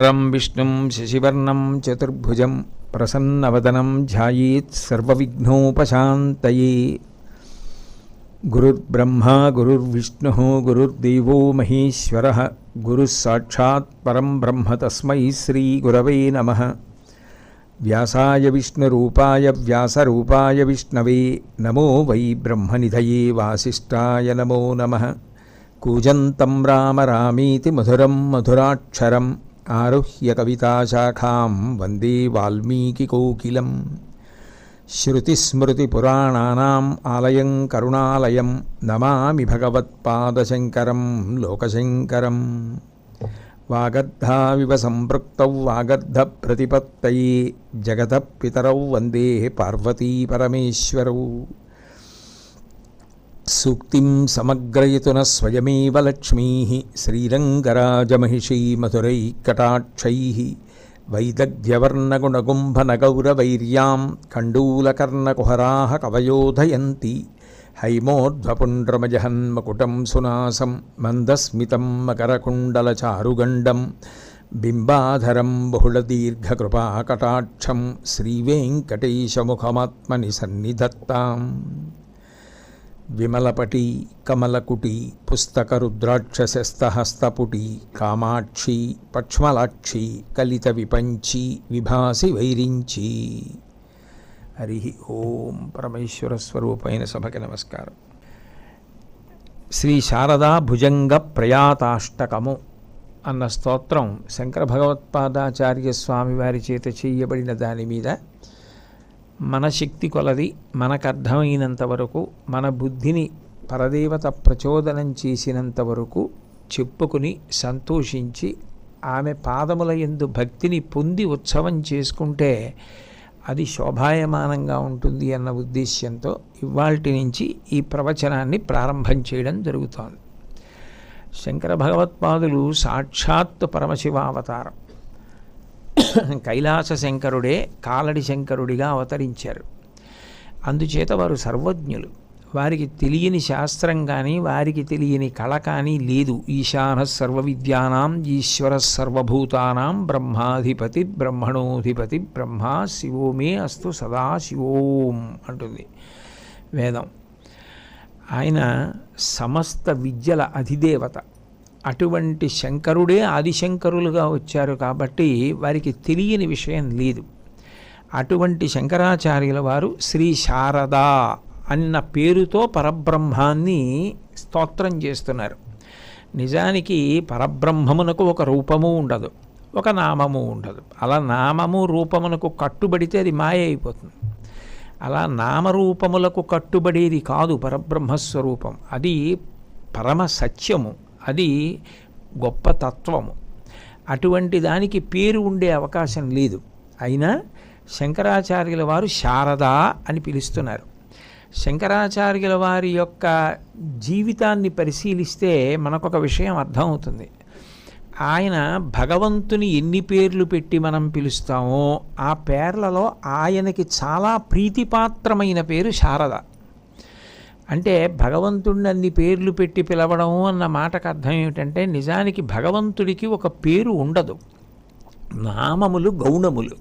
విష్ణుం శశివర్ణం చతుర్భుజం ప్రసన్నవదనం ధ్యాయేత్ సర్వవిఘ్నోపశాంతయే. గురుర్బ్రహ్మా గురుర్విష్ణుః గురుర్దేవో మహేశ్వరః గురుః సాక్షాత్ పరం బ్రహ్మ తస్మై శ్రీ గురవే నమః. వ్యాసాయ విష్ణురూపాయ వ్యాసరూపాయ విష్ణవే నమో వై బ్రహ్మనిధయే వాసిష్ఠాయ నమో నమః. కూజంతం రామ రామీతి మధురం మధురాక్షరం ఆరుహ్య కవితాశాఖాం వందే వాల్మీకికోకిలం. శ్రుతిస్మృతిపురాణానాం ఆలయం కరుణాలయం నమామి భగవత్పాదశంకరం లోకశంకరం. వాగర్ధావివ సంపృక్తౌ వాగర్ధప్రతిపత్తయే జగతః పితరౌ వందే పార్వతీ పరమేశ్వరౌ. సూక్తిం సమగ్రయతున స్వయమేవ లక్ష్మీః శ్రీరంగరాజమహిషీ మధురైకటాక్షైః. వైదగ్ధ్యవర్ణగుణగుంభనగౌరవైర్యాం కండూలకర్ణకుహరాः కవయోధయంతి. హైమోర్ధ్వపుండ్రమజహన్మకుటం సునాసం మందస్మితం మకరకుండలచారుగండం. బింబాధరం బహుళదీర్ఘకృపాకటాక్షం శ్రీవేంకటేశముఖమాత్మని సన్నిధత్తాం. విమలపటి కమలకుటి పుస్తకరుద్రాక్షసస్తహస్తపుటి కామాక్షి పక్ష్మలాక్షి కలిత విపంచి విభాసి వైరించి. హరి ఓం. పరమేశ్వర స్వరూపైన సభకి నమస్కారం. శ్రీ శారదా భుజంగ ప్రయాతాష్టకము అన్న స్తోత్రం శంకర భగవత్పాదాచార్య స్వామి వారి చేత చేయబడిన దాని మీద మన శక్తి కొలది మనకు అర్థమైనంత వరకు, మన బుద్ధిని పరదేవత ప్రచోదనం చేసినంత వరకు చెప్పుకుని సంతోషించి ఆమె పాదముల యందు భక్తిని పొంది ఉత్సవం చేసుకుంటే అది శోభాయమానంగా ఉంటుంది అన్న ఉద్దేశ్యంతో ఇవాల్టి నుంచి ఈ ప్రవచనాన్ని ప్రారంభం చేయడం జరుగుతోంది. శంకర భగవత్పాదులు సాక్షాత్తు పరమశివావతారం. కైలాస శంకరుడే కాలడి శంకరుడిగా అవతరించారు. అందుచేత వారు సర్వజ్ఞులు. వారికి తెలియని శాస్త్రం కానీ వారికి తెలియని కళ కానీ లేదు. ఈశాన సర్వ విద్యానాం ఈశ్వర సర్వభూతానాం బ్రహ్మాధిపతి బ్రహ్మణోధిపతి బ్రహ్మ శివో మే అస్తు సదా శివోం అంటుంది వేదం. ఆయన సమస్త విద్యల అధిదేవత. అటువంటి శంకరుడే ఆదిశంకరులుగా వచ్చారు కాబట్టి వారికి తెలియని విషయం లేదు. అటువంటి శంకరాచార్యుల వారు శ్రీ శారదా అన్న పేరుతో పరబ్రహ్మాన్ని స్తోత్రం చేస్తున్నారు. నిజానికి పరబ్రహ్మమునకు ఒక రూపము ఉండదు, ఒక నామము ఉండదు. అలా నామము రూపమునకు కట్టుబడితే అది మాయ అయిపోతుంది. అలా నామరూపములకు కట్టుబడేది కాదు పరబ్రహ్మస్వరూపం. అది పరమ సత్యము, అది గొప్ప తత్వము. అటువంటి దానికి పేరు ఉండే అవకాశం లేదు. అయినా శంకరాచార్యుల వారు శారదా అని పిలుస్తున్నారు. శంకరాచార్యుల వారి యొక్క జీవితాన్ని పరిశీలిస్తే మనకొక విషయం అర్థమవుతుంది. ఆయన భగవంతుని ఎన్ని పేర్లు పెట్టి మనం పిలుస్తామో ఆ పేర్లలో ఆయనకి చాలా ప్రీతిపాత్రమైన పేరు శారద. అంటే భగవంతుడిని అన్ని పేర్లు పెట్టి పిలవడం అన్న మాటకు అర్థం ఏమిటంటే నిజానికి భగవంతుడికి ఒక పేరు ఉండదు, నామములు గౌణములు.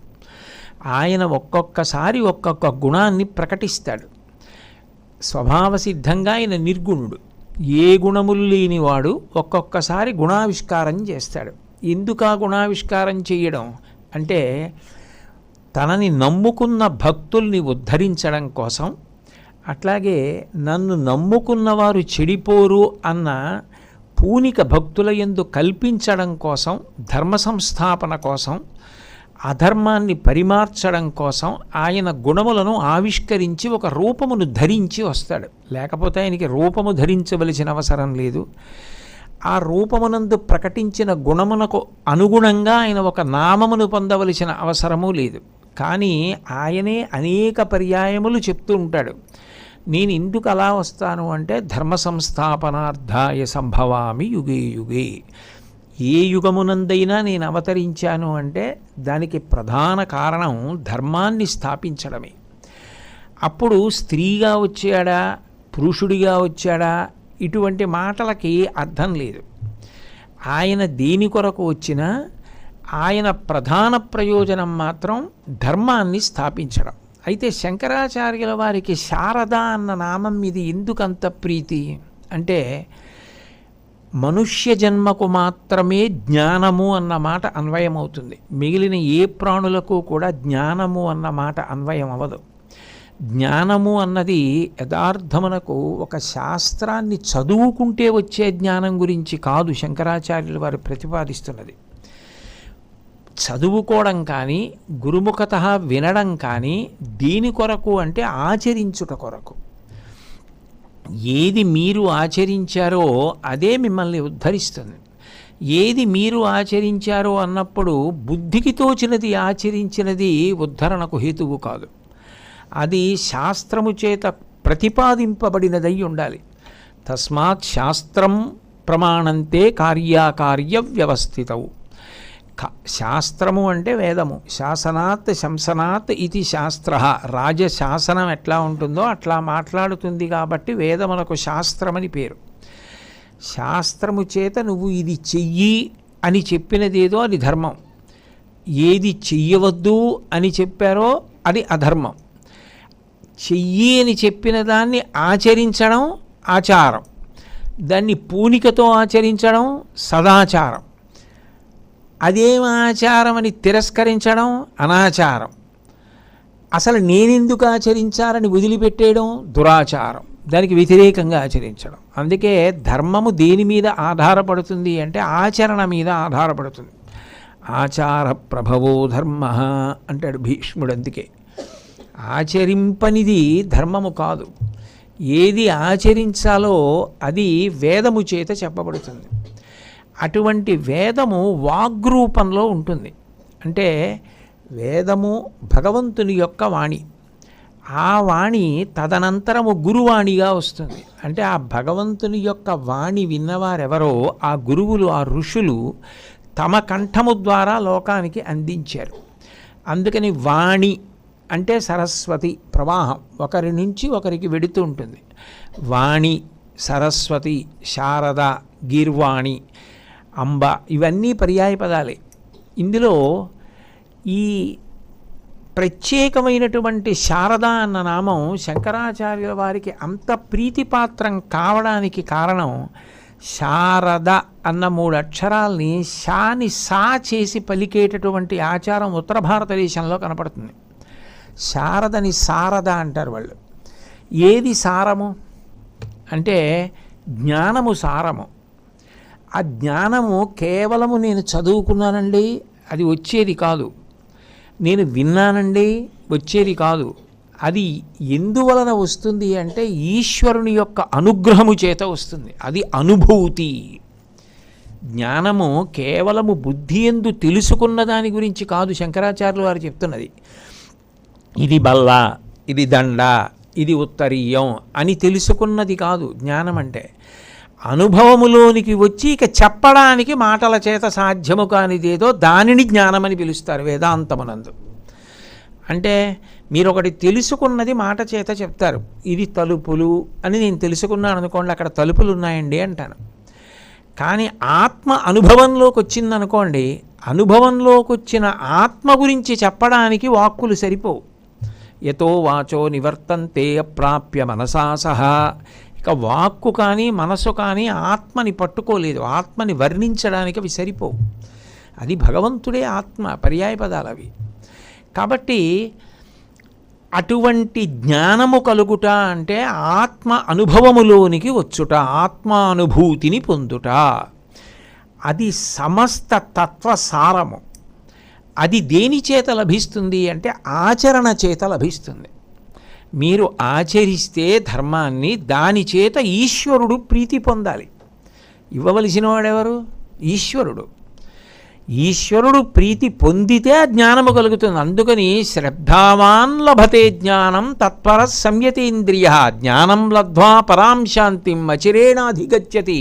ఆయన ఒక్కొక్కసారి ఒక్కొక్క గుణాన్ని ప్రకటిస్తాడు. స్వభావ సిద్ధంగా ఆయన నిర్గుణుడు, ఏ గుణములు లేనివాడు. ఒక్కొక్కసారి గుణావిష్కారం చేస్తాడు. ఎందుకు ఆ గుణావిష్కారం చేయడం అంటే తనని నమ్ముకున్న భక్తుల్ని ఉద్ధరించడం కోసం, అట్లాగే నన్ను నమ్ముకున్నవారు చెడిపోరు అన్న పూనిక భక్తుల యందు కల్పించడం కోసం, ధర్మ సంస్థాపన కోసం, అధర్మాన్ని పరిమార్చడం కోసం ఆయన గుణములను ఆవిష్కరించి ఒక రూపమును ధరించి వస్తాడు. లేకపోతే ఆయనకి రూపము ధరించవలసిన అవసరం లేదు. ఆ రూపమునందు ప్రకటించిన గుణమునకు అనుగుణంగా ఆయన ఒక నామమును పొందవలసిన అవసరము లేదు. కానీ ఆయనే అనేక పర్యాయములు చెప్తూ ఉంటాడు. నేను ఎందుకు అలా వస్తాను అంటే ధర్మ సంస్థాపనార్థాయ సంభవామి యుగే యుగే. ఏ యుగమునందైనా నేను అవతరించాను అంటే దానికి ప్రధాన కారణం ధర్మాన్ని స్థాపించడమే. అప్పుడు స్త్రీగా వచ్చాడా పురుషుడిగా వచ్చాడా ఇటువంటి మాటలకి అర్థం లేదు. ఆయన దేని కొరకు వచ్చినా ఆయన ప్రధాన ప్రయోజనం మాత్రం ధర్మాన్ని స్థాపించడం. అయితే శంకరాచార్యుల వారికి శారద అన్న నామం మీద ఎందుకంత ప్రీతి అంటే, మనుష్య జన్మకు మాత్రమే జ్ఞానము అన్న మాట అన్వయమవుతుంది. మిగిలిన ఏ ప్రాణులకు కూడా జ్ఞానము అన్న మాట అన్వయం అవ్వదు. జ్ఞానము అన్నది యథార్థమునకు ఒక శాస్త్రాన్ని చదువుకుంటే వచ్చే జ్ఞానం గురించి కాదు శంకరాచార్యులు వారు ప్రతిపాదిస్తున్నది. చదువుకోవడం కానీ గురుముఖత వినడం కానీ దేని కొరకు అంటే ఆచరించుట కొరకు. ఏది మీరు ఆచరించారో అదే మిమ్మల్ని ఉద్ధరిస్తుంది. ఏది మీరు ఆచరించారో అన్నప్పుడు బుద్ధికి తోచినది ఆచరించినది ఉద్ధరణకు హేతువు కాదు. అది శాస్త్రము చేత ప్రతిపాదింపబడినదై ఉండాలి. తస్మాత్ శాస్త్రం ప్రమాణంతే కార్యాకార్య వ్యవస్థితవు. శాస్త్రము అంటే వేదము. శాసనాత్ శంసనాత్ ఇది శాస్త్ర. రాజశాసనం ఎట్లా ఉంటుందో అట్లా మాట్లాడుతుంది కాబట్టి వేదమునకు శాస్త్రమని పేరు. శాస్త్రము చేత నువ్వు ఇది చెయ్యి అని చెప్పినదేదో అది ధర్మం, ఏది చెయ్యవద్దు అని చెప్పారో అది అధర్మం. చెయ్యి అని చెప్పిన దాన్ని ఆచరించడం ఆచారం, దాన్ని పూనికతో ఆచరించడం సదాచారం. అదేం ఆచారం అని తిరస్కరించడం అనాచారం. అసలు నేనెందుకు ఆచరించాలని వదిలిపెట్టేయడం దురాచారం, దానికి వ్యతిరేకంగా ఆచరించడం. అందుకే ధర్మము దేని మీద ఆధారపడుతుంది అంటే ఆచరణ మీద ఆధారపడుతుంది. ఆచార ప్రభవో ధర్మ అంటాడు భీష్ముడు. అందుకే ఆచరింపనిది ధర్మము కాదు. ఏది ఆచరించాలో అది వేదము చేత చెప్పబడుతుంది. అటువంటి వేదము వాగ్రూపంలో ఉంటుంది. అంటే వేదము భగవంతుని యొక్క వాణి, ఆ వాణి తదనంతరము గురువాణిగా వస్తుంది. అంటే ఆ భగవంతుని యొక్క వాణి విన్నవారెవరో ఆ గురువులు, ఆ ఋషులు తమ కంఠము ద్వారా లోకానికి అందించారు. అందుకని వాణి అంటే సరస్వతి ప్రవాహం ఒకరి నుంచి ఒకరికి వెడుతూ ఉంటుంది. వాణి, సరస్వతి, శారద, గీర్వాణి, అంబ ఇవన్నీ పర్యాయ పదాలే. ఇందులో ఈ ప్రత్యేకమైనటువంటి శారద అన్న నామం శంకరాచార్యుల వారికి అంత ప్రీతిపాత్రం కావడానికి కారణం, శారద అన్న 3 అక్షరాల్ని షాని సా చేసి పలికేటటువంటి ఆచారం ఉత్తర భారతదేశంలో కనపడుతుంది. శారదని సారద అంటారు వాళ్ళు. ఏది సారము అంటే జ్ఞానము సారము. ఆ జ్ఞానము కేవలము నేను చదువుకున్నానండి అది వచ్చేది కాదు, నేను విన్నానండి వచ్చేది కాదు. అది ఎందువలన వస్తుంది అంటే ఈశ్వరుని యొక్క అనుగ్రహము చేత వస్తుంది. అది అనుభూతి. జ్ఞానము కేవలము బుద్ధి యందు తెలుసుకున్న దాని గురించి కాదు శంకరాచార్యులు వారు చెప్తున్నది. ఇది బల్ల, ఇది దండ, ఇది ఉత్తరీయం అని తెలుసుకున్నది కాదు జ్ఞానం అంటే. అనుభవములోనికి వచ్చి ఇక చెప్పడానికి మాటల చేత సాధ్యము కానిదేదో దానిని జ్ఞానమని పిలుస్తారు వేదాంతమునందు. అంటే మీరు ఒకటి తెలుసుకున్నది మాట చేత చెప్తారు. ఇది తలుపులు అని నేను తెలుసుకున్నాను అనుకోండి, అక్కడ తలుపులు ఉన్నాయండి అంటాను. కానీ ఆత్మ అనుభవంలోకి వచ్చిందనుకోండి, అనుభవంలోకి వచ్చిన ఆత్మ గురించి చెప్పడానికి వాక్కులు సరిపోవు. యతో వాచో నివర్తంతే అప్రాప్య మనసా సహా. ఇక వాక్కు కానీ మనసు కానీ ఆత్మని పట్టుకోలేదు, ఆత్మని వర్ణించడానికి అవి సరిపోవు. అది భగవంతుడే ఆత్మ, పర్యాయ పదాలు అవి. కాబట్టి అటువంటి జ్ఞానము కలుగుట అంటే ఆత్మ అనుభవములోనికి వచ్చుట, ఆత్మానుభూతిని పొందుట. అది సమస్త తత్వసారము. అది దేని చేత లభిస్తుంది అంటే ఆచరణ చేత లభిస్తుంది. మీరు ఆచరిస్తే ధర్మాన్ని, దాని చేత ఈశ్వరుడు ప్రీతి పొందాలి. ఇవ్వవలసిన వాడెవరు? ఈశ్వరుడు. ఈశ్వరుడు ప్రీతి పొందితే ఆ జ్ఞానము కలుగుతుంది. అందుకని శ్రద్ధావాన్ లభతే జ్ఞానం తత్పర సంయతేంద్రియ జ్ఞానం లబ్ధ్వా పరాం శాంతిం అచిరేణాధిగచ్చతి.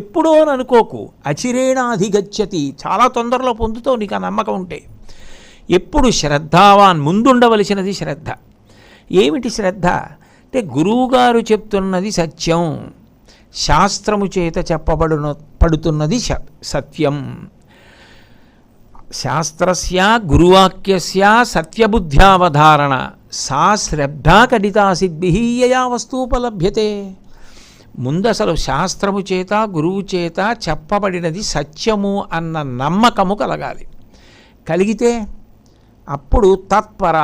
ఎప్పుడో అని అనుకోకు, అచిరేణాధిగచ్చతి, చాలా తొందరలో పొందుతావు నీకు ఆ నమ్మకం ఉంటే. ఎప్పుడు శ్రద్ధావాన్, ముందుండవలసినది శ్రద్ధ. ఏమిటి శ్రద్ధ అంటే గురువుగారు చెప్తున్నది సత్యం, శాస్త్రము చేత పడుతున్నది సత్యం. శాస్త్రస్య గురువాక్యస్య సత్యబుద్ధ్యావధారణ సా శ్రద్ధా కడితా సిద్ధి యయా వస్తూపలభ్యతే. ముందు అసలు శాస్త్రము చేత గురువు చేత చెప్పబడినది సత్యము అన్న నమ్మకము కలగాలి. కలిగితే అప్పుడు తత్పర,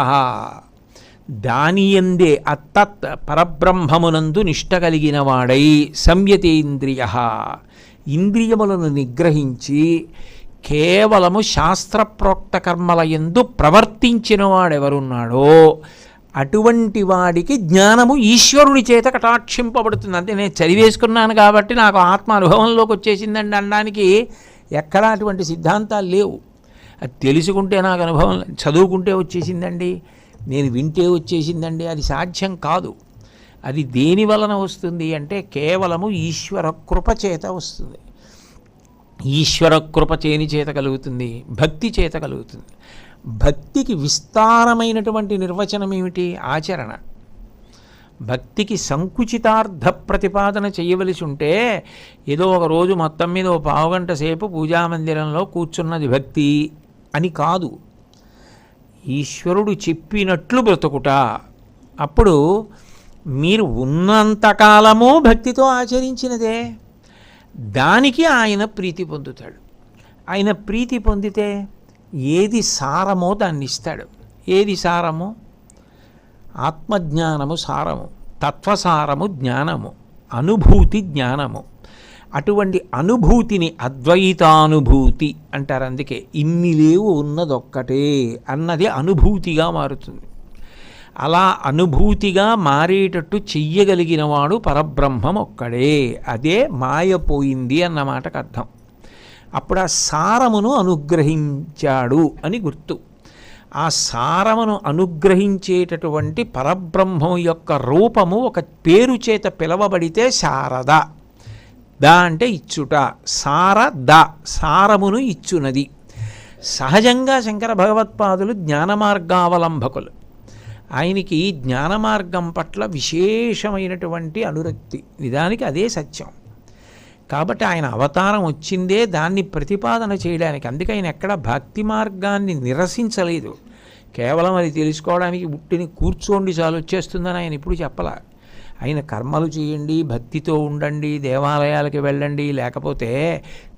దానియందే అత్తత్ పరబ్రహ్మమునందు నిష్ట కలిగిన వాడై సంయతేంద్రియ, ఇంద్రియములను నిగ్రహించి కేవలము శాస్త్రప్రోక్త కర్మల యందు ప్రవర్తించిన వాడెవరున్నాడో అటువంటి వాడికి జ్ఞానము ఈశ్వరుని చేత కటాక్షింపబడుతుంది. అంటే నేను చదివేసుకున్నాను కాబట్టి నాకు ఆత్మ అనుభవంలోకి వచ్చేసిందండి అనడానికి ఎక్కడా అటువంటి సిద్ధాంతాలు లేవు. అది తెలుసుకుంటే నాకు అనుభవం, చదువుకుంటే వచ్చేసిందండి, నేను వింటే వచ్చేసిందండి, అది సాధ్యం కాదు. అది దేని వలన వస్తుంది అంటే కేవలము ఈశ్వర కృప చేత వస్తుంది. ఈశ్వర కృప చేని చేత కలుగుతుంది, భక్తి చేత కలుగుతుంది. భక్తికి విస్తారమైనటువంటి నిర్వచనం ఏమిటి? ఆచరణ. భక్తికి సంకుచితార్థ ప్రతిపాదన చేయవలసి ఉంటే ఏదో ఒక రోజు మొత్తం మీద ఓ పావుగంట సేపు పూజామందిరంలో కూర్చున్నది భక్తి అని కాదు. ఈశ్వరుడు చెప్పినట్లు బ్రతుకుట. అప్పుడు మీరు ఉన్నంతకాలము భక్తితో ఆచరించినదే, దానికి ఆయన ప్రీతి పొందుతాడు. ఆయన ప్రీతి పొందితే ఏది సారమో దాన్ని ఇస్తాడు. ఏది సారము? ఆత్మజ్ఞానము సారము, తత్వసారము జ్ఞానము, అనుభూతి జ్ఞానము. అటువంటి అనుభూతిని అద్వైతానుభూతి అంటారు. అందుకే ఇన్ని లేవు ఉన్నదొక్కటే అన్నది అనుభూతిగా మారుతుంది. అలా అనుభూతిగా మారేటట్టు చెయ్యగలిగిన వాడు పరబ్రహ్మం ఒక్కడే. అదే మాయపోయింది అన్న మాటకు అర్థం. అప్పుడు ఆ సారమును అనుగ్రహించాడు అని గుర్తు. ఆ సారమును అనుగ్రహించేటటువంటి పరబ్రహ్మం యొక్క రూపము ఒక పేరు చేత పిలవబడితే శారద. ద అంటే ఇచ్చుట, సార ద సారమును ఇచ్చునది. సహజంగా శంకర భగవత్పాదులు జ్ఞానమార్గావలంబకులు. ఆయనకి జ్ఞానమార్గం పట్ల విశేషమైనటువంటి అనురక్తి. నిజానికి అదే సత్యం. కాబట్టి ఆయన అవతారం వచ్చిందే దాన్ని ప్రతిపాదన చేయడానికి. అందుకే ఆయన ఎక్కడ భక్తి మార్గాన్ని నిరసించలేదు. కేవలం అది తెలుసుకోవడానికి ఉట్టిని కూర్చోండి చాలు వచ్చేస్తుందని ఆయన ఇప్పుడు చెప్పలా. ఆయన కర్మలు చేయండి, భక్తితో ఉండండి, దేవాలయాలకు వెళ్ళండి, లేకపోతే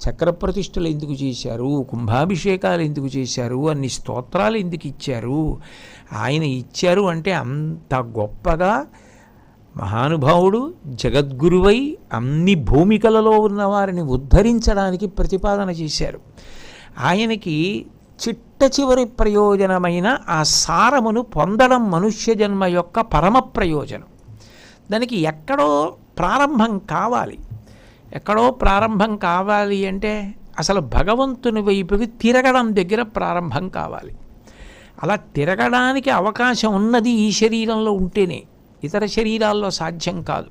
చక్రప్రతిష్ఠలు ఎందుకు చేశారు, కుంభాభిషేకాలు ఎందుకు చేశారు, అన్ని స్తోత్రాలు ఎందుకు ఇచ్చారు. ఆయన ఇచ్చారు అంటే అంత గొప్పగా మహానుభావుడు జగద్గురువై అన్ని భూమికలలో ఉన్నవారిని ఉద్ధరించడానికి ప్రతిపాదన చేశారు. ఆయనకి చిట్ట చివరి ప్రయోజనమైన ఆ సారమును పొందడం మనుష్య జన్మ యొక్క పరమ ప్రయోజనం. దానికి ఎక్కడో ప్రారంభం కావాలి. ఎక్కడో ప్రారంభం కావాలి అంటే అసలు భగవంతుని వైపుకి తిరగడం దగ్గర ప్రారంభం కావాలి. అలా తిరగడానికి అవకాశం ఉన్నది ఈ శరీరంలో ఉంటేనే, ఇతర శరీరాల్లో సాధ్యం కాదు.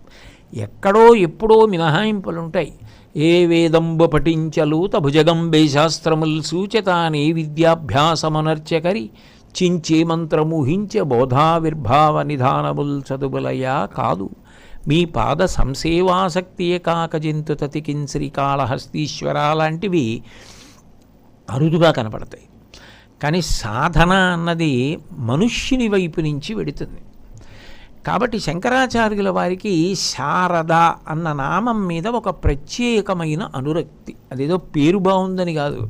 ఎక్కడో ఎప్పుడో మినహాయింపులు ఉంటాయి. ఏ వేదంబు పఠించలూత భుజగంబే శాస్త్రముల్ సూచతానే విద్యాభ్యాసమనర్చకరి చించే మంత్రమూహించ బోధావిర్భావ నిధానముల్ చదువులయ్యా కాదు. మీ పాద సంసేవాసక్తియే కాకజంతు తతికిన్ శ్రీకాళహస్తీశ్వర లాంటివి అరుదుగా కనపడతాయి. కానీ సాధన అన్నది మనుష్యుని వైపు నుంచి వెడుతుంది. కాబట్టి శంకరాచార్యుల వారికి శారద అన్న నామం మీద ఒక ప్రత్యేకమైన అనురక్తి. అదేదో పేరు బాగుందని కాదు,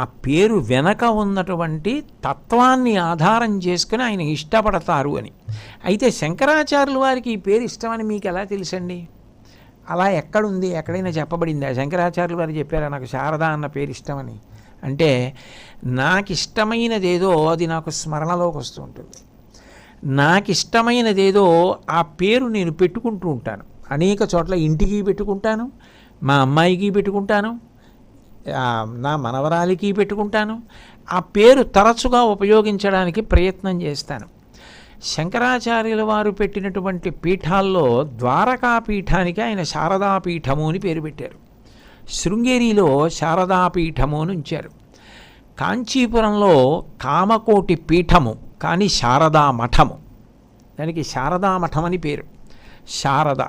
ఆ పేరు వెనక ఉన్నటువంటి తత్వాన్ని ఆధారం చేసుకుని ఆయన ఇష్టపడతారు అని. అయితే శంకరాచార్యుల వారికి ఈ పేరు ఇష్టమని మీకు ఎలా తెలుసండి? అలా ఎక్కడుంది? ఎక్కడైనా చెప్పబడిందా? శంకరాచార్యుల వారు చెప్పారా నాకు శారద అన్న పేరు ఇష్టమని? అంటే నాకు ఇష్టమైనదేదో అది నాకు స్మరణలోకి వస్తూ ఉంటుంది. నాకు ఇష్టమైనదేదో ఆ పేరు నేను పెట్టుకుంటూ ఉంటాను. అనేక చోట్ల ఇంటికి పెట్టుకుంటాను, మా అమ్మాయికి పెట్టుకుంటాను, నా మనవరాలికి పెట్టుకుంటాను. ఆ పేరు తరచుగా ఉపయోగించడానికి ప్రయత్నం చేస్తాను. శంకరాచార్యుల వారు పెట్టినటువంటి పీఠాల్లో ద్వారకా పీఠానికి ఆయన శారదాపీఠము అని పేరు పెట్టారు. శృంగేరిలో శారదాపీఠము అని ఉంచారు. కాంచీపురంలో కామకోటి పీఠము, కానీ శారదా మఠము. దానికి శారదా మఠం అని పేరు. శారద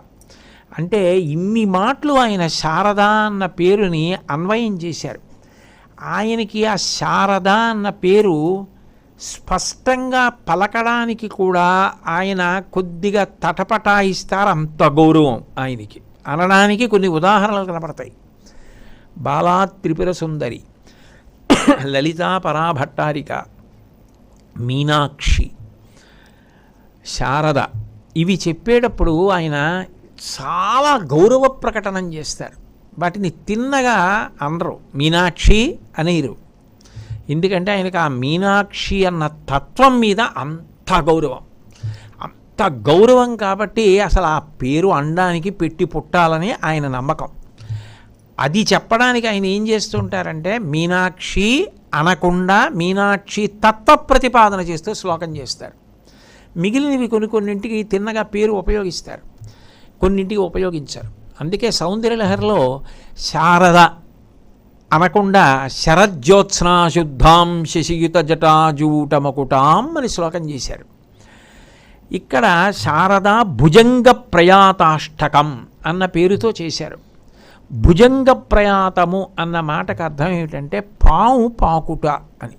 అంటే ఇన్ని మాటలు ఆయన శారద అన్న పేరుని అన్వయం చేశారు. ఆయనకి ఆ శారద అన్న పేరు స్పష్టంగా పలకడానికి కూడా ఆయన కొద్దిగా తటపటాయిస్తారు, అంత గౌరవం ఆయనకి. అనడానికి కొన్ని ఉదాహరణలు కనపడతాయి. బాలా త్రిపుర సుందరి, లలితా పరాభట్టారిక, మీనాక్షి, శారద, ఇవి చెప్పేటప్పుడు ఆయన చాలా గౌరవ ప్రకటనం చేస్తారు. వాటిని తిన్నగా అనరు, మీనాక్షి అనేరు. ఎందుకంటే ఆయనకు ఆ మీనాక్షి అన్న తత్వం మీద అంత గౌరవం, అంత గౌరవం. కాబట్టి అసలు ఆ పేరు అనడానికి పెట్టి పుట్టాలని ఆయన నమ్మకం. అది చెప్పడానికి ఆయన ఏం చేస్తుంటారంటే మీనాక్షి అనకుండా మీనాక్షి తత్వ ప్రతిపాదన చేస్తూ శ్లోకం చేస్తారు. మిగిలినవి కొన్నింటికి తిన్నగా పేరు ఉపయోగిస్తారు, కొన్నింటికి ఉపయోగించారు. అందుకే సౌందర్యలహరిలో శారద అనకుండా శరజ్యోత్స్నా శుద్ధాం శశియుత జటాజూటమకుటాం అని శ్లోకం చేశారు. ఇక్కడ శారద భుజంగ ప్రయాతాష్టకం అన్న పేరుతో చేశారు. భుజంగ ప్రయాతము అన్న మాటకు అర్థం ఏమిటంటే పాము పాకుట అని.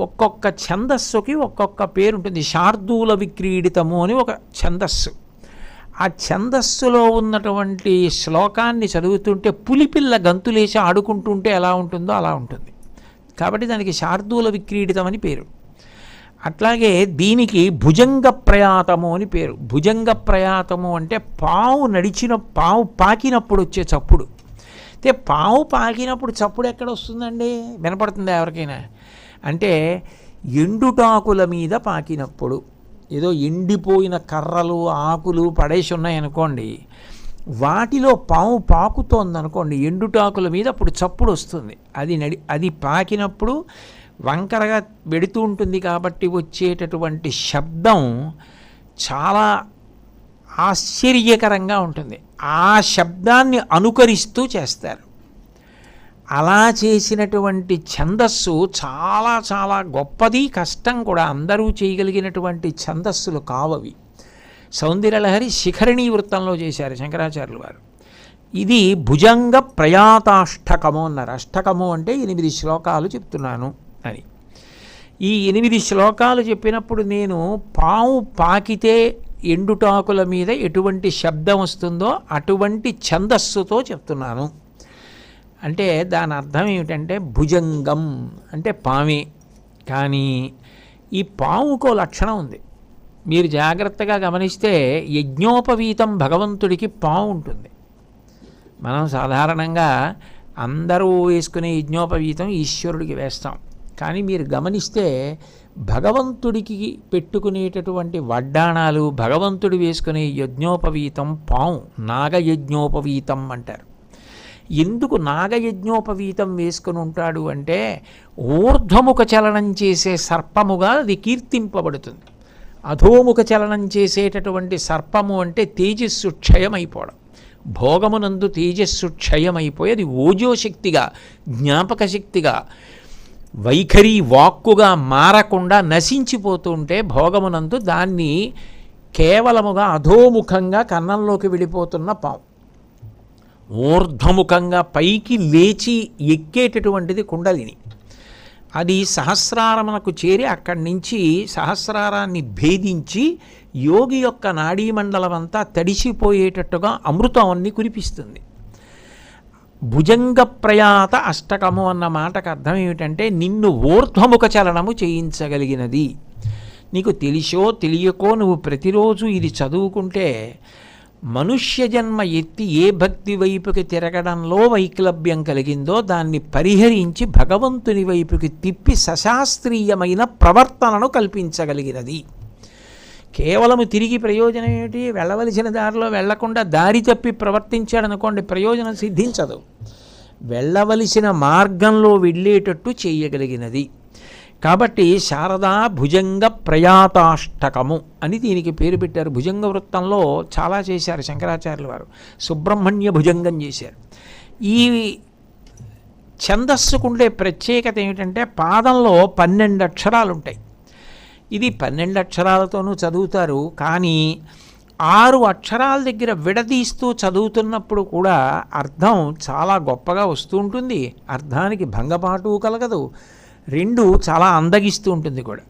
ఒక్కొక్క ఛందస్సుకి ఒక్కొక్క పేరు ఉంటుంది. శార్దూల విక్రీడితము అని ఒక ఛందస్సు. ఆ ఛందస్సులో ఉన్నటువంటి శ్లోకాన్ని చదువుతుంటే పులిపిల్ల గంతులేసి ఆడుకుంటుంటే ఎలా ఉంటుందో అలా ఉంటుంది. కాబట్టి దానికి శార్దూల విక్రీడితం అని పేరు. అట్లాగే దీనికి భుజంగ ప్రయాతము అని పేరు. భుజంగ ప్రయాతము అంటే పాము పాకినప్పుడు వచ్చే చప్పుడు. అయితే పాము పాకినప్పుడు చప్పుడు ఎక్కడ వస్తుందండి? వినపడుతుందా ఎవరికైనా? అంటే ఎండుటాకుల మీద పాకినప్పుడు, ఏదో ఎండిపోయిన కర్రలు ఆకులు పడేసి ఉన్నాయనుకోండి, వాటిలో పాము పాకుతోందనుకోండి ఎండుటాకుల మీద, అప్పుడు చప్పుడు వస్తుంది. అది పాకినప్పుడు వంకరగా వెడుతూ ఉంటుంది కాబట్టి వచ్చేటటువంటి శబ్దం చాలా ఆశ్చర్యకరంగా ఉంటుంది. ఆ శబ్దాన్ని అనుకరిస్తూ చేస్తారు. అలా చేసినటువంటి ఛందస్సు చాలా చాలా గొప్పది, కష్టం కూడా. అందరూ చేయగలిగినటువంటి ఛందస్సులు కావవి. సౌందర్యలహరి శిఖరిణీ వృత్తంలో చేశారు శంకరాచార్యులు వారు. ఇది భుజంగ ప్రయాతాష్టకము అన్నారు. అష్టకము అంటే 8 శ్లోకాలు చెప్తున్నాను అని. ఈ 8 శ్లోకాలు చెప్పినప్పుడు నేను పాము పాకితే ఎండుటాకుల మీద ఎటువంటి శబ్దం వస్తుందో అటువంటి ఛందస్సుతో చెప్తున్నాను. అంటే దాని అర్థం ఏమిటంటే భుజంగం అంటే పామే. కానీ ఈ పాముకో లక్షణం ఉంది. మీరు జాగ్రత్తగా గమనిస్తే యజ్ఞోపవీతం భగవంతుడికి పాము ఉంటుంది. మనం సాధారణంగా అందరూ వేసుకునే యజ్ఞోపవీతం ఈశ్వరుడికి వేస్తాం. కానీ మీరు గమనిస్తే భగవంతుడికి పెట్టుకునేటటువంటి వడ్డాణాలు, భగవంతుడు వేసుకునే యజ్ఞోపవీతం పాము, నాగయజ్ఞోపవీతం అంటారు. ఎందుకు నాగయజ్ఞోపవీతం వేసుకుని ఉంటాడు అంటే ఊర్ధ్వముఖ చలనం చేసే సర్పముగా అది కీర్తింపబడుతుంది. అధోముఖ చలనం చేసేటటువంటి సర్పము అంటే తేజస్సు క్షయమైపోవడం. భోగమునందు తేజస్సు క్షయమైపోయి అది ఓజోశక్తిగా, జ్ఞాపక శక్తిగా, వైఖరి వాక్కుగా మారకుండా నశించిపోతుంటే భోగమునందు దాన్ని కేవలముగా అధోముఖంగా కన్నంలోకి వెళ్ళిపోతున్న పాము. ఊర్ధ్వముఖంగా పైకి లేచి ఎక్కేటటువంటిది కుండలిని. అది సహస్రారమునకు చేరి అక్కడి నుంచి సహస్రారాన్ని భేదించి యోగి యొక్క నాడీమండలం అంతా తడిసిపోయేటట్టుగా అమృతాన్ని కురిపిస్తుంది. భుజంగ ప్రయాత అష్టకము అన్న మాటకు అర్థం ఏమిటంటే నిన్ను ఊర్ధ్వముఖ చలనము చేయించగలిగినది. నీకు తెలిసో తెలియకో నువ్వు ప్రతిరోజు ఇది చదువుకుంటే మనుష్య జన్మ ఎత్తి ఏ భక్తి వైపుకి తిరగడంలో వైక్లభ్యం కలిగిందో దాన్ని పరిహరించి భగవంతుని వైపుకి తిప్పి సశాస్త్రీయమైన ప్రవర్తనను కల్పించగలిగినది. కేవలము తిరిగి ప్రయోజనం ఏమిటి? వెళ్ళవలసిన దారిలో వెళ్లకుండా దారి తప్పి ప్రవర్తించాడనుకోండి, ప్రయోజనం సిద్ధించదు. వెళ్ళవలసిన మార్గంలో వెళ్ళేటట్టు చేయగలిగినది. కాబట్టి శారదా భుజంగ ప్రయాతాష్టకము అని దీనికి పేరు పెట్టారు. భుజంగ వృత్తంలో చాలా చేశారు శంకరాచార్యుల వారు. సుబ్రహ్మణ్య భుజంగం చేశారు. ఈ ఛందస్సుకుండే ప్రత్యేకత ఏమిటంటే పాదంలో 12 అక్షరాలు ఉంటాయి. ఇది 12 అక్షరాలతోనూ చదువుతారు. కానీ 6 అక్షరాల దగ్గర విడదీస్తూ చదువుతున్నప్పుడు కూడా అర్థం చాలా గొప్పగా వస్తూ ఉంటుంది, అర్థానికి భంగపాటు కలగదు, 2 చాలా అందగిస్తూ ఉంటుంది కూడా.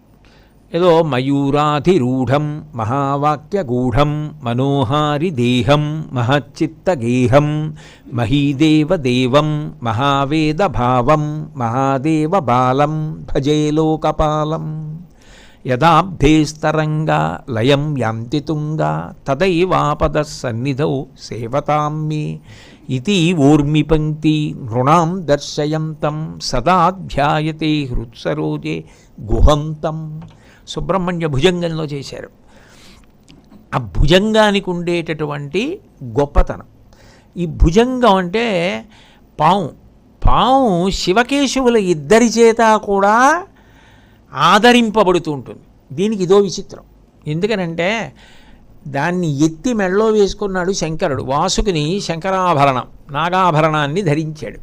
ఏదో మయూరాధిరూఢం మహావాక్యగూఢం మనోహారి దేహం మహచ్చిత్తగేహం మహీదేవదేవం మహావేద భావం మహాదేవ బాలం భజే లోకపాలం యదాబ్ధేస్తరంగా లయం యాంతి తుంగా తదైవాపద సన్నిధౌ సేవతామ్మి ఇతి ఊర్మి పంక్తి నృణాం దర్శయంతం సదాధ్యాయతే హృత్సరోజే గుహంతం. సుబ్రహ్మణ్య భుజంగంలో చేశారు. ఆ భుజంగానికి ఉండేటటువంటి గొప్పతనం. ఈ భుజంగం అంటే పాము శివకేశవుల ఇద్దరి చేత కూడా ఆదరింపబడుతూ ఉంటుంది. దీనికి ఇదో విచిత్రం. ఎందుకనంటే దాన్ని ఎత్తి మెడలో వేసుకున్నాడు శంకరుడు. వాసుకుని శంకరాభరణం నాగాభరణాన్ని ధరించాడు.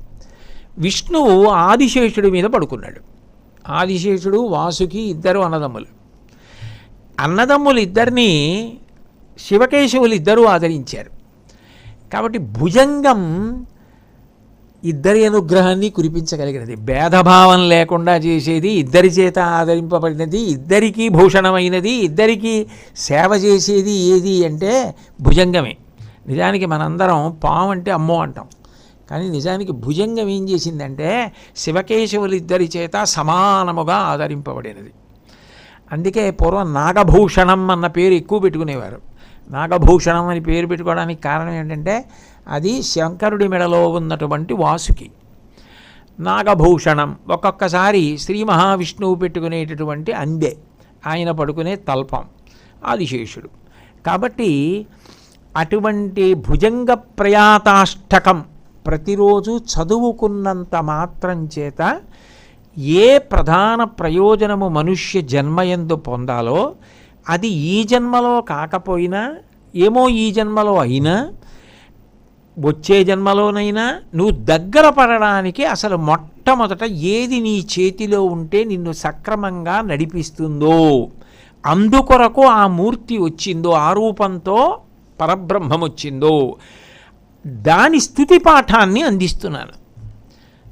విష్ణువు ఆదిశేషుడి మీద పడుకున్నాడు. ఆదిశేషుడు వాసుకి ఇద్దరు అన్నదమ్ములు ఇద్దరిని శివకేశవులు ఇద్దరూ ఆదరించారు. కాబట్టి భుజంగం ఇద్దరి అనుగ్రహాన్ని కురిపించగలిగినది, భేదభావం లేకుండా చేసేది, ఇద్దరి చేత ఆదరింపబడినది, ఇద్దరికీ భూషణమైనది, ఇద్దరికీ సేవ చేసేది ఏది అంటే భుజంగమే. నిజానికి మనందరం పాము అంటే అమ్మో అంటాం, కానీ నిజానికి భుజంగం ఏం చేసిందంటే శివకేశవులు ఇద్దరి చేత సమానముగా ఆదరింపబడినది. అందుకే పూర్వం నాగభూషణం అన్న పేరు ఎక్కువ పెట్టుకునేవారు. నాగభూషణం అని పేరు పెట్టుకోవడానికి కారణం ఏంటంటే అది శంకరుడి మెడలో ఉన్నటువంటి వాసుకి. నాగభూషణం ఒక్కొక్కసారి శ్రీ మహావిష్ణువు పెట్టుకునేటటువంటి అందే, ఆయన పడుకునే తల్పం ఆదిశేషుడు. కాబట్టి అటువంటి భుజంగ ప్రయాతాష్టకం ప్రతిరోజు చదువుకున్నంత మాత్రం చేత ఏ ప్రధాన ప్రయోజనము మనుష్య జన్మయందు పొందాలో అది ఈ జన్మలో కాకపోయినా ఏమో ఈ జన్మలో అయినా వచ్చే జన్మలోనైనా నువ్వు దగ్గర పడడానికి అసలు మొట్టమొదట ఏది నీ చేతిలో ఉంటే నిన్ను సక్రమంగా నడిపిస్తుందో అందుకొరకు ఆ మూర్తి వచ్చిందో, ఆ రూపంతో పరబ్రహ్మం వచ్చిందో దాని స్థుతి పాఠాన్ని అందిస్తున్నాను.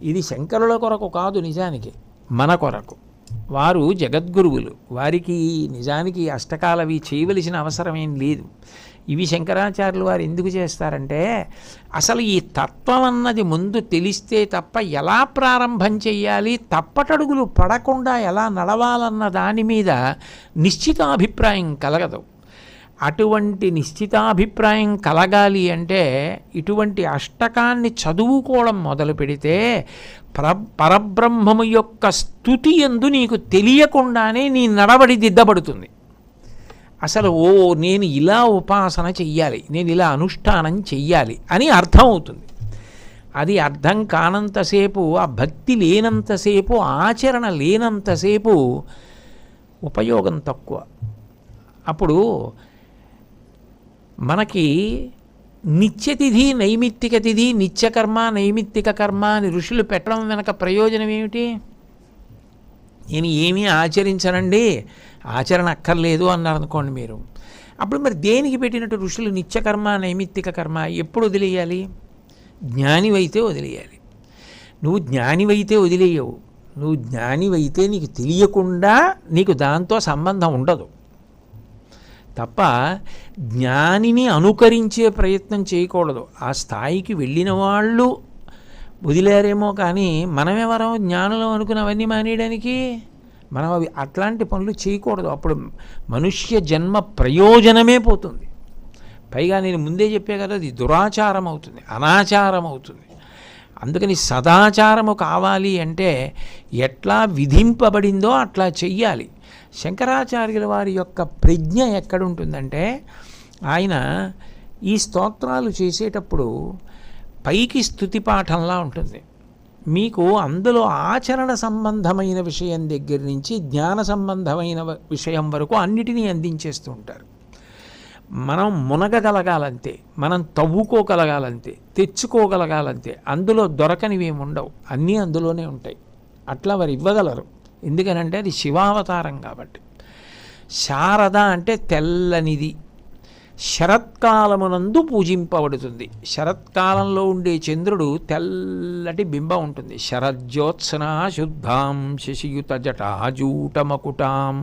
ఇది శంకరుల కొరకు కాదు, నిజానికి మన కొరకు. వారు జగద్గురువులు, వారికి నిజానికి అష్టకాలవి చేయవలసిన అవసరం ఏం లేదు. ఇవి శంకరాచార్యులు వారు ఎందుకు చేస్తారంటే అసలు ఈ తత్వం అన్నది ముందు తెలిస్తే తప్ప ఎలా ప్రారంభం చెయ్యాలి, తప్పటడుగులు పడకుండా ఎలా నడవాలన్న దాని మీద నిశ్చితాభిప్రాయం కలగదు. అటువంటి నిశ్చితాభిప్రాయం కలగాలి అంటే ఇటువంటి అష్టకాన్ని చదువుకోవడం మొదలు పెడితే పరబ్రహ్మము యొక్క స్తుతి యందు నీకు తెలియకుండానే నీ నడవడి దిద్దబడుతుంది. అసలు నేను ఇలా ఉపాసన చెయ్యాలి, నేను ఇలా అనుష్ఠానం చెయ్యాలి అని అర్థం అవుతుంది. అది అర్థం కానంతసేపు, ఆ భక్తి లేనంతసేపు, ఆచరణ లేనంతసేపు ఉపయోగం తక్కువ. అప్పుడు మనకి నిత్యతిథి నైమిత్తిక తిథి, నిత్యకర్మ నైమిత్తిక కర్మ అని ఋషులు పెట్టడం వెనక ప్రయోజనం ఏమిటి? నేను ఏమీ ఆచరించనండి, ఆచరణ అక్కర్లేదు అన్నారు అనుకోండి మీరు. అప్పుడు మరి దేనికి పెట్టినట్టు ఋషులు నిత్యకర్మ నైమిత్తిక కర్మ? ఎప్పుడు వదిలేయాలి? జ్ఞానివైతే వదిలేయాలి. నువ్వు జ్ఞానివైతే వదిలేయవు. నువ్వు జ్ఞానివైతే నీకు తెలియకుండా నీకు దాంతో సంబంధం ఉండదు తప్ప జ్ఞానిని అనుకరించే ప్రయత్నం చేయకూడదు. ఆ స్థాయికి వెళ్ళిన వాళ్ళు వదిలేరేమో, కానీ మనమెవరం జ్ఞానులం అనుకుని అవన్నీ మానేయడానికి? మనం అవి అట్లాంటి పనులు చేయకూడదు. అప్పుడు మనుష్య జన్మ ప్రయోజనమే పోతుంది. పైగా నేను ముందే చెప్పే కదా, అది దురాచారం అవుతుంది, అనాచారం అవుతుంది. అందుకని సదాచారము కావాలి అంటే ఎట్లా విధింపబడిందో అట్లా చెయ్యాలి. శంకరాచార్యుల వారి యొక్క ప్రజ్ఞ ఎక్కడుంటుందంటే ఆయన ఈ స్తోత్రాలు చేసేటప్పుడు పైకి స్తుతి పాఠంలా ఉంటుంది, మీకు అందులో ఆచరణ సంబంధమైన విషయం దగ్గర నుంచి జ్ఞాన సంబంధమైన విషయం వరకు అన్నిటినీ అందించేస్తూ ఉంటారు. మనం మునగగలగాలంతే, మనం తవ్వుకోగలగాలంతే, తెచ్చుకోగలగాలంతే. అందులో దొరకనివి ఏమి ఉండవు, అన్నీ అందులోనే ఉంటాయి. అట్లా వారు ఇవ్వగలరు. ఎందుకనంటే అది శివావతారం కాబట్టి. శారద అంటే తెల్లనిది, శరత్కాలమునందు పూజింపబడుతుంది. శరత్కాలంలో ఉండే చంద్రుడు తెల్లటి బింబం ఉంటుంది. శరజ్యోత్సనా శుద్ధాం శశియుత జటాజూటమకుటాం.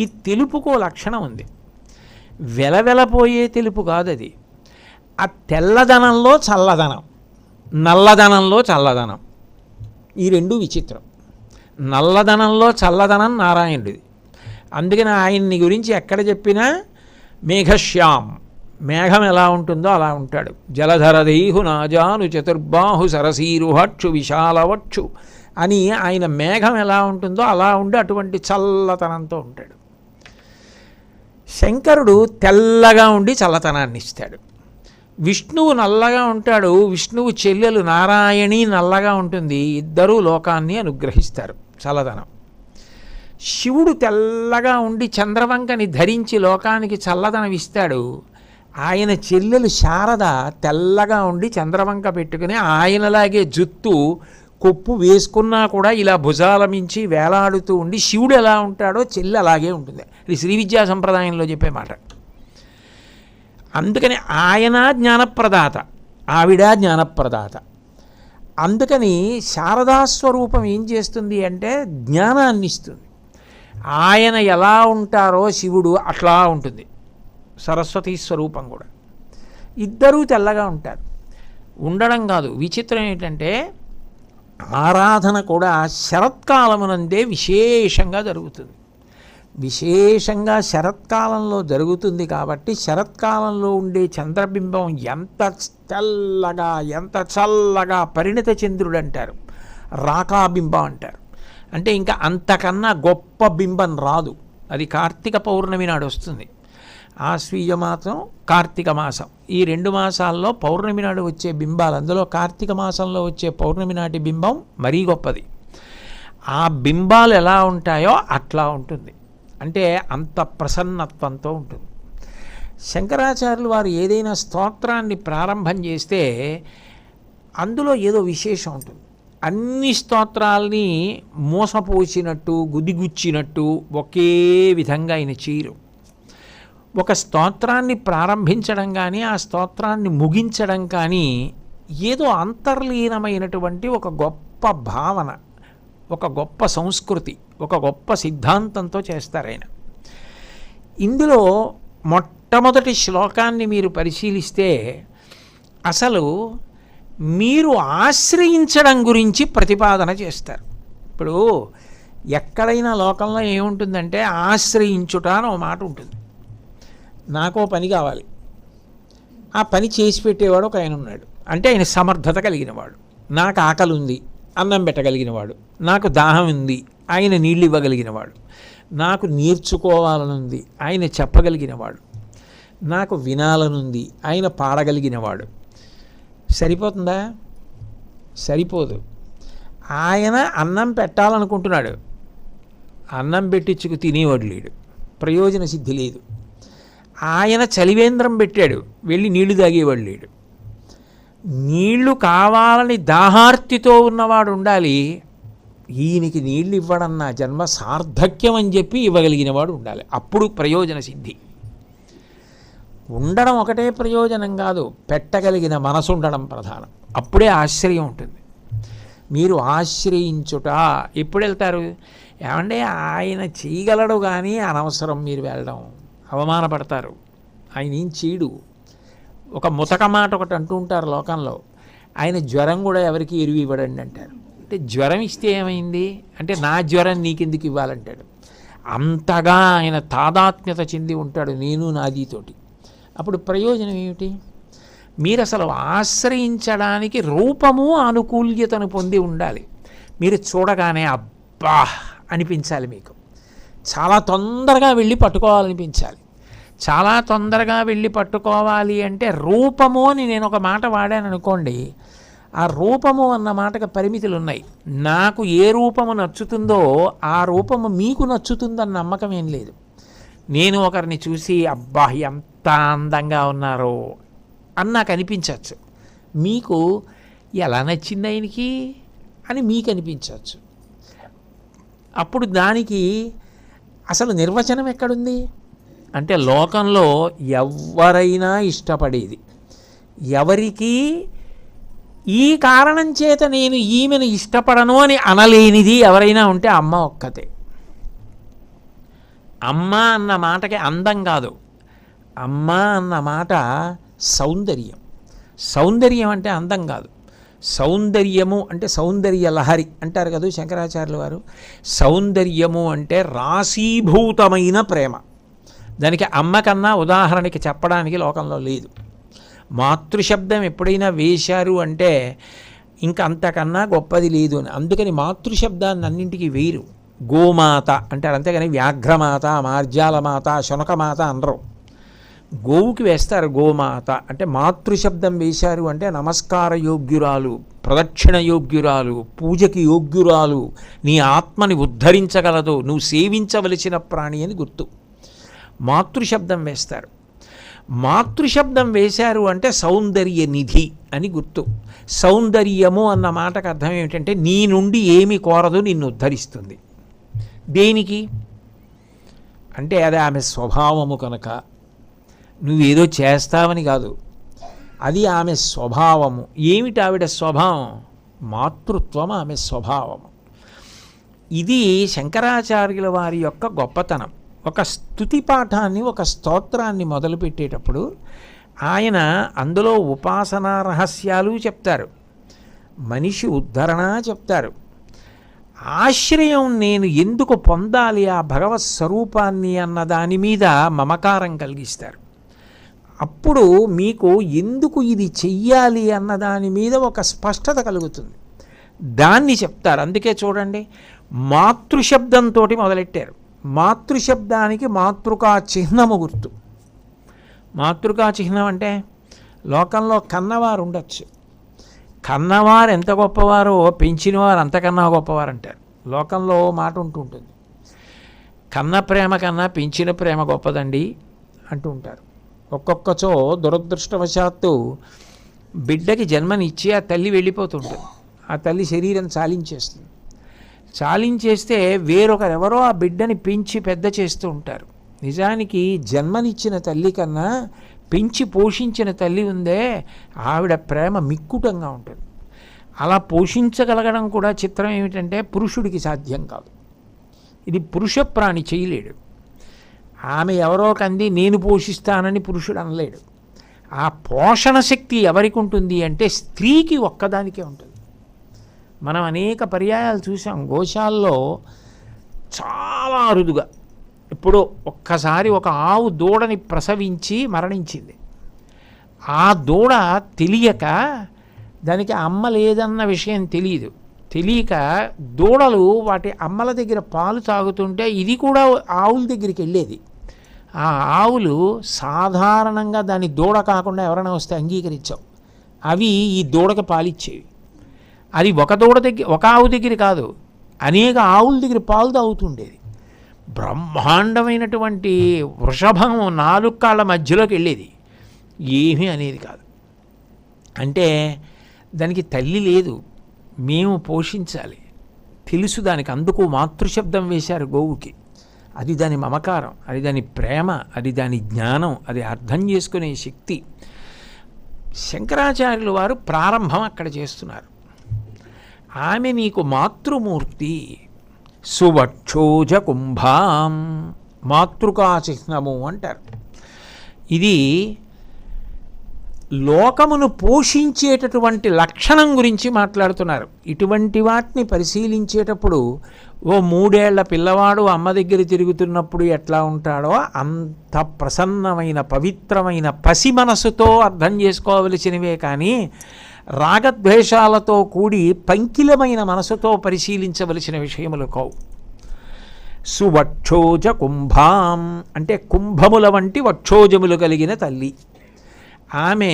ఈ తెలుపుకో లక్షణం ఉంది. వెలవెలపోయే తెలుపు కాదు అది. ఆ తెల్లదనంలో చల్లదనం, నల్లదనంలో చల్లదనం, ఈ రెండు విచిత్రం. నల్లదనంలో చల్లదనం నారాయణుడిది. అందుకని ఆయన్ని గురించి ఎక్కడ చెప్పినా మేఘశ్యాం, మేఘం ఎలా ఉంటుందో అలా ఉంటాడు. జలధరదేహు నాజాను చతుర్బాహు సరసీరుహక్షు విశాలవక్షు అని ఆయన మేఘం ఎలా ఉంటుందో అలా ఉండి అటువంటి చల్లతనంతో ఉంటాడు. శంకరుడు తెల్లగా ఉండి చల్లతనాన్ని ఇస్తాడు. విష్ణువు నల్లగా ఉంటాడు. విష్ణువు చెల్లెలు నారాయణి నల్లగా ఉంటుంది. ఇద్దరూ లోకాన్ని అనుగ్రహిస్తారు, చల్లదనం. శివుడు తెల్లగా ఉండి చంద్రవంకని ధరించి లోకానికి చల్లదనం ఇస్తాడు. ఆయన చెల్లెలు శారద తెల్లగా ఉండి చంద్రవంక పెట్టుకుని ఆయనలాగే జుత్తు కొప్పు వేసుకున్నా కూడా ఇలా భుజాల మించి వేలాడుతూ ఉండి శివుడు ఎలా ఉంటాడో చెల్లి అలాగే ఉంటుంది. ఇది శ్రీ విద్యా సంప్రదాయంలో చెప్పే మాట. అందుకని ఆయన జ్ఞానప్రదాత, ఆవిడ జ్ఞానప్రదాత. అందుకని శారదాస్వరూపం ఏం చేస్తుంది అంటే జ్ఞానాన్ని ఇస్తుంది. ఆయన ఎలా ఉంటారో శివుడు అట్లా ఉంటుంది. సరస్వతీ స్వరూపం కూడా. ఇద్దరూ తెల్లగా ఉంటారు. ఉండడం కాదు, విచిత్రం ఏంటంటే ఆరాధన కూడా శరత్కాలమునందే విశేషంగా జరుగుతుంది. విశేషంగా శరత్కాలంలో జరుగుతుంది కాబట్టి శరత్కాలంలో ఉండే చంద్రబింబం ఎంత తెల్లగా ఎంత చల్లగా, పరిణిత చంద్రుడు అంటారు, రాకాబింబం అంటారు. అంటే ఇంకా అంతకన్నా గొప్ప బింబం రాదు. అది కార్తీక పౌర్ణమి నాడు వస్తుంది. ఆశ్వీజ మాసం, కార్తీక మాసం, ఈ 2 మాసాల్లో పౌర్ణమి నాడు వచ్చే బింబాలు, అందులో కార్తీక మాసంలో వచ్చే పౌర్ణమి నాటి బింబం మరీ గొప్పది. ఆ బింబాలు ఎలా ఉంటాయో అట్లా ఉంటుంది. అంటే అంత ప్రసన్నత్వంతో ఉంటుంది. శంకరాచార్యులు వారు ఏదైనా స్తోత్రాన్ని ప్రారంభం చేస్తే అందులో ఏదో విశేషం ఉంటుంది. అన్ని స్తోత్రాల్ని మోసపోసినట్టు, గుదిగుచ్చినట్టు ఒకే విధంగా ఆయన చేయరు. ఒక స్తోత్రాన్ని ప్రారంభించడం కానీ ఆ స్తోత్రాన్ని ముగించడం కానీ ఏదో అంతర్లీనమైనటువంటి ఒక గొప్ప భావన, ఒక గొప్ప సంస్కృతి, ఒక గొప్ప సిద్ధాంతంతో చేస్తారు ఆయన. ఇందులో మొట్టమొదటి శ్లోకాన్ని మీరు పరిశీలిస్తే అసలు మీరు ఆశ్రయించడం గురించి ప్రతిపాదన చేస్తారు. ఇప్పుడు ఎక్కడైనా లోకంలో ఏముంటుందంటే ఆశ్రయించుట అని ఒక మాట ఉంటుంది. నాకో పని కావాలి, ఆ పని చేసి పెట్టేవాడు ఒక ఆయన ఉన్నాడు. అంటే ఆయన సమర్థత కలిగినవాడు. నాకు ఆకలి ఉంది, అన్నం పెట్టగలిగినవాడు. నాకు దాహం ఉంది, ఆయన నీళ్ళు ఇవ్వగలిగినవాడు. నాకు నేర్చుకోవాలనుంది, ఆయన చెప్పగలిగినవాడు. నాకు వినాలనుంది, ఆయన పాడగలిగినవాడు. సరిపోతుందా? సరిపోదు. ఆయన అన్నం పెట్టాలనుకుంటున్నాడు, అన్నం పెట్టించుకు తినేవాడు లేడు, ప్రయోజన సిద్ధి లేదు. ఆయన చలివేంద్రం పెట్టాడు, వెళ్ళి నీళ్లు తాగేవాడు లేడు. నీళ్లు కావాలని దాహార్తితో ఉన్నవాడు ఉండాలి. ఈయనకి నీళ్ళు ఇవ్వడం నా జన్మ సార్థక్యం అని చెప్పి ఇవ్వగలిగినవాడు ఉండాలి. అప్పుడు ప్రయోజన సిద్ధి. ఉండడం ఒకటే ప్రయోజనం కాదు, పెట్టగలిగిన మనసు ఉండడం ప్రధానం. అప్పుడే ఆశ్రయం ఉంటుంది. మీరు ఆశ్రయించుట ఎప్పుడు వెళ్తారు? ఏమంటే ఆయన చేయగలడు కానీ అనవసరం మీరు వెళ్ళడం, అవమానపడతారు. ఆయన ఏం చేయడు. ఒక ముతక మాట ఒకటి అంటూ ఉంటారు లోకంలో, ఆయన జ్వరం కూడా ఎవరికి ఎరువు ఇవ్వడండి అంటారు. అంటే జ్వరం ఇస్తే ఏమైంది అంటే నా జ్వరం నీకెందుకు ఇవ్వాలంటాడు. అంతగా ఆయన తాదాత్మ్యత చెంది ఉంటాడు నేను నాదీతోటి. అప్పుడు ప్రయోజనం ఏమిటి? మీరు అసలు ఆశ్రయించడానికి రూపము అనుకూల్యతను పొంది ఉండాలి. మీరు చూడగానే అబ్బా అనిపించాలి, మీకు చాలా తొందరగా వెళ్ళి పట్టుకోవాలనిపించాలి. చాలా తొందరగా వెళ్ళి పట్టుకోవాలి అంటే రూపము అని నేను ఒక మాట వాడాను అనుకోండి, ఆ రూపము అన్న మాటకు పరిమితులు ఉన్నాయి. నాకు ఏ రూపము నచ్చుతుందో ఆ రూపము మీకు నచ్చుతుందన్న నమ్మకం ఏం లేదు. నేను ఒకరిని చూసి అబ్బా ఎంత అందంగా ఉన్నారో అని నాకు అనిపించవచ్చు, మీకు ఎలా నచ్చింది ఆయనకి అని మీకు అనిపించవచ్చు. అప్పుడు దానికి అసలు నిర్వచనం ఎక్కడుంది? అంటే లోకంలో ఎవరైనా ఇష్టపడేది, ఎవరికి ఈ కారణం చేత నేను ఈమెను ఇష్టపడను అని అనలేనిది ఎవరైనా ఉంటే అమ్మ ఒక్కతే. అమ్మ అన్న మాటకి అందం కాదు, అమ్మ అన్న మాట సౌందర్యం. సౌందర్యం అంటే అందం కాదు. సౌందర్యము అంటే సౌందర్య లహరి అంటారు కదా శంకరాచార్యుల వారు. సౌందర్యము అంటే రాశీభూతమైన ప్రేమ. దానికి అమ్మ కన్నా ఉదాహరణకి చెప్పడానికి లోకంలో లేదు. మాతృశబ్దం ఎప్పుడైనా వేశారు అంటే ఇంక అంతకన్నా గొప్పది లేదు అని. అందుకని మాతృశబ్దాన్ని అన్నింటికి వేరు. గోమాత అంటారు, అంతేగాని వ్యాఘ్రమాత, మార్జాలమాత, శునకమాత అనరు. గోవుకి వేస్తారు గోమాత అంటే. మాతృశబ్దం వేశారు అంటే నమస్కార యోగ్యురాలు, ప్రదక్షిణ యోగ్యురాలు, పూజకి యోగ్యురాలు, నీ ఆత్మని ఉద్ధరించగలదు, నువ్వు సేవించవలసిన ప్రాణి అని గుర్తు. మాతృశబ్దం వేస్తారు. మాతృశబ్దం వేశారు అంటే సౌందర్య నిధి అని గుర్తు. సౌందర్యము అన్న మాటకు అర్థం ఏమిటంటే నీ నుండి ఏమి కోరదు, నిన్ను ఉద్ధరిస్తుంది. దేనికి అంటే అది ఆమె స్వభావము కనుక, నువ్వేదో చేస్తావని కాదు, అది ఆమె స్వభావము. ఏమిటి ఆవిడ స్వభావం? మాతృత్వం ఆమె స్వభావము. ఇది శంకరాచార్యుల వారి యొక్క గొప్పతనం. ఒక స్తుతి పాఠాన్ని, ఒక స్తోత్రాన్ని మొదలుపెట్టేటప్పుడు ఆయన అందులో ఉపాసనా రహస్యాలు చెప్తారు, మనిషి ఉద్ధరణ చెప్తారు, ఆశ్రయం నేను ఎందుకు పొందాలి ఆ భగవత్ స్వరూపాన్ని అన్న దాని మీద మమకారం కలిగిస్తారు. అప్పుడు మీకు ఎందుకు ఇది చెయ్యాలి అన్న దాని మీద ఒక స్పష్టత కలుగుతుంది, దాన్ని చెప్తారు. అందుకే చూడండి, మాతృశబ్దంతో మొదలెట్టారు. మాతృశబ్దానికి మాతృకా చిహ్నము గుర్తు. మాతృకా చిహ్నం అంటే లోకంలో కన్నవారు ఉండొచ్చు, కన్నవారు ఎంత గొప్పవారో పెంచినవారు అంతకన్నా గొప్పవారు అంటారు. లోకంలో మాట ఉంటుంటుంది, కన్న ప్రేమ కన్నా పెంచిన ప్రేమ గొప్పదండి అంటూ ఉంటారు. ఒక్కొక్కచో దురదృష్టవశాత్తు బిడ్డకి జన్మనిచ్చి ఆ తల్లి వెళ్ళిపోతుంటుంది. ఆ తల్లి శరీరం చాలించేస్తుంది. చాలించేస్తే వేరొకరెవరో ఆ బిడ్డని పెంచి పెద్ద చేస్తూ ఉంటారు. నిజానికి జన్మనిచ్చిన తల్లి కన్నా పెంచి పోషించిన తల్లి ఉందే, ఆవిడ ప్రేమ మిక్కుటంగా ఉంటుంది. అలా పోషించగలగడం కూడా చిత్రం ఏమిటంటే పురుషుడికి సాధ్యం కాదు. ఇది పురుష ప్రాణి చేయలేడు. ఆమె ఎవరో కంది నేను పోషిస్తానని పురుషుడు అనలేడు. ఆ పోషణ శక్తి ఎవరికి ఉంటుంది అంటే స్త్రీకి ఒక్కదానికే ఉంటుంది. మనం అనేక పర్యాయాలు చూసాం. గోశాలలో చాలా అరుదుగా ఇప్పుడు ఒక్కసారి ఒక ఆవు దూడని ప్రసవించి మరణించింది. ఆ దూడ తెలియక, దానికి అమ్మ లేదన్న విషయం తెలియక దూడలు వాటి అమ్మల దగ్గర పాలు తాగుతుంటే ఇది కూడా ఆవుల దగ్గరికి వెళ్ళేది. ఆ ఆవులు సాధారణంగా దాని దూడ కాకుండా ఎవరైనా వస్తే అంగీకరించావు, అవి ఈ దూడకి పాలిచ్చేవి. అది ఒక ఆవు దగ్గర కాదు, అనేక ఆవుల దగ్గర పాలు తాగుతుండేది. బ్రహ్మాండమైనటువంటి వృషభం 4 కాళ్ళ మధ్యలోకి వెళ్ళేది, ఏమీ అనేది కాదు. అంటే దానికి తల్లి లేదు, మేము పోషించాలి తెలుసు దానికి. అందుకు మాతృశబ్దం వేశారు గోవుకి. అది దాని మమకారం, అది దాని ప్రేమ, అది దాని జ్ఞానం, అది అర్థం చేసుకునే శక్తి. శంకరాచార్యులు వారు ప్రారంభం అక్కడ చేస్తున్నారు. ఆమె నీకు మాతృమూర్తి, సువక్షోజ కుంభాం, మాతృకా చిహ్నము అంటారు. ఇది లోకమును పోషించేటటువంటి లక్షణం గురించి మాట్లాడుతున్నారు. ఇటువంటి వాటిని పరిశీలించేటప్పుడు ఓ 3 ఏళ్ల పిల్లవాడు అమ్మ దగ్గర తిరుగుతున్నప్పుడు ఎట్లా ఉంటాడో అంత ప్రసన్నమైన పవిత్రమైన పసి మనసుతో అర్థం చేసుకోవలసినవే కానీ రాగద్వేషాలతో కూడి పంకిలమైన మనసుతో పరిశీలించవలసిన విషయములు కావు. సువక్షోజ కుంభాం అంటే కుంభముల వంటి వక్షోజములు కలిగిన తల్లి. ఆమె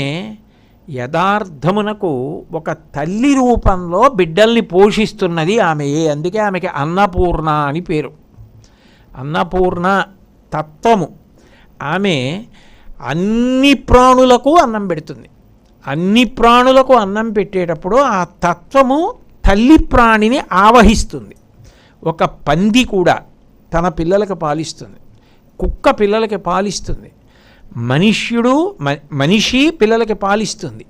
యథార్థమునకు ఒక తల్లి రూపంలో బిడ్డల్ని పోషిస్తున్నది ఆమెయే. అందుకే ఆమెకి అన్నపూర్ణ అని పేరు. అన్నపూర్ణ తత్వము. ఆమె అన్ని ప్రాణులకు అన్నం పెడుతుంది. అన్ని ప్రాణులకు అన్నం పెట్టేటప్పుడు ఆ తత్వము తల్లి ప్రాణిని ఆవహిస్తుంది. ఒక పంది కూడా తన పిల్లలకు పాలిస్తుంది, కుక్క పిల్లలకి పాలిస్తుంది, మనిషి పిల్లలకి పాలిస్తుంది.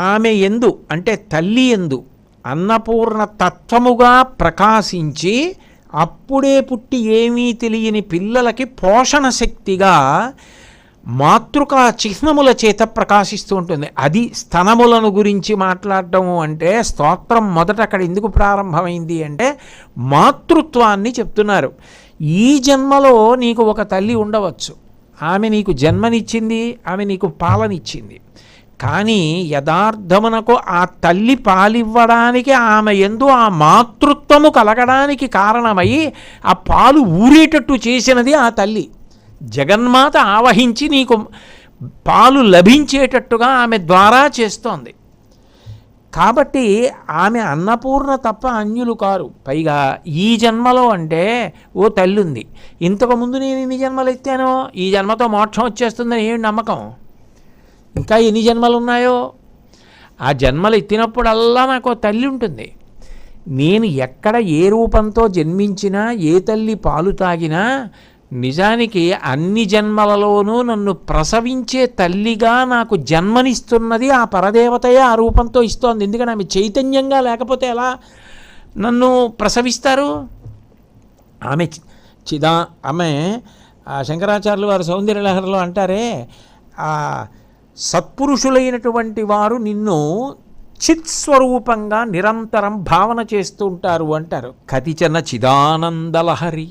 ఆమె యందు అంటే తల్లి యందు అన్నపూర్ణ తత్వముగా ప్రకాశించి అప్పుడే పుట్టి ఏమీ తెలియని పిల్లలకి పోషణ శక్తిగా మాతృకా చిహ్నముల చేత ప్రకాశిస్తూ ఉంటుంది. అది స్తనములను గురించి మాట్లాడటము అంటే స్తోత్రం మొదట అక్కడ ఎందుకు ప్రారంభమైంది అంటే మాతృత్వాన్ని చెప్తున్నారు. ఈ జన్మలో నీకు ఒక తల్లి ఉండవచ్చు, ఆమె నీకు జన్మనిచ్చింది, ఆమె నీకు పాలనిచ్చింది. కానీ యథార్థమునకు ఆ తల్లి పాలివ్వడానికి ఆమె యందు ఆ మాతృత్వము కలగడానికి కారణమై ఆ పాలు ఊరేటట్టు చేసినది ఆ తల్లి. జగన్మాత ఆవహించి నీకు పాలు లభించేటట్టుగా ఆమె ద్వారా చేస్తోంది. కాబట్టి ఆమె అన్నపూర్ణ తప్ప అన్యులు కారు. పైగా ఈ జన్మలో అంటే ఓ తల్లి ఉంది, ఇంతకుముందు నేను ఎన్ని జన్మలు ఎత్తానో ఈ జన్మతో మోక్షం వచ్చేస్తుందని ఏమి నమ్మకం? ఇంకా ఎన్ని జన్మలు ఉన్నాయో ఆ జన్మలు ఎత్తినప్పుడల్లా నాకు తల్లి ఉంటుంది. నేను ఎక్కడ ఏ రూపంతో జన్మించినా, ఏ తల్లి పాలు తాగినా నిజానికి అన్ని జన్మలలోనూ నన్ను ప్రసవించే తల్లిగా నాకు జన్మనిస్తున్నది ఆ పరదేవతయే ఆ రూపంతో ఇస్తోంది. ఎందుకంటే ఆమె చైతన్యంగా లేకపోతే ఎలా నన్ను ప్రసవిస్తారు? ఆమె శంకరాచార్యులు వారు సౌందర్యలహరిలో అంటారే, సత్పురుషులైనటువంటి వారు నిన్ను చిత్స్వరూపంగా నిరంతరం భావన చేస్తూ ఉంటారు అంటారు. కతిచన చిదానందలహరి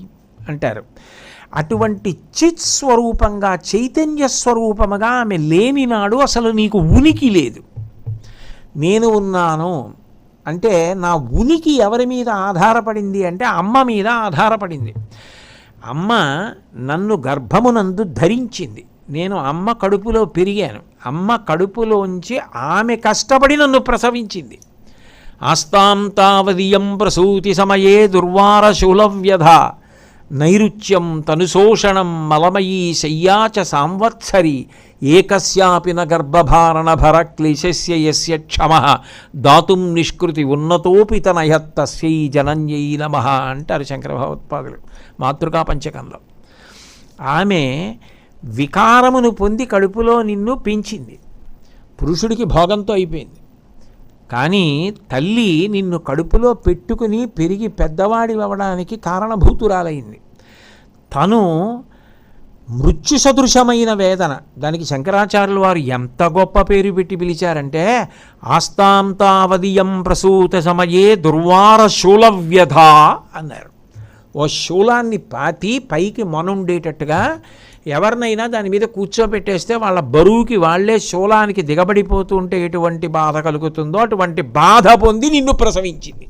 అంటారు. అటువంటి చిత్ స్వరూపంగా చైతన్య స్వరూపముగా ఆమె లేనినాడు అసలు నీకు ఉనికి లేదు. నేను ఉన్నాను అంటే నా ఉనికి ఎవరి మీద ఆధారపడింది అంటే అమ్మ మీద ఆధారపడింది. అమ్మ నన్ను గర్భమునందు ధరించింది, నేను అమ్మ కడుపులో పెరిగాను, అమ్మ కడుపులోంచి ఆమె కష్టపడి నన్ను ప్రసవించింది. ఆస్తాం తావదియం ప్రసూతి సమయే దుర్వార శూలవ్యధ నైరుచ్యం తనుశోషణం మలమయీ శయ్యాచ సాంవత్సరి ఏకస్యాపి న గర్భభారణ భర క్లేశస్య యస్య క్షమః దాతుం నిష్కృతి ఉన్నతోపి తనయత్తస్యై జనన్యై నమః అంటారు శంకర భగవత్పాదులు మాతృకా పంచకంలో. ఆమె వికారమును పొంది కడుపులో నిన్ను పెంచింది. పురుషుడికి భోగంతో అయిపోయింది, కానీ తల్లి నిన్ను కడుపులో పెట్టుకుని పెరిగి పెద్దవాడి అవ్వడానికి కారణభూతురాలైంది. తను మృత్యు సదృశమైన వేదన, దానికి శంకరాచార్యులు వారు ఎంత గొప్ప పేరు పెట్టి పిలిచారంటే ఆస్తాం తావదియం ప్రసూత సమయే దుర్వార శూలవ్యధ అన్నారు. ఓ శూలాన్ని పాతి పైకి మనుండేటట్టుగా ఎవరినైనా దాని మీద కూర్చోబెట్టేస్తే వాళ్ళ బరువుకి వాళ్లే శూలానికి దిగబడిపోతూ ఉంటే ఎటువంటి బాధ కలుగుతుందో అటువంటి బాధ పొంది నిన్ను ప్రసవించింది.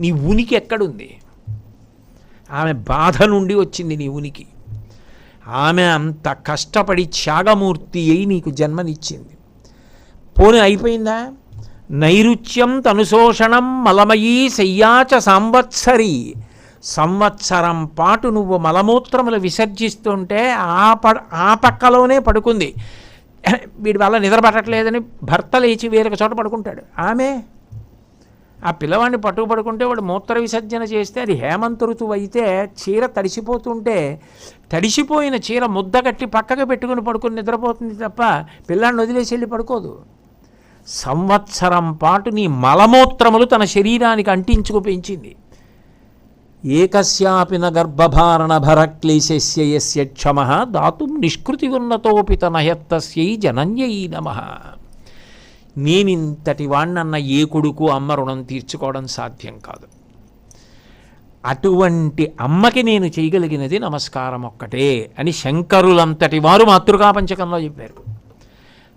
నీ ఉనికి ఎక్కడుంది? ఆమె బాధ నుండి వచ్చింది నీ ఉనికి. ఆమె అంత కష్టపడి త్యాగమూర్తి అయి నీకు జన్మనిచ్చింది. పోనీ అయిపోయిందా? నైరుచ్యం తనుశోషణం మలమయీ శయ్యాచ సాంవత్సరి, సంవత్సరం పాటు నువ్వు మలమూత్రములు విసర్జిస్తుంటే ఆ పక్కలోనే పడుకుంది. వీడి వల్ల నిద్ర పట్టట్లేదని భర్త లేచి వేరొక చోట పడుకుంటాడు. ఆమె ఆ పిల్లవాడిని పట్టుకు పడుకుంటే వాడు మూత్ర విసర్జన చేస్తే అది హేమంత ఋతువు అయితే చీర తడిసిపోతుంటే తడిసిపోయిన చీర ముద్ద కట్టి పక్కకు పెట్టుకుని పడుకుని నిద్రపోతుంది తప్ప పిల్లాడిని వదిలేసి వెళ్ళి పడుకోదు. సంవత్సరం పాటు నీ మలమూత్రములు తన శరీరానికి అంటించుకు పెంచింది. ఏకస్యాపి న గర్భభారణ భర క్లేశస్య యస్య క్షమః దాతుం నిష్కృతి ఉన్నతోపి తనయత్తస్యై జనన్యై నమః. నేనింతటి వాణ్ణన్న ఏ కొడుకు అమ్మ రుణం తీర్చుకోవడం సాధ్యం కాదు. అటువంటి అమ్మకి నేను చేయగలిగినది నమస్కారం ఒక్కటే అని శంకరులంతటి వారు మాతృకా పంచకంలో చెప్పారు.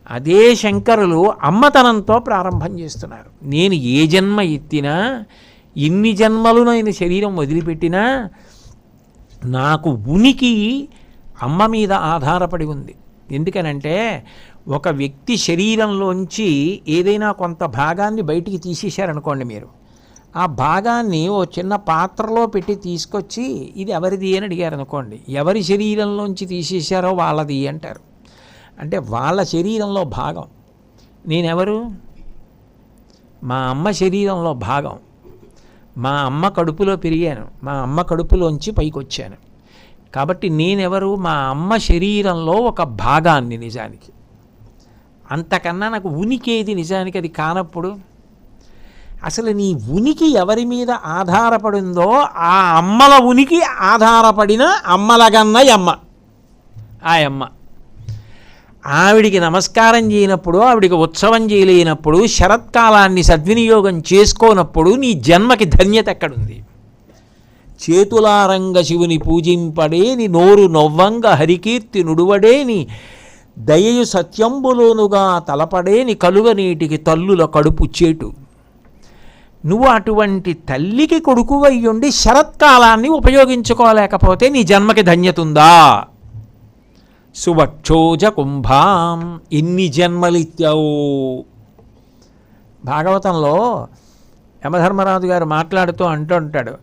అదే శంకరులు అమ్మతనంతో ప్రారంభం చేస్తున్నారు. నేను ఏ జన్మ ఎత్తినా, ఇన్ని జన్మలు నేను శరీరం వదిలిపెట్టినా నాకు ఉనికి అమ్మ మీద ఆధారపడి ఉంది. ఎందుకనంటే ఒక వ్యక్తి శరీరంలోంచి ఏదైనా కొంత భాగాన్ని బయటికి తీసేశారనుకోండి, మీరు ఆ భాగాన్ని ఓ చిన్న పాత్రలో పెట్టి తీసుకొచ్చి ఇది ఎవరిది అని అడిగారు అనుకోండి, ఎవరి శరీరంలోంచి తీసేశారో వాళ్ళది అంటారు. అంటే వాళ్ళ శరీరంలో భాగం. నేనెవరు? మా అమ్మ శరీరంలో భాగం. మా అమ్మ కడుపులో పెరిగాను, మా అమ్మ కడుపులోంచి పైకి వచ్చాను. కాబట్టి నేనెవరు? మా అమ్మ శరీరంలో ఒక భాగాన్ని నిజానికి. అంతకన్నా నాకు ఉనికి ఏది నిజానికి అది కానప్పుడు? అసలు నీ ఉనికి ఎవరి మీద ఆధారపడిందో ఆ అమ్మల ఉనికి ఆధారపడిన అమ్మలగన్న అమ్మ. ఆ అమ్మ ఆవిడికి నమస్కారం చేయనప్పుడు, ఆవిడికి ఉత్సవం చేయలేనప్పుడు, శరత్కాలాన్ని సద్వినియోగం చేసుకోనప్పుడు నీ జన్మకి ధన్యత ఎక్కడుంది? చేతులారంగ శివుని పూజింపడేని, నోరు నొవ్వంగ హరికీర్తి నుడువడేని, దయయు సత్యంబులోనుగా తలపడేని, కలుగనీటికి తల్లుల కడుపు చేటు. నువ్వు అటువంటి తల్లికి కొడుకువయ్యుండి శరత్కాలాన్ని ఉపయోగించుకోలేకపోతే నీ జన్మకి ధన్యత ఉందా? సువక్షోజ కుంభాం. ఎన్ని జన్మలిత్యావు? భాగవతంలో యమధర్మరాజు గారు మాట్లాడుతూ అంటుంటాడు,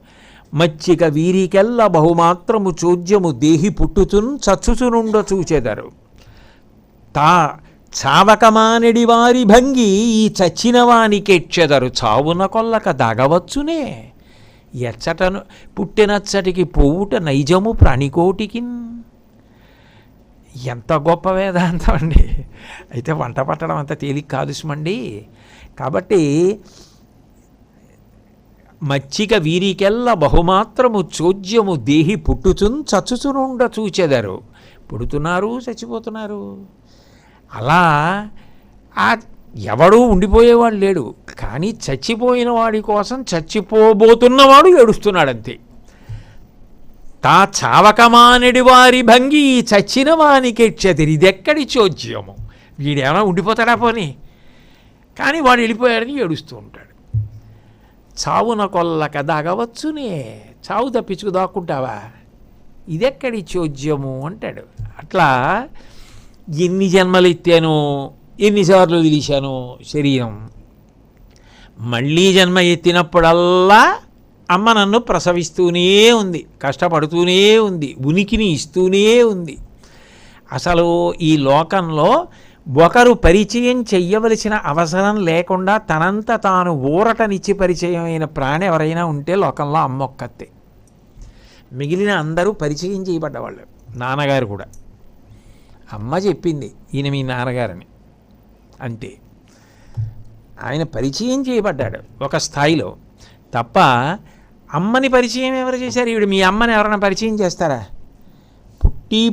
మచ్చిక వీరికెల్ల బహుమాత్రము చోద్యము దేహి పుట్టుచున్ చచ్చుచునుండ చూచెదరు. చావకమానెడి వారి భంగి ఈ చచ్చిన వానికెచ్చెదరు. చావున కొల్లక దాగవచ్చునే, ఎచ్చటను పుట్టినచ్చటికి పోవుట నైజము ప్రాణికోటికి. ఎంత గొప్ప వేదాంతం అండి! అయితే వంట పట్టడం అంత తేలిక కాదు సుమండి. కాబట్టి మచ్చిక వీరికెల్ల బహుమాత్రము చోద్యము దేహి పుట్టుచున్ చచ్చుచునుండ చూచెదరు. పుడుతున్నారు, చచ్చిపోతున్నారు. అలా ఎవడూ ఉండిపోయేవాడు లేడు. కానీ చచ్చిపోయిన వాడి కోసం చచ్చిపోబోతున్నవాడు ఏడుస్తున్నాడంతే. చావకమానెడి వారి భంగి చచ్చిన వానికెచ్చెదిరి. ఇదెక్కడి చోద్యము? వీడేమైనా ఉండిపోతాడా పోనీ? కానీ వాడు వెళ్ళిపోయాడని ఏడుస్తూ ఉంటాడు. చావున కొల్లక దాగవచ్చునే, చావు తప్పించుకు దాక్కుంటావా? ఇదెక్కడి చోద్యము అంటాడు. అట్లా ఎన్ని జన్మలు ఎత్తాను, ఎన్నిసార్లు వదిలేశాను శరీరం. మళ్ళీ జన్మ ఎత్తినప్పుడల్లా అమ్మ నన్ను ప్రసవిస్తూనే ఉంది, కష్టపడుతూనే ఉంది, ఉనికిని ఇస్తూనే ఉంది. అసలు ఈ లోకంలో ఒకరు పరిచయం చెయ్యవలసిన అవసరం లేకుండా తనంత తాను ఊరటనిచ్చి పరిచయం అయిన ప్రాణి ఎవరైనా ఉంటే లోకంలో అమ్మ ఒక్కతే. మిగిలిన అందరూ పరిచయం చేయబడ్డవాళ్ళు. నాన్నగారు కూడా అమ్మ చెప్పింది ఈయన మీ నాన్నగారని, అంతే. ఆయన పరిచయం చేయబడ్డాడు ఒక స్థాయిలో తప్ప అమ్మని పరిచయం ఎవరు చేశారు? ఈవిడ మీ అమ్మని ఎవరైనా పరిచయం చేస్తారా?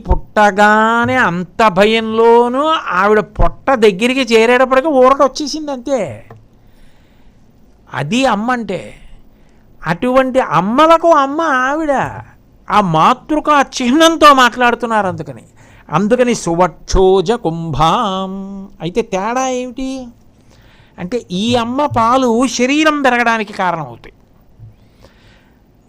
పుట్టగానే అంత భయంలోనూ ఆవిడ పొట్ట దగ్గరికి చేరేటప్పటికీ ఊరట వచ్చేసింది అంతే. అది అమ్మ అంటే. అటువంటి అమ్మలకు అమ్మ ఆవిడ. ఆ మాతృక చిహ్నంతో మాట్లాడుతున్నారు. అందుకని సువక్షోజ కుంభాం. అయితే తేడా ఏమిటి అంటే ఈ అమ్మ పాలు శరీరం పెరగడానికి కారణమవుతాయి.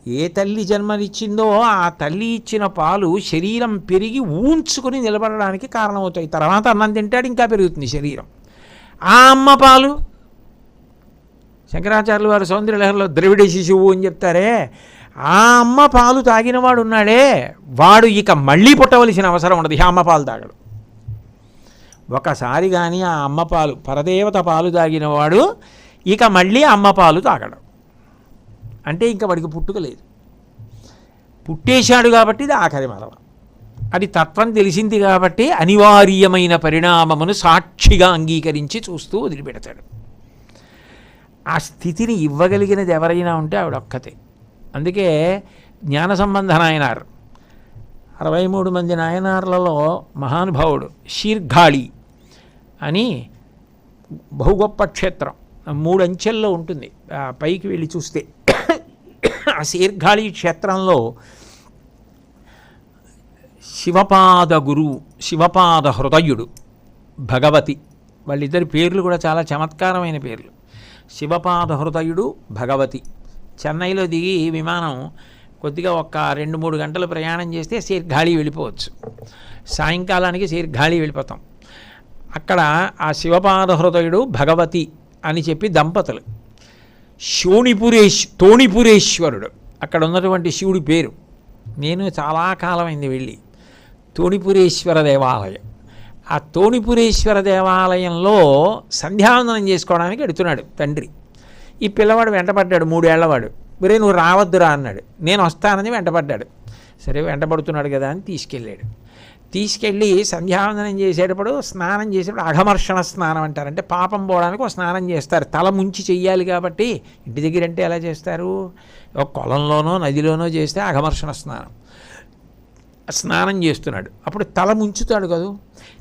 ఏ తల్లి జన్మనిచ్చిందో ఆ తల్లి ఇచ్చిన పాలు శరీరం పెరిగి ఊంచుకొని నిలబడడానికి కారణమవుతాయి. తర్వాత అన్నం తింటాడు, ఇంకా పెరుగుతుంది శరీరం. ఆ అమ్మ పాలు శంకరాచార్యులు వారు సౌందర్యలహరిలో ద్రవిడ శిశువు అని చెప్తారే, ఆ అమ్మ పాలు తాగినవాడు ఉన్నాడే వాడు ఇక మళ్ళీ పుట్టవలసిన అవసరం ఉండదు. ఈ అమ్మ పాలు తాగడు. ఒకసారి కానీ ఆ అమ్మ పాలు, పరదేవత పాలు తాగినవాడు ఇక మళ్ళీ అమ్మ పాలు తాగడు. అంటే ఇంకా వాడికి పుట్టుక లేదు. పుట్టేశాడు కాబట్టి ఇది ఆఖరి మరవ. అది తత్వం తెలిసింది కాబట్టి అనివార్యమైన పరిణామమును సాక్షిగా అంగీకరించి చూస్తూ వదిలిపెడతాడు. ఆ స్థితిని ఇవ్వగలిగినది ఎవరైనా ఉంటే ఆవిడ ఒక్కతే. అందుకే జ్ఞాన సంబంధ నాయనార్ 63 మంది నాయనార్లలో మహానుభావుడు శీర్ఘాళి అని బహు గొప్ప క్షేత్రం, 3 అంచెల్లో ఉంటుంది. పైకి వెళ్ళి చూస్తే ఆ శీర్ఘాళి క్షేత్రంలో శివపాద గురువు, శివపాద హృదయుడు, భగవతి, వాళ్ళిద్దరి పేర్లు కూడా చాలా చమత్కారమైన పేర్లు. శివపాద హృదయుడు, భగవతి. చెన్నైలో దిగి విమానం కొద్దిగా ఒక 2-3 గంటలు ప్రయాణం చేస్తే శీర్ఘాళి వెళ్ళిపోవచ్చు. సాయంకాలానికి శీర్ఘాళి వెళ్ళిపోతాం. అక్కడ ఆ శివపాద హృదయుడు, భగవతి అని చెప్పి దంపతులు. తోణిపురేశ్వరుడు అక్కడ ఉన్నటువంటి శివుడి పేరు. నేను చాలా కాలమైంది వెళ్ళి. తోణిపురేశ్వర దేవాలయం. ఆ తోణిపురేశ్వర దేవాలయంలో సంధ్యావందనం చేసుకోవడానికి ఎడుతున్నాడు తండ్రి. ఈ పిల్లవాడు వెంటపడ్డాడు, 3 ఏళ్లవాడు. ఒరే నువ్వు రావద్దురా అన్నాడు. నేను వస్తానని వెంటపడ్డాడు. సరే వెంటబడుతున్నాడు కదా అని తీసుకెళ్ళి సంధ్యావందనం చేసేటప్పుడు స్నానం చేసేటప్పుడు అఘమర్షణ స్నానం అంటారు. అంటే పాపం పోవడానికి ఒక స్నానం చేస్తారు, తల ముంచి చెయ్యాలి కాబట్టి. ఇంటి దగ్గర అంటే ఎలా చేస్తారు, ఒక కొలంలోనో నదిలోనో చేస్తే అఘమర్షణ స్నానం చేస్తున్నాడు, అప్పుడు తల ముంచుతాడు కదా.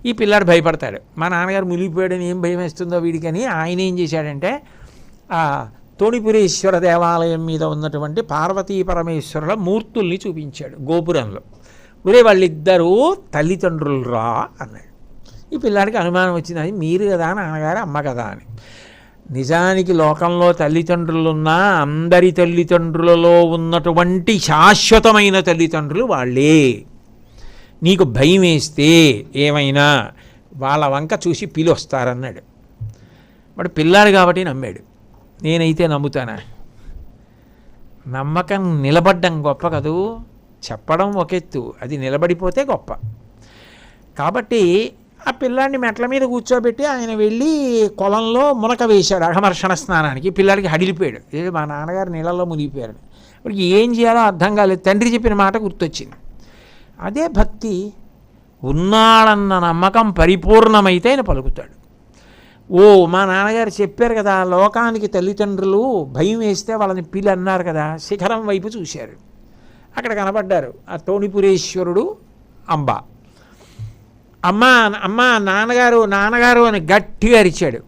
ఈ పిల్లాడు భయపడతాడు, మా నాన్నగారు మునిగిపోయాడని ఏం భయం వేస్తుందో వీడికని. ఆయన ఏం చేశాడంటే ఆ తోణిపురేశ్వర దేవాలయం మీద ఉన్నటువంటి పార్వతీ పరమేశ్వరుల మూర్తుల్ని చూపించాడు గోపురంలో. ఒరే వాళ్ళిద్దరూ తల్లిదండ్రులు రా అన్నాడు. ఈ పిల్లాడికి అనుమానం వచ్చింది, అది మీరు కదా నాన్నగారు అమ్మ కదా అని. నిజానికి లోకంలో తల్లిదండ్రులున్నా అందరి తల్లిదండ్రులలో ఉన్నటువంటి శాశ్వతమైన తల్లిదండ్రులు వాళ్ళే. నీకు భయం వేస్తే ఏమైనా వాళ్ళ వంక చూసి పిలొస్తారన్నాడు. వాడు పిల్లాడు కాబట్టి నమ్మాడు. నేనైతే నమ్ముతానా? నమ్మకం నిలబడ్డం గొప్ప కదూ, చెప్పడం ఒకెత్తు, అది నిలబడిపోతే గొప్ప. కాబట్టి ఆ పిల్లాడిని మెట్ల మీద కూర్చోబెట్టి ఆయన వెళ్ళి కొలంలో మునక వేశాడు అఘమర్షణ స్నానానికి. పిల్లాడికి హడిలిపోయాడు, మా నాన్నగారు నీళ్ళల్లో మునిగిపోయాడు. వాడికి ఏం చేయాలో అర్థం కాలేదు. తండ్రి చెప్పిన మాట గుర్తొచ్చింది. అదే భక్తి. ఉన్నాడన్న నమ్మకం పరిపూర్ణమైతే ఆయన పలుకుతాడు. ఓ మా నాన్నగారు చెప్పారు కదా, లోకానికి తల్లిదండ్రులు భయం వేస్తే వాళ్ళని పిల్లి అన్నారు కదా. శిఖరం వైపు చూశారు, అక్కడ కనబడ్డారు ఆ తోణిపురేశ్వరుడు, అంబ. అమ్మ అమ్మ నాన్నగారు నాన్నగారు అని గట్టిగా అరిచాడు.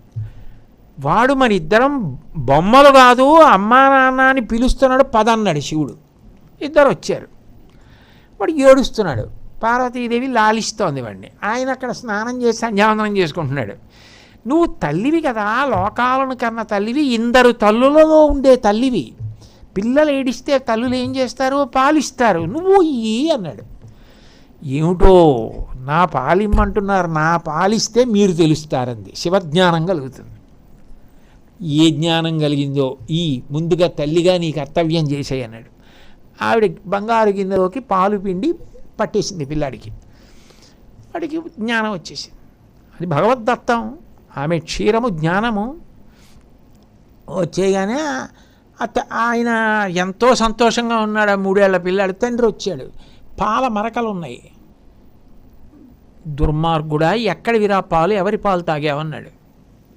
వాడు మన ఇద్దరం బొమ్మలు కాదు, అమ్మా నాన్న అని పిలుస్తున్నాడు, పదన్నాడు శివుడు. ఇద్దరు వచ్చారు. వాడు ఏడుస్తున్నాడు, పార్వతీదేవి లాలిస్తోంది వాడిని. ఆయన అక్కడ స్నానం చేసి సంధ్యావందనం చేసుకుంటున్నాడు. నువ్వు తల్లివి కదా, లోకాలను కన్న తల్లివి, ఇందరు తల్లులలో ఉండే తల్లివి. పిల్లలు ఏడిస్తే తల్లులు ఏం చేస్తారు, పాలిస్తారు, నువ్వు ఇయ్యి అన్నాడు. ఏమిటో నా పాలిమ్మంటున్నారు, నా పాలిస్తే మీరు తెలుస్తారంది. శివజ్ఞానం కలుగుతుంది. ఏ జ్ఞానం కలిగిందో ఈ ముందుగా తల్లిగా నీ కర్తవ్యం చేసేయి అన్నాడు. ఆవిడ బంగారు గిన్నెలోకి పాలు పిండి పట్టేసింది పిల్లాడికి. వాడికి జ్ఞానం వచ్చేసింది. అది భగవద్దత్తం. ఆమె క్షీరము జ్ఞానము వచ్చేగానే ఆయన ఎంతో సంతోషంగా ఉన్నాడు. ఆ 3 ఏళ్ల పిల్లాడు. తండ్రి వచ్చాడు, పాల మరకలు ఉన్నాయి. దుర్మార్గుడా, ఎక్కడివిరా పాలు, ఎవరి పాలు తాగావన్నాడు.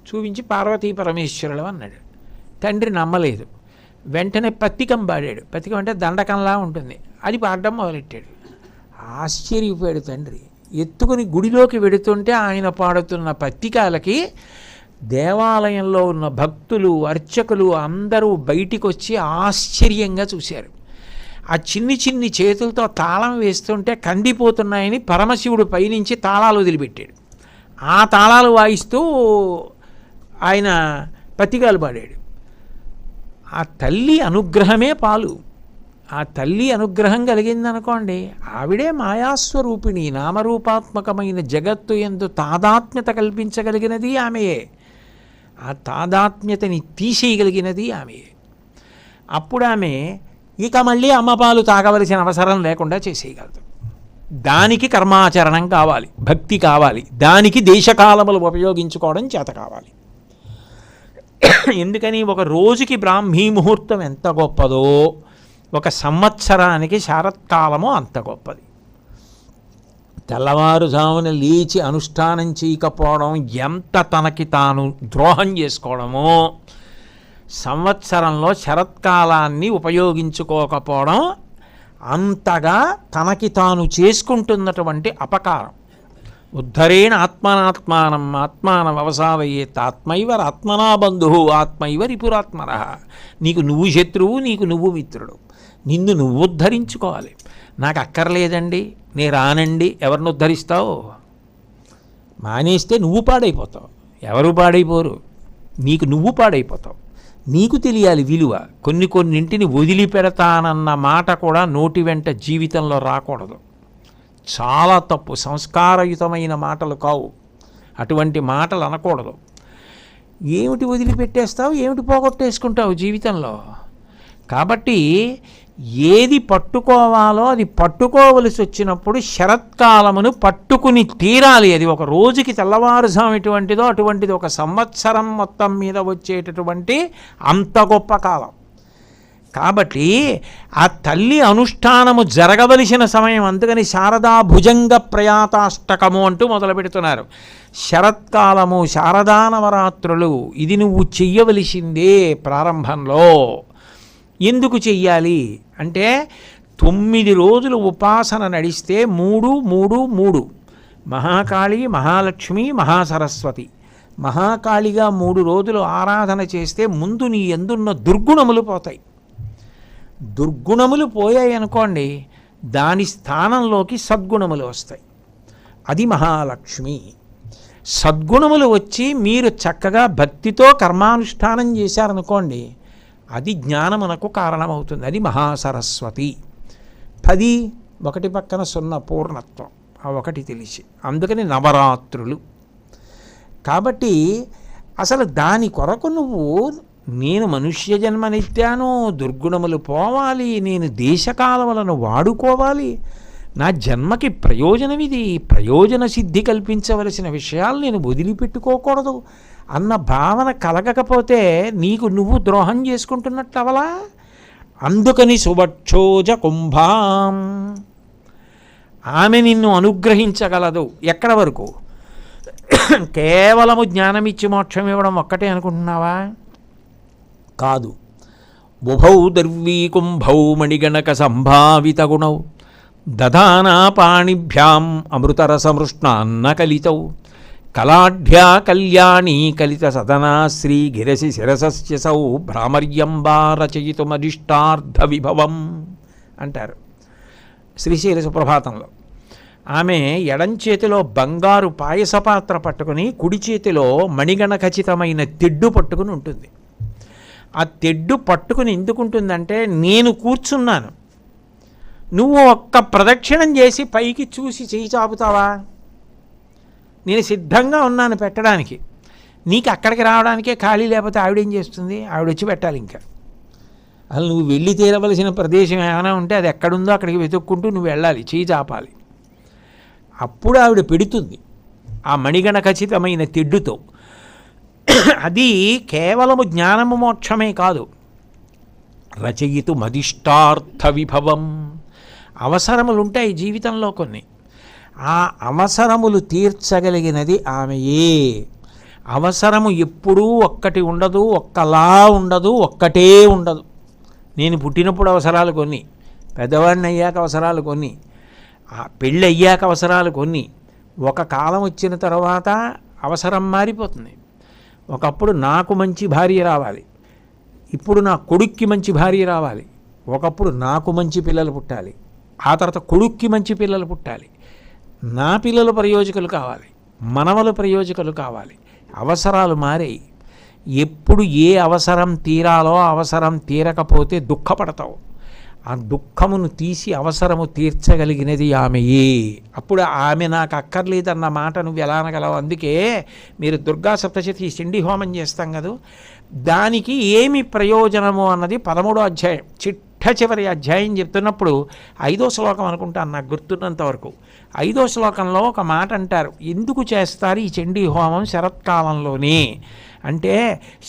చూపించి పార్వతీ పరమేశ్వరుడు అన్నాడు. తండ్రి నమ్మలేదు. వెంటనే పత్తికం పాడాడు. పత్తికం అంటే దండకంలా ఉంటుంది, అది పాడడం మొదలెట్టాడు. ఆశ్చర్యపోయాడు తండ్రి. ఎత్తుకుని గుడిలోకి వెడుతుంటే ఆయన పాడుతున్న పత్తికాలకి దేవాలయంలో ఉన్న భక్తులు అర్చకులు అందరూ బయటికి వచ్చి ఆశ్చర్యంగా చూశారు. ఆ చిన్ని చేతులతో తాళం వేస్తుంటే కందిపోతున్నాయని పరమశివుడు పైనుంచి తాళాలు వదిలిపెట్టాడు. ఆ తాళాలు వాయిస్తూ ఆయన పత్తికాలు పాడాడు. ఆ తల్లి అనుగ్రహమే పాలు. ఆ తల్లి అనుగ్రహం కలిగిందనుకోండి, ఆవిడే మాయాస్వరూపిణి. నామరూపాత్మకమైన జగత్తు యందు తాదాత్మ్యత కల్పించగలిగినది ఆమెయే. ఆ తాదాత్మ్యతని తీసేయగలిగినది ఆమెయే. అప్పుడు ఆమె ఇక మళ్ళీ అమ్మపాలు తాగవలసిన అవసరం లేకుండా చేసేయగలదు. దానికి కర్మాచరణం కావాలి, భక్తి కావాలి, దానికి దేశకాలములు ఉపయోగించుకోవడం చేత కావాలి. ఎందుకని ఒక రోజుకి బ్రాహ్మీ ముహూర్తం ఎంత గొప్పదో, ఒక సంవత్సరానికి శరత్కాలము అంత గొప్పది. తెల్లవారుజామున లేచి అనుష్ఠానం చేయకపోవడం ఎంత తనకి తాను ద్రోహం చేసుకోవడమో, సంవత్సరంలో శరత్కాలాన్ని ఉపయోగించుకోకపోవడం అంతగా తనకి తాను చేసుకుంటున్నటువంటి అపకారం. ఉద్ధరేణ ఆత్మనాత్మానం ఆత్మానం అవసావయేత్ ఆత్మైవర్ ఆత్మనా బంధువు ఆత్మైవ రిపురాత్మన. నీకు నువ్వు శత్రువు, నీకు నువ్వు మిత్రుడు. నిన్ను నువ్వు ఉద్ధరించుకోవాలి. నాకు అక్కర్లేదండి, నేను రానండి, ఎవరిని ఉద్ధరిస్తావు? మానేస్తే నువ్వు పాడైపోతావు, ఎవరు పాడైపోరు, నీకు నువ్వు పాడైపోతావు. నీకు తెలియాలి విలువ. కొన్నింటిని వదిలిపెడతానన్న మాట కూడా నోటి వెంట జీవితంలో రాకూడదు. చాలా తప్పు. సంస్కారయుతమైన మాటలు కావు, అటువంటి మాటలు అనకూడదు. ఏమిటి వదిలిపెట్టేస్తావు, ఏమిటి పోగొట్టేసుకుంటావు జీవితంలో? కాబట్టి ఏది పట్టుకోవాలో అది పట్టుకోవలసి వచ్చినప్పుడు శరత్కాలమును పట్టుకుని తీరాలి. అది ఒక రోజుకి తెల్లవారుజాము ఎటువంటిదో అటువంటిది ఒక సంవత్సరం మొత్తం మీద వచ్చేటటువంటి అంత గొప్ప కాలం. కాబట్టి ఆ తల్లి అనుష్ఠానము జరగవలసిన సమయం, అందుకని శారదా భుజంగ ప్రయాతాష్టకము అంటూ మొదలు పెడుతున్నారు. శరత్కాలము, శారదా నవరాత్రులు, ఇది నువ్వు చెయ్యవలసిందే. ప్రారంభంలో ఎందుకు చెయ్యాలి అంటే 9 రోజులు ఉపాసన నడిస్తే 3, 3, 3 మహాకాళి, మహాలక్ష్మి, మహాసరస్వతి. మహాకాళిగా 3 రోజులు ఆరాధన చేస్తే ముందు నీ యందున్న దుర్గుణములు పోతాయి. దుర్గుణములు పోయాయి అనుకోండి, దాని స్థానంలోకి సద్గుణములు వస్తాయి. అది మహాలక్ష్మి. సద్గుణములు వచ్చి మీరు చక్కగా భక్తితో కర్మానుష్ఠానం చేశారనుకోండి, అది జ్ఞానమునకు కారణమవుతుంది. అది మహాసరస్వతి. 10 ఒకటి పక్కన 0 పూర్ణత్వం, ఆ ఒకటి తెలిసి, అందుకని నవరాత్రులు. కాబట్టి అసలు దాని కొరకు నువ్వు, నేను మనుష్య జన్మనిత్యాను, దుర్గుణములు పోవాలి, నేను దేశకాలములను వాడుకోవాలి, నా జన్మకి ప్రయోజనం ఇది, ప్రయోజన సిద్ధి కల్పించవలసిన విషయాలు నేను వదిలిపెట్టుకోకూడదు అన్న భావన కలగకపోతే నీకు నువ్వు ద్రోహం చేసుకుంటున్నట్టు అవలా. అందుకని సుభక్షోజ కుంభాం, ఆమె నిన్ను అనుగ్రహించగలదు. ఎక్కడ వరకు? కేవలము జ్ఞానమిచ్చి మోక్షం ఇవ్వడం ఒక్కటే అనుకుంటున్నావా? కాదు. ఉభౌ దర్వీ కుంభౌ మణిగణక సంభావిత గుణౌ దధానా పాణిభ్యాం అమృతరసమృష్ణాన్న కలితౌ కళాఢ్యా కళ్యాణీ కలిత సదనా శ్రీ గిరసి శిరసస్యసౌ భ్రామర్యంబా రచయితుమధిష్టార్థ విభవం అంటారు శ్రీశైల సుప్రభాతంలో. ఆమె ఎడం చేతిలో బంగారు పాయసపాత్ర పట్టుకుని, కుడి చేతిలో మణిగణ ఖచ్చితమైన తెడ్డు పట్టుకుని ఉంటుంది. ఆ తెడ్డు పట్టుకుని ఎందుకుంటుందంటే, నేను కూర్చున్నాను, నువ్వు ఒక్క ప్రదక్షిణం చేసి పైకి చూసి చేయి చాపుతావా? నేను సిద్ధంగా ఉన్నాను పెట్టడానికి. నీకు అక్కడికి రావడానికే ఖాళీ లేకపోతే ఆవిడేం చేస్తుంది? ఆవిడ వచ్చి పెట్టాలి. ఇంకా అసలు నువ్వు వెళ్ళి తీరవలసిన ప్రదేశం ఏమైనా ఉంటే అది ఎక్కడుందో అక్కడికి వెతుక్కుంటూ నువ్వు వెళ్ళాలి, చేయి చాపాలి. అప్పుడు ఆవిడ పెడుతుంది ఆ మణిగణ ఖచ్చితమైన తెడ్డుతో. అది కేవలము జ్ఞానము మోక్షమే కాదు, రచయితు మధిష్టార్థ విభవం. అవసరములు ఉంటాయి జీవితంలో కొన్ని, ఆ అవసరములు తీర్చగలిగినది ఆమెయే. అవసరము ఎప్పుడూ ఒక్కటి ఉండదు, ఒక్కలా ఉండదు, ఒక్కటే ఉండదు. నేను పుట్టినప్పుడు అవసరాలు కొన్ని, పెద్దవాడిని అయ్యాక అవసరాలు కొన్ని, పెళ్ళి అయ్యాక అవసరాలు కొన్ని. ఒక కాలం వచ్చిన తర్వాత అవసరం మారిపోతుంది. ఒకప్పుడు నాకు మంచి భార్య రావాలి, ఇప్పుడు నా కొడుక్కి మంచి భార్య రావాలి. ఒకప్పుడు నాకు మంచి పిల్లలు పుట్టాలి, ఆ తర్వాత కొడుక్కి మంచి పిల్లలు పుట్టాలి. నా పిల్లలు ప్రయోజకులు కావాలి, మనవలు ప్రయోజకులు కావాలి. అవసరాలు మారాయి. ఎప్పుడు ఏ అవసరం తీరాలో అవసరం తీరకపోతే దుఃఖపడతావు. ఆ దుఃఖమును తీసి అవసరము తీర్చగలిగినది ఆమెయే. అప్పుడు ఆమె నాకు అక్కర్లేదన్న మాట నువ్వు ఎలా అనగలవు? అందుకే మీరు దుర్గా సప్తశతి చండీ హోమం చేస్తాం కదా, దానికి ఏమి ప్రయోజనము అన్నది 13వ అధ్యాయం చిట్ట చివరి అధ్యాయం చెప్తున్నప్పుడు 5వ శ్లోకం అనుకుంటాను నాకు గుర్తున్నంత వరకు. 5వ శ్లోకంలో ఒక మాట అంటారు, ఎందుకు చేస్తారు ఈ చండీ హోమం శరత్కాలంలోనే అంటే,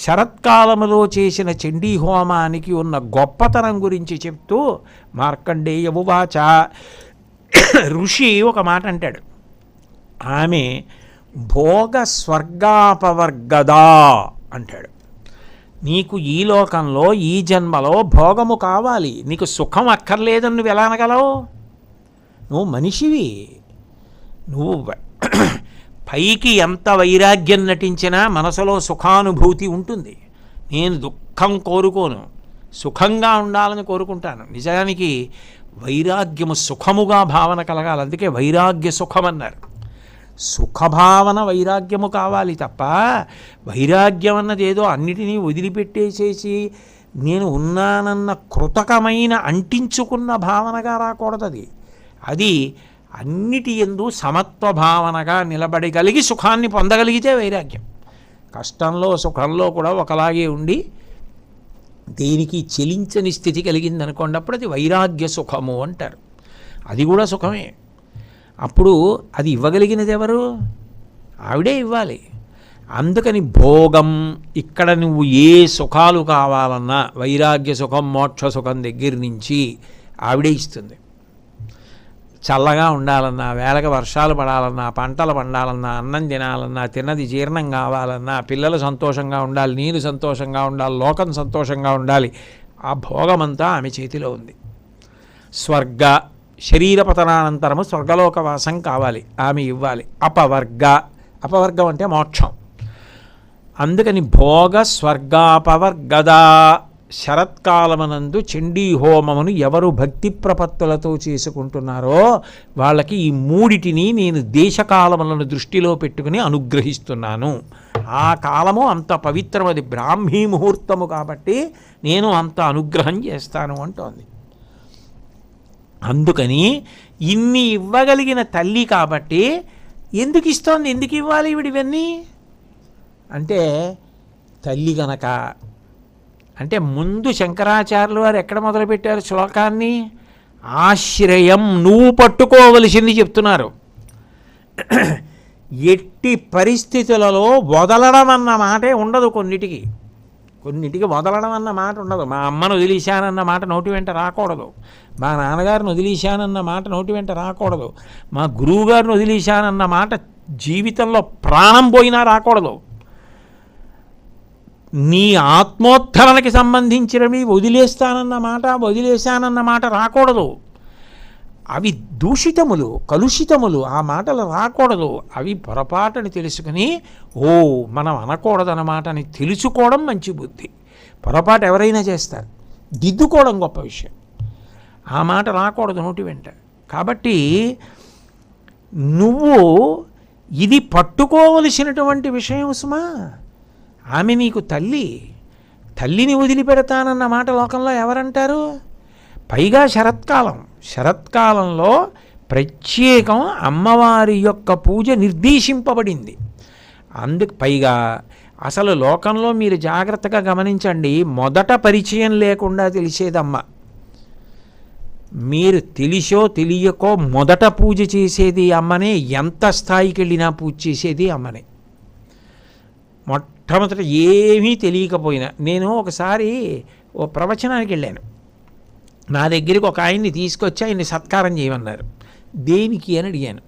శరత్కాలములో చేసిన చండీ హోమానికి ఉన్న గొప్పతనం గురించి చెప్తూ మార్కండేయ ఉవాచ, ఋషి ఒక మాట అంటాడు, ఆమె భోగ స్వర్గాపవర్గదా అంటాడు. నీకు ఈ లోకంలో ఈ జన్మలో భోగము కావాలి, నీకు సుఖం అక్కర్లేదని నువ్వు ఎలా అనగలవు? నువ్వు మనిషివి. నువ్వు పైకి ఎంత వైరాగ్యం నటించినా మనసులో సుఖానుభూతి ఉంటుంది. నేను దుఃఖం కోరుకోను, సుఖంగా ఉండాలని కోరుకుంటాను. నిజానికి వైరాగ్యము సుఖముగా భావన కలగాలి, అందుకే వైరాగ్య సుఖం అన్నారు. సుఖభావన వైరాగ్యము కావాలి తప్ప, వైరాగ్యం అన్నది ఏదో అన్నిటినీ వదిలిపెట్టేసేసి నేను ఉన్నానన్న కృతకమైన అంటించుకున్న భావనగా రాకూడదు. అది అన్నిటి యందు సమత్వ భావనగా నిలబడగలిగి సుఖాన్ని పొందగలిగితే వైరాగ్యం. కష్టంలో సుఖంలో కూడా ఒకలాగే ఉండి దేనికి చెలించని స్థితి కలిగిందనుకోండి, అప్పుడు అది వైరాగ్య సుఖము అంటారు. అది కూడా సుఖమే. అప్పుడు అది ఇవ్వగలిగినది ఎవరు? ఆవిడే ఇవ్వాలి. అందుకని భోగం ఇక్కడ నువ్వు ఏ సుఖాలు కావాలన్నా వైరాగ్య సుఖం మోక్ష సుఖం దగ్గర నుంచి ఆవిడే ఇస్తుంది. చల్లగా ఉండాలన్నా, వేళకి వర్షాలు పడాలన్నా, పంటలు పండాలన్నా, అన్నం తినాలన్నా, తిన్నది జీర్ణం కావాలన్నా, పిల్లలు సంతోషంగా ఉండాలి, నేను సంతోషంగా ఉండాలి, లోకం సంతోషంగా ఉండాలి, ఆ భోగమంతా ఆమె చేతిలో ఉంది. స్వర్గ శరీర పతనానంతరము స్వర్గలోక వాసం కావాలి, ఆమె ఇవ్వాలి. అపవర్గం అంటే మోక్షం. అందుకని భోగ స్వర్గాపవర్గదా. శరత్కాలమనందు చండీ హోమమును ఎవరు భక్తి ప్రపత్తులతో చేసుకుంటున్నారో వాళ్ళకి ఈ మూడిటిని నేను దేశకాలములను దృష్టిలో పెట్టుకుని అనుగ్రహిస్తున్నాను. ఆ కాలము అంత పవిత్రమది, బ్రాహ్మీ ముహూర్తము కాబట్టి నేను అంత అనుగ్రహం చేస్తాను అంటోంది. అందుకని ఇన్ని ఇవ్వగలిగిన తల్లి కాబట్టి ఎందుకు ఇస్తోంది, ఎందుకు ఇవ్వాలి ఇవిడివన్నీ అంటే, తల్లి గనక. అంటే ముందు శంకరాచార్యులు వారు ఎక్కడ మొదలుపెట్టారు శ్లోకాన్ని? ఆశ్రయం, నువ్వు పట్టుకోవలసింది చెప్తున్నారు. ఎట్టి పరిస్థితులలో వదలడం అన్న మాటే ఉండదు. కొన్నిటికి వదలడం అన్న మాట ఉండదు. మా అమ్మను వదిలేశానన్న మాట నోటి వెంట రాకూడదు, మా నాన్నగారిని వదిలేశానన్న మాట నోటి వెంట రాకూడదు, మా గురువుగారిని వదిలేశానన్న మాట జీవితంలో ప్రాణం పోయినా రాకూడదు. నీ ఆత్మోద్ధరణకి సంబంధించినవి వదిలేశానన్న మాట రాకూడదు. అవి దూషితములు, కలుషితములు, ఆ మాటలు రాకూడదు. అవి పొరపాటుని తెలుసుకుని మనం అనకూడదన్నమాట అని తెలుసుకోవడం మంచి బుద్ధి. పొరపాటు ఎవరైనా చేస్తారు, దిద్దుకోవడం గొప్ప విషయం. ఆ మాట రాకూడదు నోటి వెంట. కాబట్టి నువ్వు ఇది పట్టుకోవలసినటువంటి విషయం సుమా. ఆమె నీకు తల్లిని వదిలిపెడతానన్న మాట లోకంలో ఎవరంటారు? పైగా శరత్కాలంలో ప్రత్యేకం అమ్మవారి యొక్క పూజ నిర్దేశింపబడింది. అందుకు పైగా అసలు లోకంలో మీరు జాగ్రత్తగా గమనించండి, మొదట పరిచయం లేకుండా తెలిసేదమ్మ. మీరు తెలిసో తెలియకో మొదట పూజ చేసేది అమ్మనే, ఎంత స్థాయికి వెళ్ళినా పూజ చేసేది అమ్మనే. మొట్టమొదట ఏమీ తెలియకపోయినా, నేను ఒకసారి ఓ ప్రవచనానికి వెళ్ళాను. నా దగ్గరికి ఒక ఆయన్ని తీసుకొచ్చి ఆయన్ని సత్కారం చేయమన్నారు. దేనికి అని అడిగాను.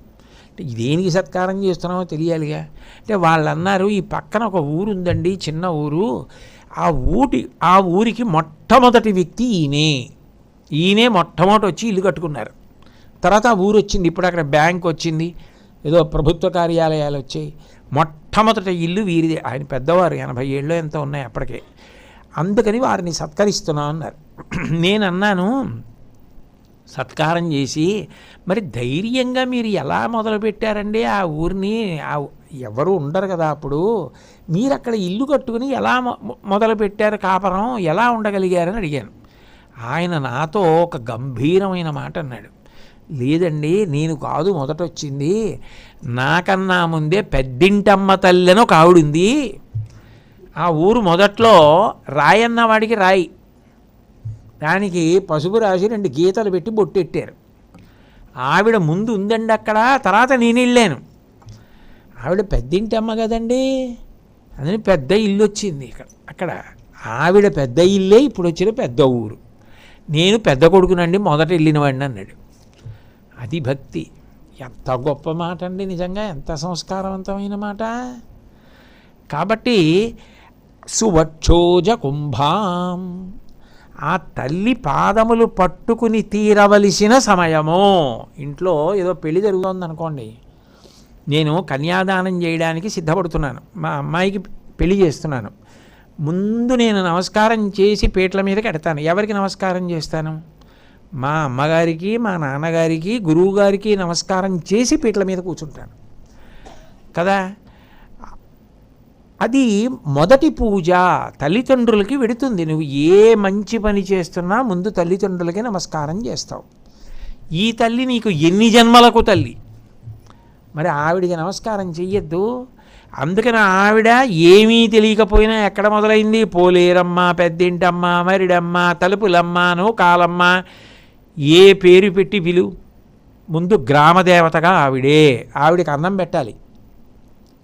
అంటే దేనికి సత్కారం చేస్తున్నామో తెలియాలిగా. అంటే వాళ్ళు అన్నారు, ఈ పక్కన ఒక ఊరు ఉందండి, చిన్న ఊరు, ఆ ఊరికి మొట్టమొదటి వ్యక్తి ఈయనే మొట్టమొదటి వచ్చి ఇల్లు కట్టుకున్నారు. తర్వాత ఆ ఊరు వచ్చింది, ఇప్పుడు అక్కడ బ్యాంక్ వచ్చింది, ఏదో ప్రభుత్వ కార్యాలయాలు వచ్చాయి. మొట్టమొదటి ఇల్లు వీరిదే. ఆయన పెద్దవారు, 80 ఏళ్ళు ఎంత ఉన్నాయి అప్పటికే. అందుకని వారిని సత్కరిస్తున్నా అన్నారు. నేను అన్నాను, సత్కారం చేసి మరి ధైర్యంగా మీరు ఎలా మొదలుపెట్టారండి ఆ ఊరిని? ఎవరు ఉండరు కదా అప్పుడు, మీరు అక్కడ ఇల్లు కట్టుకుని ఎలా మొదలుపెట్టారు కాపురం, ఎలా ఉండగలిగారని అడిగాను. ఆయన నాతో ఒక గంభీరమైన మాట అన్నాడు. లేదండి, నేను కాదు మొదట వచ్చింది, నాకన్నా ముందే పెద్దింటమ్మ తల్లి అని ఒక ఆవిడుంది. ఆ ఊరు మొదట్లో రాయన్న వాడికి రాయి, దానికి పసుపు రాసి 2 గీతలు పెట్టి బొట్టెట్టారు. ఆవిడ ముందు ఉందండి అక్కడ, తర్వాత నేను వెళ్ళాను. ఆవిడ పెద్దింటమ్మ కదండి, అందుకని పెద్ద ఇల్లు వచ్చింది అక్కడ. ఆవిడ పెద్ద ఇల్లే ఇప్పుడు వచ్చిన పెద్ద ఊరు. నేను పెద్ద కొడుకునండి, మొదట వెళ్ళిన వాడిని అన్నాడు. అది భక్తి. ఎంత గొప్ప మాట అండి, నిజంగా ఎంత సంస్కారవంతమైన మాట. కాబట్టి సువక్షోజ కుంభాం, ఆ తల్లి పాదములు పట్టుకుని తీరవలసిన సమయము. ఇంట్లో ఏదో పెళ్లి జరుగుతుంది అనుకోండి, నేను కన్యాదానం చేయడానికి సిద్ధపడుతున్నాను, మా అమ్మాయికి పెళ్లి చేస్తున్నాను. ముందు నేను నమస్కారం చేసి పీటల మీదకి ఎడతాను. ఎవరికి నమస్కారం చేస్తాను? మా అమ్మగారికి, మా నాన్నగారికి, గురువుగారికి నమస్కారం చేసి పీటల మీద కూర్చుంటాను కదా. అది మొదటి పూజ, తల్లిదండ్రులకి వెడుతుంది. నువ్వు ఏ మంచి పని చేస్తున్నా ముందు తల్లిదండ్రులకి నమస్కారం చేస్తావు. ఈ తల్లి నీకు ఎన్ని జన్మలకు తల్లి, మరి ఆవిడికి నమస్కారం చెయ్యొద్దు? అందుకని ఆవిడ ఏమీ తెలియకపోయినా ఎక్కడ మొదలైంది? పోలేరమ్మ, పెద్దింటమ్మ, మరిడమ్మ, తలుపులమ్మ, నూకాలమ్మ, ఏ పేరు పెట్టి పిలు, ముందు గ్రామదేవతగా ఆవిడికి అన్నం పెట్టాలి.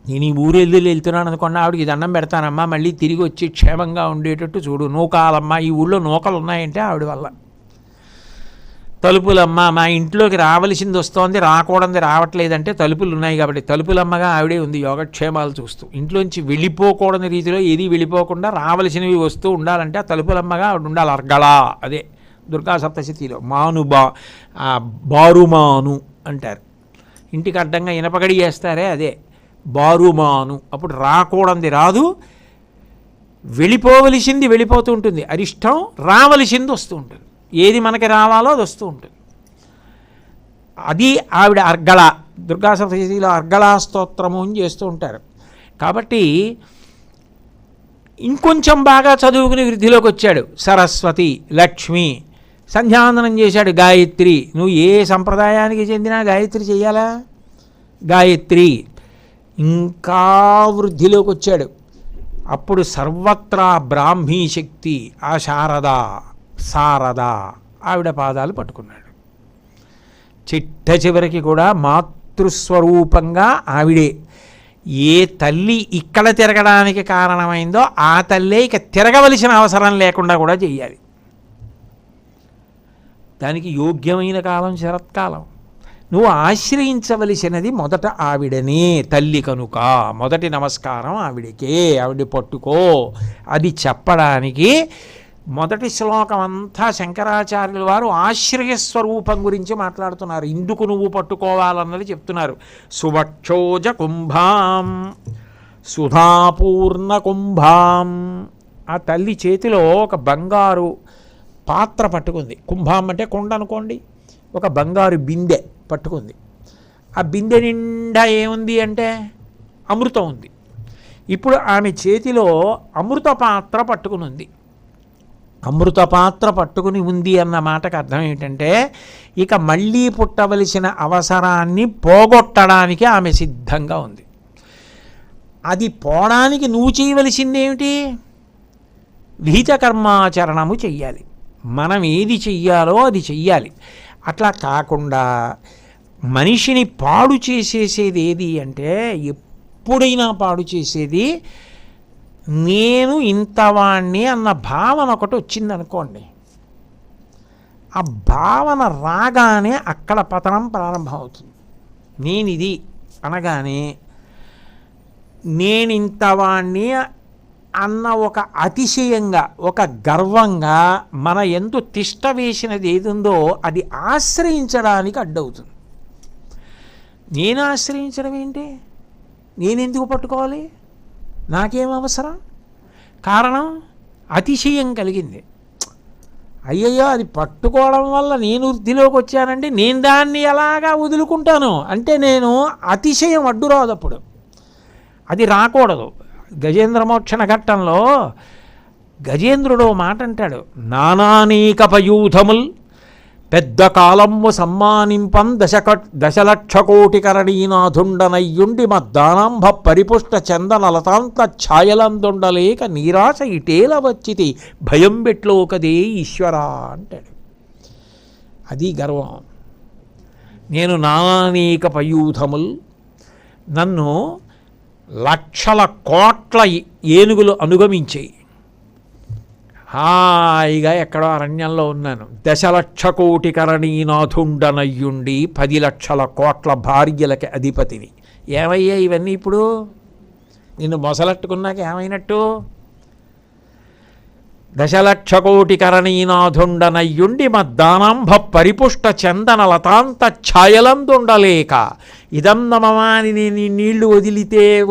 నేను ఈ ఊరు వెళ్తున్నాను అనుకున్నా, ఆవిడకి దండం పెడతానమ్మా, మళ్ళీ తిరిగి వచ్చి క్షేమంగా ఉండేటట్టు చూడు, నూకాలమ్మా, ఈ ఊళ్ళో నూకలు ఉన్నాయంటే ఆవిడ వల్ల. తలుపులమ్మ, మా ఇంట్లోకి రావలసింది వస్తోంది, రాకూడదు రావట్లేదంటే తలుపులు ఉన్నాయి కాబట్టి తలుపులమ్మగా ఆవిడే ఉంది యోగక్షేమాలు చూస్తూ. ఇంట్లోంచి వెళ్ళిపోకూడని రీతిలో ఏది వెళ్ళిపోకుండా రావలసినవి వస్తూ ఉండాలంటే ఆ తలుపులమ్మగా ఆవిడ ఉండాలి. అర్గళ, అదే దుర్గా సప్తశతిలో బారుమాను అంటారు. ఇంటికి అడ్డంగా ఇనపగడి చేస్తారే అదే బారుమాను. అప్పుడు రాకూడదు రాదు, వెళ్ళిపోవలసింది వెళ్ళిపోతూ ఉంటుంది, అరిష్టం రావలసింది వస్తూ ఉంటుంది, ఏది మనకి రావాలో అది వస్తూ ఉంటుంది. అది ఆవిడ అర్గళ. దుర్గా సప్తశతిలో అర్గళా స్తోత్రము అని చేస్తూ ఉంటారు. కాబట్టి ఇంకొంచెం బాగా చదువుకుని వృద్ధిలోకి వచ్చాడు. సరస్వతి, లక్ష్మి, సంధ్యావందనం చేశాడు. గాయత్రి, నువ్వు ఏ సంప్రదాయానికి చెందినా గాయత్రి చెయ్యాలా? గాయత్రి. ఇంకా వృద్ధిలోకి వచ్చాడు. అప్పుడు సర్వత్రా బ్రాహ్మీ శక్తి ఆ శారద ఆవిడ పాదాలు పట్టుకున్నాడు. చిట్ట చివరికి కూడా మాతృస్వరూపంగా ఆవిడే. ఏ తల్లి ఇక్కడ తిరగడానికి కారణమైందో ఆ తల్లే ఇక తిరగవలసిన అవసరం లేకుండా కూడా చెయ్యాలి. దానికి యోగ్యమైన కాలం శరత్కాలం. నువ్వు ఆశ్రయించవలసినది మొదట ఆవిడనే, తల్లి కనుక మొదటి నమస్కారం ఆవిడకే, ఆవిడ పట్టుకో. అది చెప్పడానికి మొదటి శ్లోకం అంతా శంకరాచార్యుల వారు ఆశ్రయస్వరూపం గురించి మాట్లాడుతున్నారు. ఇందుకు నువ్వు పట్టుకోవాలన్నది చెప్తున్నారు. సువక్షోజ కుంభాం సుధాపూర్ణ కుంభాం. ఆ తల్లి చేతిలో ఒక బంగారు పాత్ర పట్టుకుంది. కుంభాం అంటే కొండ అనుకోండి. ఒక బంగారు బిందె పట్టుకుంది. ఆ బిందె నిండా ఏముంది అంటే అమృతం ఉంది. ఇప్పుడు ఆమె చేతిలో అమృత పాత్ర పట్టుకుని ఉంది. అమృత పాత్ర పట్టుకుని ఉంది అన్న మాటకు అర్థం ఏంటంటే ఇక మళ్ళీ పుట్టవలసిన అవసరాన్ని పోగొట్టడానికి ఆమె సిద్ధంగా ఉంది. అది పోవడానికి నువ్వు చేయవలసింది ఏమిటి? విహిత కర్మాచరణము చెయ్యాలి. మనం ఏది చెయ్యాలో అది చెయ్యాలి. అట్లా కాకుండా మనిషిని పాడు చేసేసేది ఏది అంటే, ఎప్పుడైనా పాడు చేసేది నేను ఇంతవాణ్ణి అన్న భావన ఒకటి వచ్చిందనుకోండి. ఆ భావన రాగానే అక్కడ పతనం ప్రారంభమవుతుంది. నేనిది అనగానే నేనింతవాణ్ణి అన్న ఒక అతిశయంగా, ఒక గర్వంగా మన ఎందు తిష్ట వేసినది ఏది ఉందో అది ఆశ్రయించడానికి అడ్డవుతుంది. నేను ఆశ్రయించడం ఏంటి? నేనెందుకు పట్టుకోవాలి? నాకేం అవసరం? కారణం అతిశయం కలిగింది. అయ్యయ్యో అది పట్టుకోవడం వల్ల నేను వృద్ధిలోకి వచ్చానంటే నేను దాన్ని ఎలాగా వదులుకుంటాను అంటే నేను అతిశయం అడ్డురాదు. అప్పుడు అది రాకూడదు. గజేంద్ర మోక్షణ ఘట్టంలో గజేంద్రుడు మాట అంటాడు, నానానేక పయూధముల్ పెద్ద కాలమ్ము సమ్మానింపం దశలక్ష కోటి కరణీనాథుండనయ్యుండి మద్దానాంభ పరిపుష్ట చందన లతాంత ఛాయలందుండలేక నీరాశ ఇటేల వచ్చితి భయం బెట్లోకదే ఈశ్వరా అంటాడు. అది గర్వం. నేను నానానేక పయూధముల్, నన్ను లక్షల కోట్ల ఏనుగులు అనుగమించాయి, హాయిగా ఎక్కడో అరణ్యంలో ఉన్నాను. దశలక్ష కోటి కరణీనాథుండనయ్యుండి 10 లక్షల కోట్ల భార్యలకి అధిపతిని. ఏమయ్యా ఇవన్నీ? ఇప్పుడు నిన్ను మొసలట్టుకున్నాక ఏమైనట్టు? దశలక్ష కోటి కరణీనాథుండనయ్యుండి మద్దానాంభ పరిపుష్ట చందన లతాంత ఛాయలందుండలేక ఇదం నమమాని. నేను నీళ్లు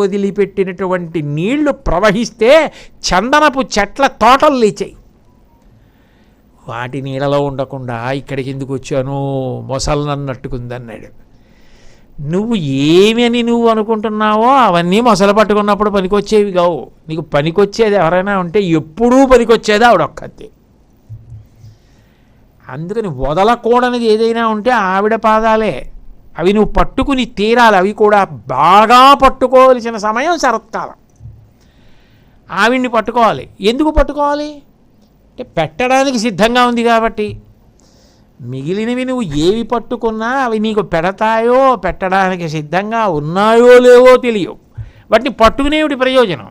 వదిలిపెట్టినటువంటి నీళ్లు ప్రవహిస్తే చందనపు చెట్ల తోటలు లేచాయి. వాటి నీళ్ళలో ఉండకుండా ఇక్కడికి ఎందుకు వచ్చాను? మొసలు నన్నట్టుకుందన్నాడు. నువ్వు ఏమని నువ్వు అనుకుంటున్నావో అవన్నీ మొసలు పట్టుకున్నప్పుడు పనికొచ్చేవి కావు. నీకు పనికొచ్చేది ఎవరైనా ఉంటే ఎప్పుడూ పనికొచ్చేది ఆవిడొక్కతే. అందుకని వదలకూడనిది ఏదైనా ఉంటే ఆవిడ పాదాలే. అవి నువ్వు పట్టుకుని తీరాలి. అవి కూడా బాగా పట్టుకోవలసిన సమయం శరత్కాలం. ఆవిడ్ని పట్టుకోవాలి. ఎందుకు పట్టుకోవాలి అంటే పెట్టడానికి సిద్ధంగా ఉంది కాబట్టి. మిగిలినవి నువ్వు ఏవి పట్టుకున్నా అవి నీకు పెడతాయో, పెట్టడానికి సిద్ధంగా ఉన్నాయో లేవో తెలియవు. వాటిని పట్టుకునేవిటి ప్రయోజనం?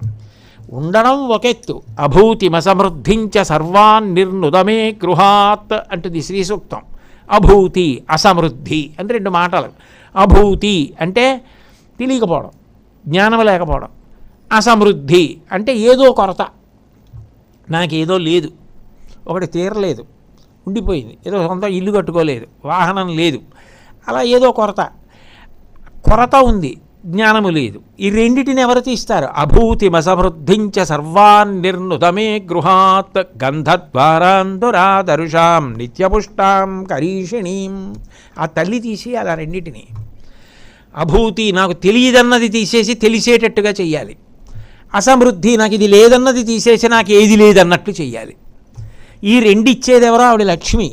ఉండడం ఒకెత్తు, అభూతిమసమృద్ధించ సర్వాన్ నిర్నుదమే గృహాత్ అంటుంది శ్రీ సూక్తం. అభూతి అసమృద్ధి అంటే 2 మాటలు. అభూతి అంటే తెలియకపోవడం, జ్ఞానం లేకపోవడం. అసమృద్ధి అంటే ఏదో కొరత, నాకేదో లేదు, ఒకటి తీరలేదు, ఉండిపోయింది, ఏదో సొంత ఇల్లు కట్టుకోలేదు, వాహనం లేదు, అలా ఏదో కొరత ఉంది, జ్ఞానము లేదు. ఈ రెండిటిని ఎవరు తీస్తారు? అభూతిమసమృద్ధించ సర్వాన్ నిర్నుదమే గృహాత్ గంధద్వారాంధురాదరుషాం నిత్యపుష్టాం కరీషిణీం. ఆ తల్లి తీసేయాలి ఆ రెండిటిని. అభూతి నాకు తెలియదన్నది తీసేసి తెలిసేటట్టుగా చెయ్యాలి. అసమృద్ధి నాకు ఇది లేదన్నది తీసేసి నాకు ఏది లేదన్నట్లు చెయ్యాలి. ఈ రెండిచ్చేది ఎవరో? ఆవిడ లక్ష్మి.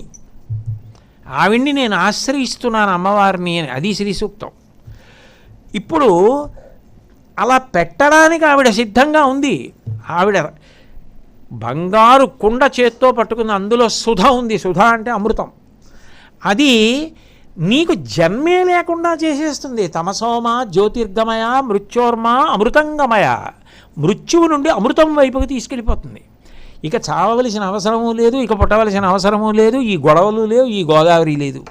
ఆవిడ్ని నేను ఆశ్రయిస్తున్నాను అమ్మవారిని అని, అది శ్రీ సూక్తం. ఇప్పుడు అలా పెట్టడానికి ఆవిడ సిద్ధంగా ఉంది. ఆవిడ బంగారు కుండ చేత్తో పట్టుకుంది, అందులో సుధ ఉంది. సుధ అంటే అమృతం. అది నీకు జన్మే లేకుండా చేసేస్తుంది. తమసోమ జ్యోతిర్గమయ మృత్యోర్మ అమృతంగమయ. మృత్యువు నుండి అమృతం వైపుకి తీసుకెళ్ళిపోతుంది. ఇక చావవలసిన అవసరము లేదు, ఇక పుట్టవలసిన అవసరము లేదు, ఈ గొడవలు లేవు, ఈ గోదావరి లేదు.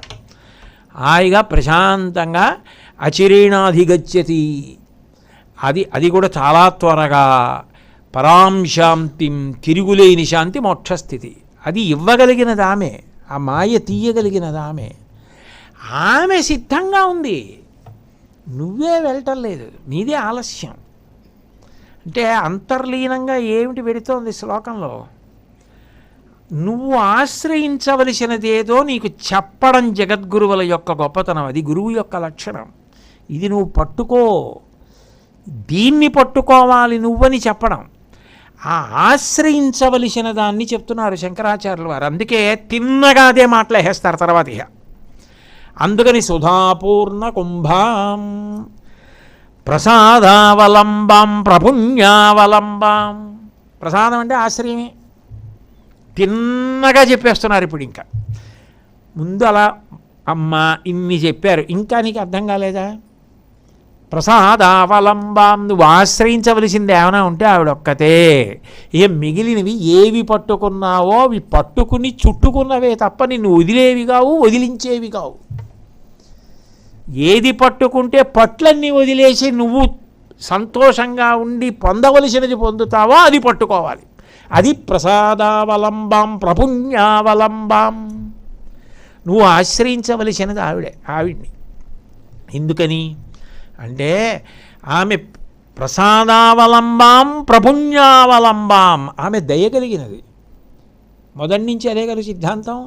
హాయిగా ప్రశాంతంగా అచిరేణాధిగచ్చతి. అది కూడా చాలా త్వరగా పరాం శాంతిం, తిరుగులేని శాంతి మోక్షస్థితి. అది ఇవ్వగలిగినది ఆమె, ఆ మాయ తీయగలిగినది ఆమె. ఆమె సిద్ధంగా ఉంది, నువ్వే వెళ్ళటం లేదు, నీదే ఆలస్యం. అంటే అంతర్లీనంగా ఏమిటి పెడుతోంది శ్లోకంలో? నువ్వు ఆశ్రయించవలసినదేదో నీకు చెప్పడం జగద్గురువుల యొక్క గొప్పతనం. అది గురువు యొక్క లక్షణం. ఇది నువ్వు పట్టుకో, దీన్ని పట్టుకోవాలి నువ్వని చెప్పడం. ఆ ఆశ్రయించవలసిన దాన్ని చెప్తున్నారు శంకరాచార్యుల వారు. అందుకే తిన్నగా అదే మాట్లాడేస్తారు తర్వాత. ఇక అందుకని సుధాపూర్ణ కుంభాం ప్రసాదావలంబాం ప్రపుణ్యావలంబాం. ప్రసాదం అంటే ఆశ్రయమే. తిన్నగా చెప్పేస్తున్నారు ఇప్పుడు. ఇంకా ముందు అలా అమ్మ ఇన్ని చెప్పారు, ఇంకా నీకు అర్థం కాలేదా? ప్రసాదావలంబాం, నువ్వు ఆశ్రయించవలసింది ఏమైనా ఉంటే ఆవిడొక్కతే. ఇక మిగిలినవి ఏవి పట్టుకున్నావో అవి పట్టుకుని చుట్టుకున్నవే తప్ప నిన్ను వదిలేవి కావు, వదిలించేవి కావు. ఏది పట్టుకుంటే పట్లన్నీ వదిలేసి నువ్వు సంతోషంగా ఉండి పొందవలసినది పొందుతావో అది పట్టుకోవాలి. అది ప్రసాదావలంబాం ప్రపుణ్యావలంబాం. నువ్వు ఆశ్రయించవలసినది ఆవిడ్ని. ఎందుకని అంటే ఆమె ప్రసాదావలంబాం ప్రపుణ్యావలంబాం. ఆమె దయగలిగినది. మొదటి నుంచి అదే కదా సిద్ధాంతం.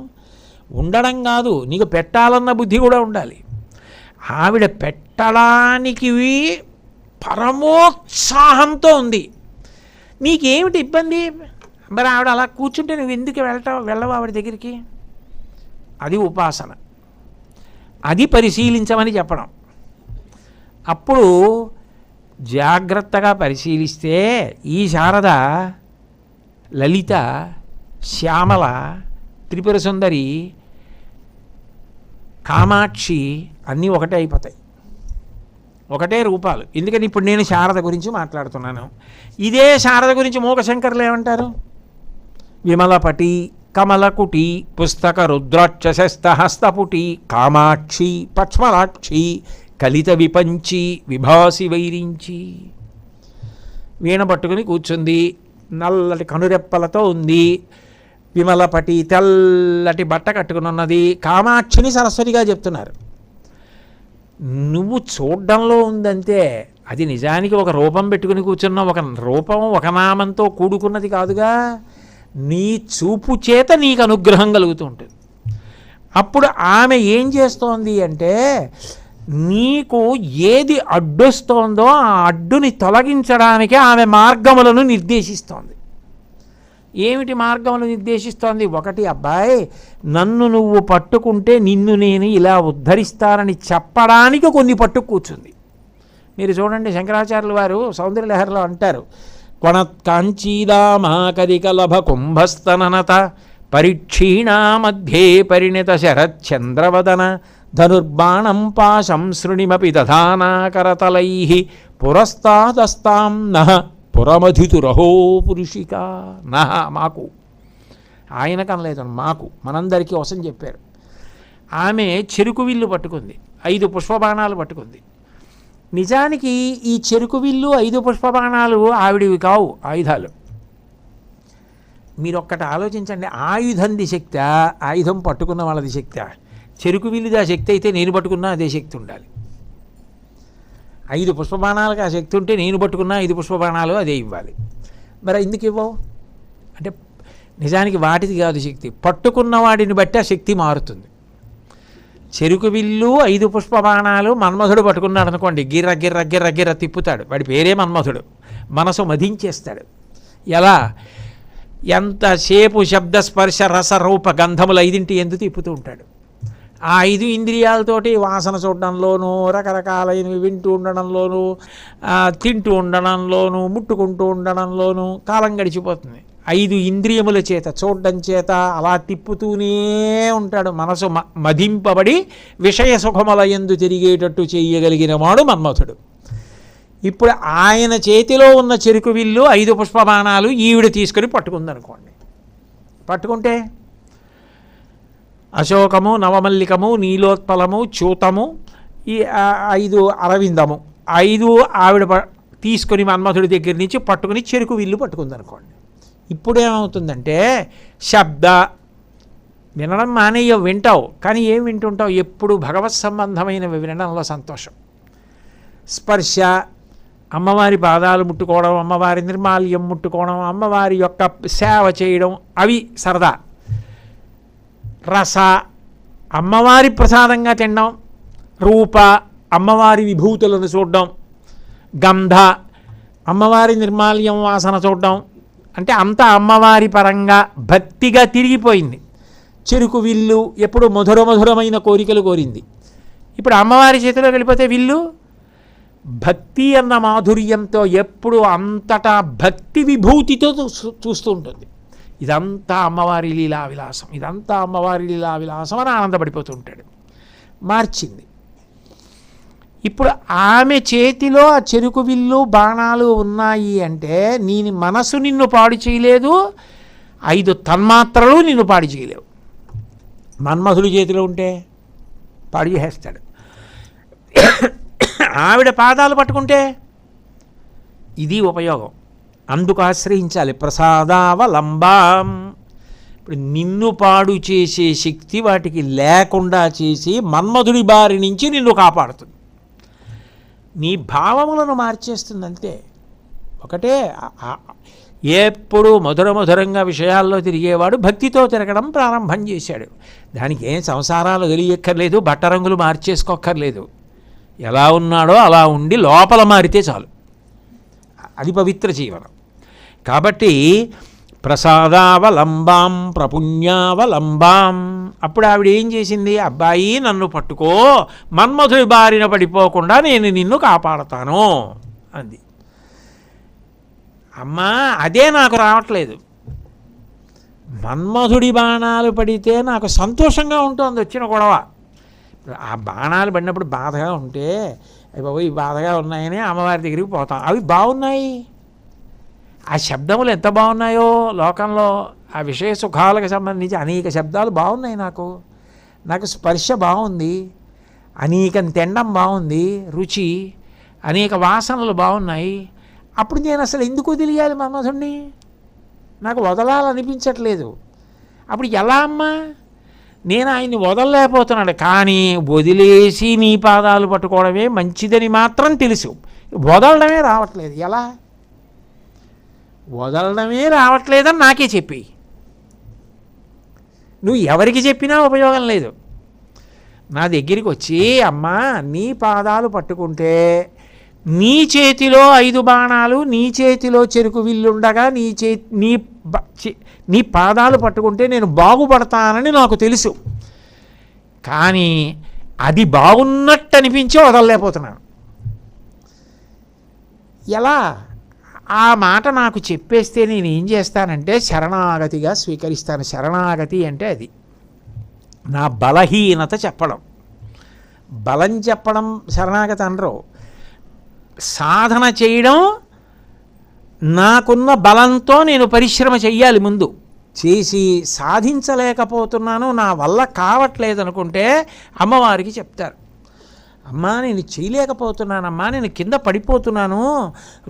ఉండడం కాదు, నీకు పెట్టాలన్న బుద్ధి కూడా ఉండాలి. ఆవిడ పెట్టడానికి పరమోత్సాహంతో ఉంది. నీకేమిటి ఇబ్బంది? మరి ఆవిడ అలా కూర్చుంటే నువ్వు ఎందుకు వెళ్ళవు ఆవిడ దగ్గరికి? అది ఉపాసన, అది పరిశీలించమని చెప్పడం. అప్పుడు జాగ్రత్తగా పరిశీలిస్తే ఈ శారద, లలిత, శ్యామల, త్రిపుర సుందరి, కామాక్షి అన్నీ ఒకటే అయిపోతాయి, ఒకటే రూపాలు. ఎందుకని ఇప్పుడు నేను శారద గురించి మాట్లాడుతున్నాను. ఇదే శారద గురించి మూకశంకరులు ఏమంటారు? విమలపటి కమలకుటి పుస్తక రుద్రాక్షశస్త హస్తపుటి కామాక్షి పక్ష్మలాక్షి కలిత విపంచి విభాసి వైరించి. వీణ పట్టుకుని కూర్చుంది, నల్లటి కనురెప్పలతో ఉంది, విమలపటి తెల్లటి బట్ట కట్టుకుని ఉన్నది. కామాక్షిని సరస్వతిగా చెప్తున్నారు. నువ్వు చూడ్డంలో ఉందంతే, అది నిజానికి ఒక రూపం పెట్టుకుని కూర్చున్న ఒక రూపం, ఒక నామంతో కూడుకున్నది కాదుగా. నీ చూపు చేత నీకు అనుగ్రహం కలుగుతూ ఉంటుంది. అప్పుడు ఆమె ఏం చేస్తోంది అంటే, నీకు ఏది అడ్డొస్తోందో ఆ అడ్డుని తొలగించడానికి ఆమె మార్గములను నిర్దేశిస్తోంది. ఏమిటి మార్గములు నిర్దేశిస్తోంది? ఒకటి, అబ్బాయి నన్ను నువ్వు పట్టుకుంటే నిన్ను నేను ఇలా ఉద్ధరిస్తానని చెప్పడానికి కొన్ని పట్టు కూర్చుంది. మీరు చూడండి, శంకరాచార్యుల వారు సౌందర్యలహరిలో అంటారు, కొణత్కాంచీదామాకరికలభ కుంభస్తననత పరిక్షీణా మధ్యే పరిణిత శరచ్చంద్రవదన ధనుర్బాణం పాశం శృణిమపి దధానాకరతలై పురస్తాదస్తాం నహ పురమధితురహో పురుషిక నహ మాకు, ఆయన కనలేదు మాకు, మనందరికీ వసం చెప్పారు. ఆమె చెరుకు విల్లు పట్టుకుంది, 5 పుష్పబాణాలు పట్టుకుంది. నిజానికి ఈ చెరుకు విల్లు 5 పుష్పబాణాలు ఆవిడివి కావు ఆయుధాలు. మీరు ఒక్కటి ఆలోచించండి, ఆయుధంది శక్తి, ఆయుధం పట్టుకున్న వాళ్ళది శక్తి. చెరుకు విల్లుది ఆ శక్తి అయితే నేను పట్టుకున్నా అదే శక్తి ఉండాలి. 5 పుష్పబాణాలకు ఆ శక్తి ఉంటే నేను పట్టుకున్నా 5 పుష్పబాణాలు అదే ఇవ్వాలి. మరి ఎందుకు ఇవ్వవు అంటే నిజానికి వాటిది కాదు శక్తి, పట్టుకున్న వాడిని బట్టి ఆ శక్తి మారుతుంది. చెరుకు విల్లు 5 పుష్పబాణాలు మన్మధుడు పట్టుకున్నాడు అనుకోండి, గిర్ర గిర్ర గిర్ర గిర్ర తిప్పుతాడు, వాడి పేరే మన్మధుడు, మనసు మధించేస్తాడు. ఎలా? ఎంతసేపు శబ్ద స్పర్శ రస రూప గంధములు 5 ఎందుకు తిప్పుతూ ఉంటాడు. ఆ 5 ఇంద్రియాలతోటి వాసన చూడడంలోనూ, రకరకాలైనవి వింటూ ఉండడంలోనూ, తింటూ ఉండడంలోనూ, ముట్టుకుంటూ ఉండడంలోనూ కాలం గడిచిపోతుంది. 5 ఇంద్రియముల చేత, చూడడం చేత అలా తిప్పుతూనే ఉంటాడు. మనసు మదింపబడి విషయ సుఖములయందు తిరిగేటట్టు చేయగలిగిన వాడు మన్మథుడు. ఇప్పుడు ఆయన చేతిలో ఉన్న చెరుకు విల్లు 5 పుష్పబాణాలు ఈవిడ తీసుకుని పట్టుకుందనుకోండి. పట్టుకుంటే అశోకము, నవమల్లికము, నీలోత్పలము, చూతము, ఈ 5 అరవిందము, 5 ఆవిడ తీసుకొని మన్మథుడి దగ్గర నుంచి పట్టుకుని చెరుకు విల్లు పట్టుకుందనుకోండి. ఇప్పుడేమవుతుందంటే శబ్ద వినడం మానేయవు, వింటావు, కానీ ఏం వింటుంటావు? ఎప్పుడు భగవత్ సంబంధమైనవి వినడంలో సంతోషం. స్పర్శ, అమ్మవారి పాదాలు ముట్టుకోవడం, అమ్మవారి నిర్మాల్యం ముట్టుకోవడం, అమ్మవారి యొక్క సేవ చేయడం, అవి సరదా. రస, అమ్మవారి ప్రసాదంగా తినడం. రూప, అమ్మవారి విభూతులను చూడడం. గంధ, అమ్మవారి నిర్మాల్యం వాసన చూడడం. అంటే అంతా అమ్మవారి పరంగా భక్తిగా తిరిగిపోయింది. చెరుకు విల్లు ఎప్పుడు మధురమైన కోరికలు కోరింది. ఇప్పుడు అమ్మవారి చేతిలో వెళ్ళిపోతే విల్లు భక్తి అన్న మాధుర్యంతో ఎప్పుడు అంతటా భక్తి విభూతితో చూస్తూ ఉంటుంది. ఇదంతా అమ్మవారి లీలా విలాసం, ఇదంతా అమ్మవారి లీలా విలాసం అని ఆనందపడిపోతూ ఉంటాడు. మార్చింది. ఇప్పుడు ఆమె చేతిలో ఆ చెరుకు విల్లు బాణాలు ఉన్నాయి అంటే నీ మనసు నిన్ను పాడు చేయలేదు, 5 తన్మాత్రలు నిన్ను పాడు చేయలేవు. మన్మథుడి చేతిలో ఉంటే పాడు చేసేస్తాడు. ఆవిడ పాదాలు పట్టుకుంటే ఇది ఉపయోగం. అందుకు ఆశ్రయించాలి. ప్రసాదావలంబాం. ఇప్పుడు నిన్ను పాడు చేసే శక్తి వాటికి లేకుండా చేసి మన్మధుడి బారి నుంచి నిన్ను కాపాడుతుంది. నీ భావములను మార్చేస్తుంది అంతే. ఒకటే, ఎప్పుడు మధురంగా విషయాల్లో తిరిగేవాడు భక్తితో తిరగడం ప్రారంభం చేశాడు. దానికి ఏం సంసారాలు తెలియక్కర్లేదు, బట్ట రంగులు మార్చేసుకోక్కర్లేదు. ఎలా ఉన్నాడో అలా ఉండి లోపల మారితే చాలు. అది పవిత్ర జీవనం. కాబట్టి ప్రసాదావలంబాం ప్రపుణ్యావలంబాం. అప్పుడు ఆవిడ ఏం చేసింది? అబ్బాయి నన్ను పట్టుకో, మన్మధుడి బారిన పడిపోకుండా నేను నిన్ను కాపాడతాను అంది. అమ్మా అదే నాకు రావట్లేదు. మన్మధుడి బాణాలు పడితే నాకు సంతోషంగా ఉంటుంది వచ్చిన గొడవ. ఆ బాణాలు పడినప్పుడు బాధగా ఉంటే అవి బాబోయ్ బాధగా ఉన్నాయని అమ్మవారి దగ్గరికి పోతాం. అవి బాగున్నాయి, ఆ శబ్దములు ఎంత బాగున్నాయో లోకంలో. ఆ విషయ సుఖాలకు సంబంధించి అనేక శబ్దాలు బాగున్నాయి. నాకు స్పర్శ బాగుంది, అనేకం తినడం బాగుంది, రుచి, అనేక వాసనలు బాగున్నాయి. అప్పుడు నేను అసలు ఎందుకు వదిలేయాలి మన్మధుడిని? నాకు వదలాలనిపించట్లేదు. అప్పుడు ఎలా అమ్మా? నేను ఆయన్ని వదలలేకపోతున్నాడు, కానీ వదిలేసి నీ పాదాలు పట్టుకోవడమే మంచిదని మాత్రం తెలుసు. వదలడమే రావట్లేదు. ఎలా వదలడమే రావట్లేదని నాకే చెప్పి, నువ్వు ఎవరికి చెప్పినా ఉపయోగం లేదు. నా దగ్గరికి వచ్చి అమ్మా నీ పాదాలు పట్టుకుంటే, నీ చేతిలో 5 బాణాలు, నీ చేతిలో చెరుకు విల్లుండగా నీ పాదాలు పట్టుకుంటే నేను బాగుపడతానని నాకు తెలుసు, కానీ అది బాగున్నట్టు అనిపించి వదలలేకపోతున్నాను. ఎలా? ఆ మాట నాకు చెప్పేస్తే నేను ఏం చేస్తానంటే శరణాగతిగా స్వీకరిస్తాను. శరణాగతి అంటే అది నా బలహీనత చెప్పడం. బలం చెప్పడం శరణాగతి అనరు. సాధన చేయడం నాకున్న బలంతో నేను పరిశ్రమ చెయ్యాలి, ముందు చేసి సాధించలేకపోతున్నాను, నా వల్ల కావట్లేదు అనుకుంటే అమ్మవారికి చెప్తారు, అమ్మా నేను చేయలేకపోతున్నానమ్మా, నేను కింద పడిపోతున్నాను.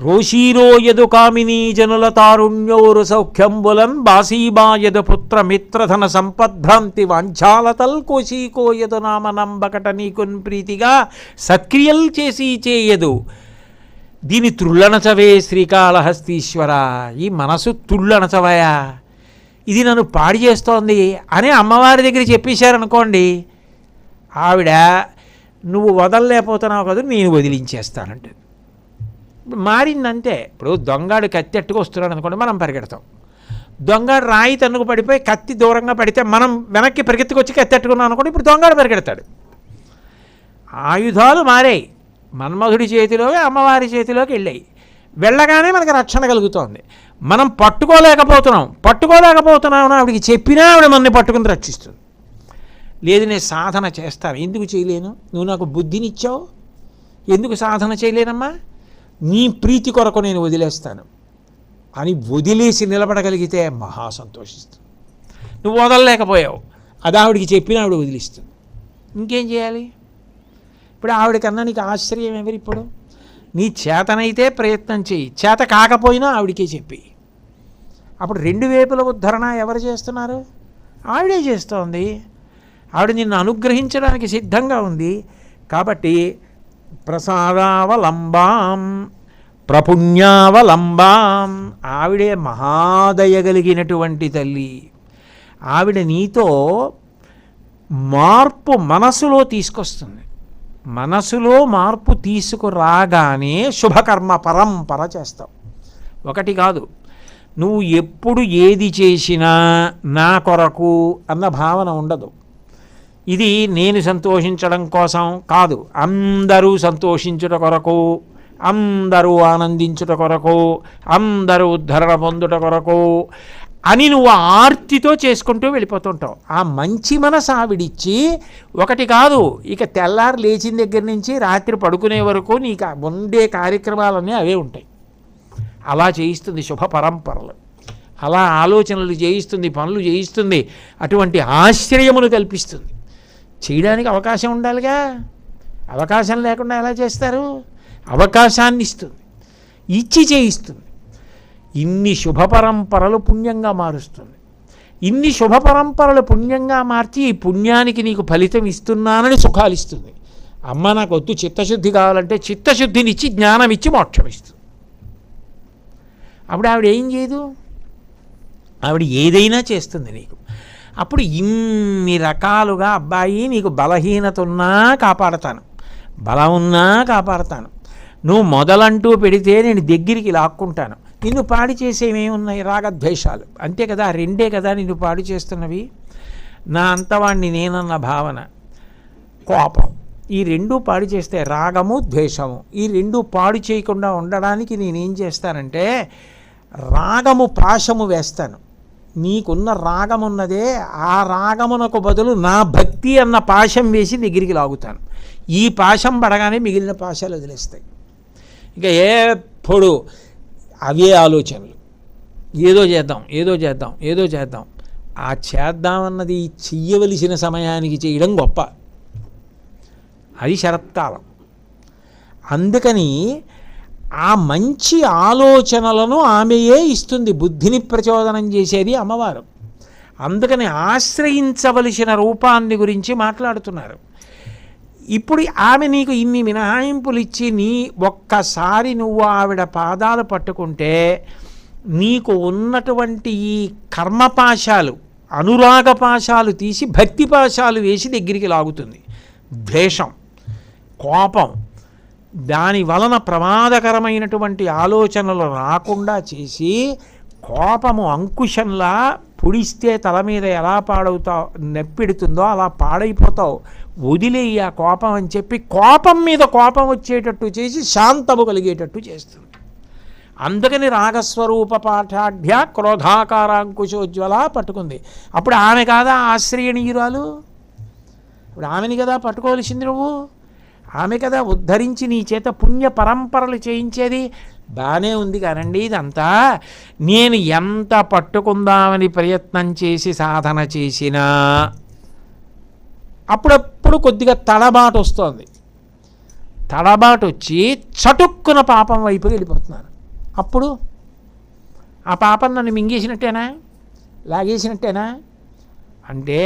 రోషీరోయదు కామినీ జనుల తారుణ్యోరు సౌఖ్యంబులన్ బాసీబాయదు పుత్ర మిత్రధన సంపద్భ్రాంతి వాంఛాలతల్ కోశీకోయదు నామ నంబకట నీకున్ ప్రీతిగా సత్క్రియల్ చేసి చేయదు దీని త్రుళ్ళనచవే శ్రీకాళహస్తీశ్వర. ఈ మనసు తుళ్ళనచవయా, ఇది నన్ను పాడి చేస్తోంది అని అమ్మవారి దగ్గర చెప్పేశారనుకోండి, ఆవిడ నువ్వు వదలలేకపోతున్నావు కదా, నేను వదిలించేస్తానంటే మారిందంతే. ఇప్పుడు దొంగాడు కత్తి అట్టుకు వస్తున్నాడు అనుకోండి, మనం పరిగెడతాం. దొంగాడు రాయి తన్నుకు పడిపోయి కత్తి దూరంగా పడితే మనం వెనక్కి పరిగెత్తుకొచ్చి కత్తి అట్టుకున్నాం అనుకోండి, ఇప్పుడు దొంగాడు పరిగెడతాడు. ఆయుధాలు మారాయి, మన్మధుడి చేతిలోకి అమ్మవారి చేతిలోకి వెళ్ళాయి. వెళ్ళగానే మనకు రక్షణ కలుగుతోంది. మనం పట్టుకోలేకపోతున్నాం ఆవిడికి చెప్పినా ఆవిడ మనని పట్టుకుని రక్షిస్తుంది. లేదు నేను సాధన చేస్తాను, ఎందుకు చేయలేను, నువ్వు నాకు బుద్ధినిచ్చావు, ఎందుకు సాధన చేయలేనమ్మా, నీ ప్రీతి కొరకు నేను వదిలేస్తాను అని వదిలేసి నిలబడగలిగితే మహా సంతోషిస్తుంది. నువ్వు వదలలేకపోయావు, అది ఆవిడికి చెప్పినా ఆవిడ వదిలిస్తుంది. ఇంకేం చేయాలి? ఇప్పుడు ఆవిడకన్నా నీకు ఆశ్చర్యం ఎవరు? ఇప్పుడు నీ చేతనైతే ప్రయత్నం చేయి, చేత కాకపోయినా ఆవిడికే చెప్పి. అప్పుడు రెండు వైపుల ఉద్ధరణ ఎవరు చేస్తున్నారు? ఆవిడే చేస్తోంది. ఆవిడ నిన్ను అనుగ్రహించడానికి సిద్ధంగా ఉంది. కాబట్టి ప్రసాదావలంబాం ప్రపుణ్యావలంబాం, ఆవిడే మహాదయగలిగినటువంటి తల్లి. ఆవిడ నీతో మార్పు మనసులో తీసుకొస్తుంది. మనసులో మార్పు తీసుకురాగానే శుభకర్మ పరంపర చేస్తావు. ఒకటి కాదు, నువ్వు ఎప్పుడు ఏది చేసినా నా కొరకు అన్న భావన ఉండదు. ఇది నేను సంతోషించడం కోసం కాదు, అందరూ సంతోషించుట కొరకు, అందరూ ఆనందించుట కొరకు, అందరూ ఉద్ధరణ పొందుట కొరకు అని నువ్వు ఆర్తితో చేసుకుంటూ వెళ్ళిపోతుంటావు. ఆ మంచి మనసు ఆవిడిచ్చి ఒకటి కాదు, ఇక తెల్లారు లేచిన దగ్గర నుంచి రాత్రి పడుకునే వరకు నీకు ఉండే కార్యక్రమాలన్నీ అవే ఉంటాయి. అలా చేయిస్తుంది శుభ పరంపరలు, అలా ఆలోచనలు చేయిస్తుంది, పనులు చేయిస్తుంది, అటువంటి ఆశ్చర్యమును కల్పిస్తుంది. చేయడానికి అవకాశం ఉండాలిగా, అవకాశం లేకుండా ఎలా చేస్తారు? అవకాశాన్ని ఇస్తుంది, ఇచ్చి చేయిస్తుంది. ఇన్ని శుభ పరంపరలు పుణ్యంగా మారుస్తుంది. ఇన్ని శుభ పరంపరలు పుణ్యంగా మార్చి ఈ పుణ్యానికి నీకు ఫలితం ఇస్తున్నానని సుఖాలు ఇస్తుంది. అమ్మ నాకు వద్దు చిత్తశుద్ధి కావాలంటే చిత్తశుద్ధినిచ్చి జ్ఞానం ఇచ్చి మోక్షం ఇస్తుంది. అప్పుడు ఆవిడ ఏం చేయదు, ఆవిడ ఏదైనా చేస్తుంది నీకు. అప్పుడు ఇన్ని రకాలుగా అబ్బాయి నీకు బలహీనత ఉన్నా కాపాడతాను, బలం ఉన్నా కాపాడతాను, నువ్వు మొదలంటూ పెడితే నేను దగ్గరికి లాక్కుంటాను. నిన్ను పాడు చేసేవేమున్నాయి? రాగద్వేషాలు అంతే కదా, రెండే కదా నిన్ను పాడు చేస్తున్నవి. నా అంతవాణ్ణి నేనన్న భావన, కోపం, ఈ రెండూ పాడు చేస్తే రాగము ద్వేషము, ఈ రెండూ పాడు చేయకుండా ఉండడానికి నేనేం చేస్తానంటే రాగము పాశము వేస్తాను. నీకున్న రాగమున్నదే, ఆ రాగమునకు బదులు నా భక్తి అన్న పాశం వేసి దగ్గరికి లాగుతాను. ఈ పాశం పడగానే మిగిలిన పాశాలు వదిలేస్తాయి. ఇక ఎప్పుడు అవే ఆలోచనలు, ఏదో చేద్దాం ఏదో చేద్దాం ఏదో చేద్దాం. ఆ చేద్దామన్నది చెయ్యవలసిన సమయానికి చేయడం గొప్ప, అది శరత్కాలం. అందుకని ఆ మంచి ఆలోచనలను ఆమెయే ఇస్తుంది, బుద్ధిని ప్రచోదనం చేసేది అమ్మవారు. అందుకని ఆశ్రయించవలసిన రూపాన్ని గురించి మాట్లాడుతున్నారు. ఇప్పుడు ఆమె నీకు ఇన్ని మినహాయింపులు ఇచ్చి నీ ఒక్కసారి నువ్వు ఆవిడ పాదాలు పట్టుకుంటే నీకు ఉన్నటువంటి ఈ కర్మపాశాలు, అనురాగపాశాలు తీసి భక్తి పాశాలు వేసి దగ్గరికి లాగుతుంది. ద్వేషం, కోపం, దాని వలన ప్రమాదకరమైనటువంటి ఆలోచనలు రాకుండా చేసి, కోపము అంకుశంలా పొడిస్తే తల మీద ఎలా పాడవుతావు, నెప్పెడుతుందో అలా పాడైపోతావు, వదిలేయి ఆ కోపం అని చెప్పి కోపం మీద కోపం వచ్చేటట్టు చేసి శాంతము కలిగేటట్టు చేస్తుంది. అందుకని రాగస్వరూప పాఠాఢ్య క్రోధాకారాంకుశోజ్వల పట్టుకుంది. అప్పుడు ఆమె కాదా ఆశ్రయణీయురాలు? ఇప్పుడు ఆమెని కదా పట్టుకోవలసింది నువ్వు. ఆమె కదా ఉద్ధరించి నీ చేత పుణ్య పరంపరలు చేయించేది. బాగానే ఉంది కానండి, ఇదంతా నేను ఎంత పట్టుకుందామని ప్రయత్నం చేసి సాధన చేసినా అప్పుడప్పుడు కొద్దిగా తడబాటు వస్తుంది. తడబాటు వచ్చి చటుక్కున పాపం వైపుకి వెళ్ళిపోతున్నాను. అప్పుడు ఆ పాపం నన్ను మింగేసినట్టేనా, లాగేసినట్టేనా? అంటే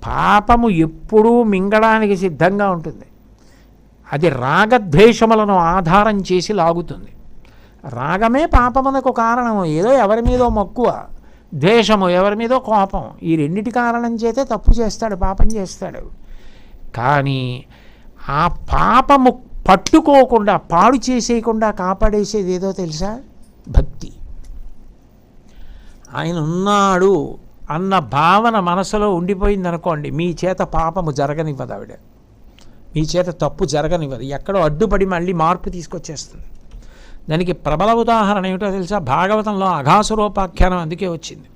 పాపము ఎప్పుడూ మింగడానికి సిద్ధంగా ఉంటుంది. అది రాగద్వేషములను ఆధారం చేసి లాగుతుంది. రాగమే పాపమునకు కారణము. ఏదో ఎవరి మీదో మక్కువ, ద్వేషము ఎవరి మీదో కోపం, ఈ రెండిటి కారణం చేతే తప్పు చేస్తాడు, పాపం చేస్తాడు. కానీ ఆ పాపము పట్టుకోకుండా పాడు చేసేయకుండా కాపాడేసేది ఏదో తెలుసా? భక్తి. ఆయన ఉన్నాడు అన్న భావన మనసులో ఉండిపోయిందనుకోండి, మీ చేత పాపము జరగనివ్వదు ఆవిడ, మీ చేత తప్పు జరగనివ్వదు. ఎక్కడో అడ్డుపడి మళ్ళీ మార్పు తీసుకొచ్చేస్తుంది. దానికి ప్రబల ఉదాహరణ ఏమిటో తెలుసా? భాగవతంలో అఘాసురోపాఖ్యానం అందుకే వచ్చింది.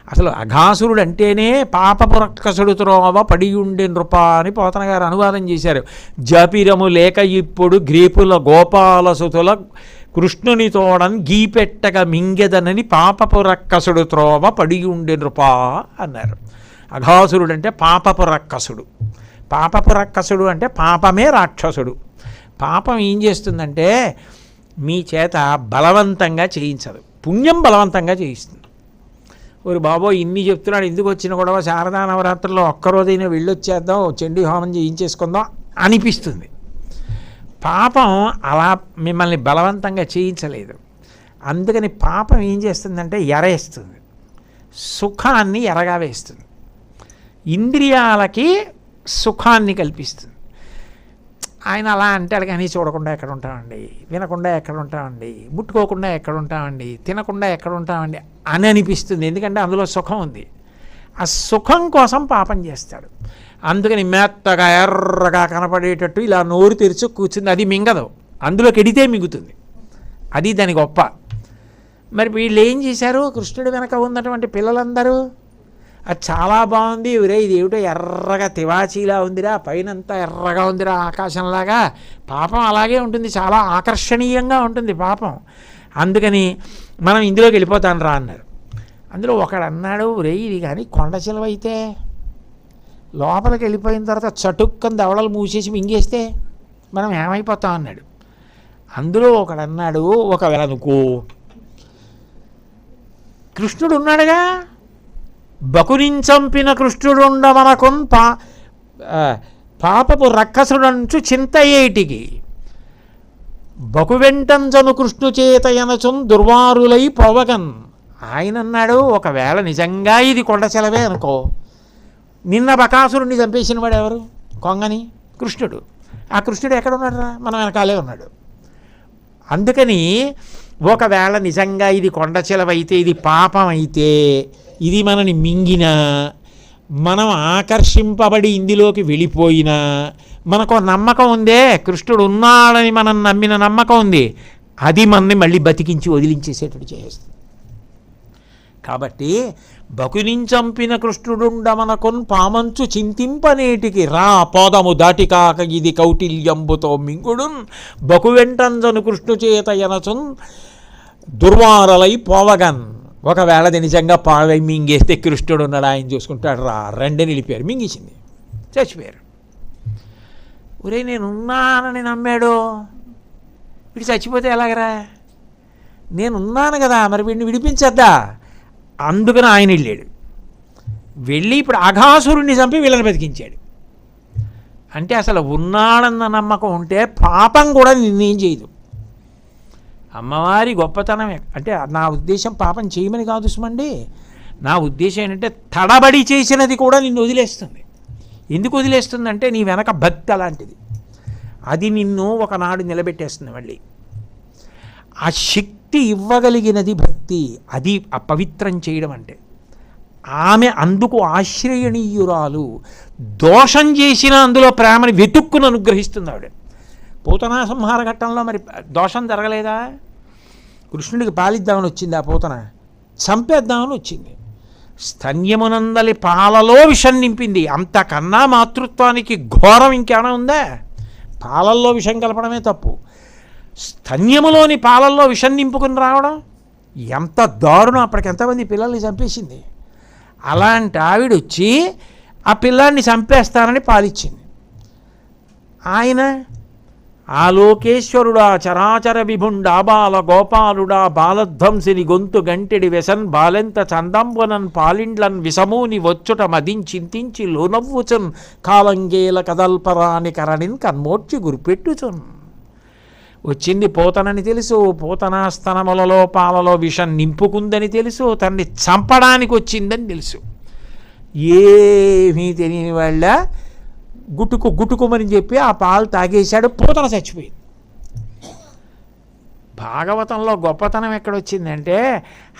అసలు అఘాసురుడు అంటేనే పాపపు రక్కసుడు త్రోవ పడియుండే నృప అని పోతన గారు అనువాదం చేశారు. జపిరము లేక ఇప్పుడు గ్రీపుల గోపాలసుతుల కృష్ణుని తోడని గీపెట్టగా మింగెదనని పాపపు రక్కసుడు త్రోవ పడియుండే నృప అన్నారు. అఘాసురుడు అంటే పాపపు రక్కసుడు. పాపపు రక్కసుడు అంటే పాపమే రాక్షసుడు. పాపం ఏం చేస్తుందంటే మీ చేత బలవంతంగా చేయించదు, పుణ్యం బలవంతంగా చేయిస్తుంది. ఓరి బాబో ఇన్ని చెప్తున్నాడు, ఎందుకు వచ్చిన గొడవ, శారదా నవరాత్రుల్లో ఒక్కరోజైనా వెళ్ళొచ్చేద్దాం, చండీ హోమం చేయించేసుకుందాం అనిపిస్తుంది. పాపం అలా మిమ్మల్ని బలవంతంగా చేయించలేదు. అందుకని పాపం ఏం చేస్తుందంటే ఎరేస్తుంది, సుఖాన్ని ఎరగా వేస్తుంది, ఇంద్రియాలకి సుఖాన్ని కల్పిస్తుంది. ఆయన అలా అంటాడు కానీ చూడకుండా ఎక్కడ ఉంటామండి, వినకుండా ఎక్కడ ఉంటామండి, ముట్టుకోకుండా ఎక్కడ ఉంటామండి, తినకుండా ఎక్కడ ఉంటామండి అని అనిపిస్తుంది. ఎందుకంటే అందులో సుఖం ఉంది. ఆ సుఖం కోసం పాపం చేస్తాడు. అందుకని మెత్తగా ఎర్రగా కనపడేటట్టు ఇలా నోరు తెరిచి కూర్చుంది, అది మింగదు, అందులోకి ఎడితే మింగుతుంది. అది దాని గొప్ప. మరి వీళ్ళు ఏం చేశారు? కృష్ణుడి వెనక ఉన్నటువంటి పిల్లలందరూ అది చాలా బాగుంది, ఒరే ఇది ఏమిటో ఎర్రగా తివాచీలా ఉందిరా, పైనంతా ఎర్రగా ఉందిరా ఆకాశంలాగా, పాపం అలాగే ఉంటుంది, చాలా ఆకర్షణీయంగా ఉంటుంది పాపం, అందుకని మనం ఇందులోకి వెళ్ళిపోతాను రా అన్నారు. అందులో ఒకడు అన్నాడు, ఒరే ఇది కానీ కొండ చిలువ అయితే లోపలికి వెళ్ళిపోయిన తర్వాత చటుక్కని దవడలు మూసేసి మింగేస్తే మనం ఏమైపోతాం అన్నాడు. అందులో ఒకడు అన్నాడు, ఒకవేళ అనుకో కృష్ణుడు ఉన్నాడుగా, బకునించంపిన కృష్ణుడుండమనకొన్ పాపపు రక్కసుడంచు చింత ఏటికి బకువెంటంజను కృష్ణు చేతయనచున్ దుర్వారులై పోవగన్. ఆయన అన్నాడు, ఒకవేళ నిజంగా ఇది కొండ చెలవే అనుకో, నిన్న బకాసురుణ్ణి చంపేసిన వాడు ఎవరు? కొంగని కృష్ణుడు. ఆ కృష్ణుడు ఎక్కడ ఉన్నాడు రా? మన వెనకాలే ఉన్నాడు. అందుకని ఒకవేళ నిజంగా ఇది కొండ చెలవైతే, ఇది పాపం అయితే, ఇది మనని మింగినా, మనం ఆకర్షింపబడి ఇందులోకి వెళ్ళిపోయినా, మనకు నమ్మకం ఉందే కృష్ణుడు ఉన్నాడని మనం నమ్మిన నమ్మకం ఉంది, అది మనని మళ్ళీ బతికించి వదిలించేసేటట్టు చేస్తుంది. కాబట్టి బకునించంపిన కృష్ణుడుండమనకొన్ పామంచు చింతింపనేటికి రా పోదము దాటికాక ఇది కౌటిల్యంబుతో మింగుడున్ బకువెంటంజను కృష్ణు చేత ఎనచున్ దుర్వారలై పోవగన్. ఒకవేళ అది నిజంగా పావై మింగేస్తే కృష్ణుడు ఉన్నాడు, ఆయన చూసుకుంటాడు, రా రెండే నిలిపారు, మింగేసింది, చచ్చిపోయారు. ఒరే నేనున్నానని నమ్మాడు, వీడు చచ్చిపోతే ఎలాగరా? నేనున్నాను కదా, మరి వీడిని విడిపించద్దా? అందుకని ఆయన వెళ్ళాడు. వెళ్ళి ఇప్పుడు అఘాసురుణ్ణి చంపి వీళ్ళని బతికించాడు. అంటే అసలు ఉన్నాడన్న నమ్మకం ఉంటే పాపం కూడా నిన్నేం చేయదు. అమ్మవారి గొప్పతనం అంటే నా ఉద్దేశం పాపం చేయమని కాదు సుమండి, నా ఉద్దేశం ఏంటంటే తడబడి చేసినది కూడా నిన్ను వదిలేస్తుంది. ఎందుకు వదిలేస్తుందంటే నీ వెనక భక్తి అలాంటిది, అది నిన్ను ఒకనాడు నిలబెట్టేస్తుంది. మళ్ళీ ఆ శక్తి ఇవ్వగలిగినది భక్తి, అది అపవిత్రం చేయడం అంటే. ఆమె అందుకు ఆశ్రయణీయురాలు, దోషం చేసిన అందులో ప్రేమని వెతుక్కుని అనుగ్రహిస్తుంది ఆవిడ. పూతనా సంహార ఘట్టంలో మరి దోషం జరగలేదా? కృష్ణుడికి పాలిద్దామని వచ్చింది ఆ పూతన, చంపేద్దామని వచ్చింది. స్తన్యమునందలి పాలలో విషం నింపింది. అంతకన్నా మాతృత్వానికి ఘోరం ఇంకేమైనా ఉందా? పాలల్లో విషం కలపడమే తప్పు, స్తన్యములోని పాలల్లో విషం నింపుకుని రావడం ఎంత దారుణం. అప్పటికి ఎంతమంది పిల్లల్ని చంపేసింది. అలాంటి ఆవిడొచ్చి ఆ పిల్లాన్ని చంపేస్తానని పాలిచ్చింది. ఆయన ఆ లోకేశ్వరుడా చరాచర విభుండా బాల గోపాలుడా బాలధ్వంసిని గొంతు గంటెడి వెసన్ బాలెంత చందంబునన్ పాలిండ్లన్ విషమూని వచ్చుట మదించింతించి లోనవ్వుచున్ కాలంగేల కదల్పరాని కరణిన్ కన్మోర్చి గురిపెట్టుచున్. వచ్చింది పోతనని తెలుసు, పోతనాస్తనములలో పాలలో విషం నింపుకుందని తెలుసు, తన్ని చంపడానికి వచ్చిందని తెలుసు. ఏమీ తెలియని వాళ్ళ గుటుకుమని చెప్పి ఆ పాలు తాగేశాడు, పోతన చచ్చిపోయింది. భాగవతంలో గొప్పతనం ఎక్కడొచ్చిందంటే,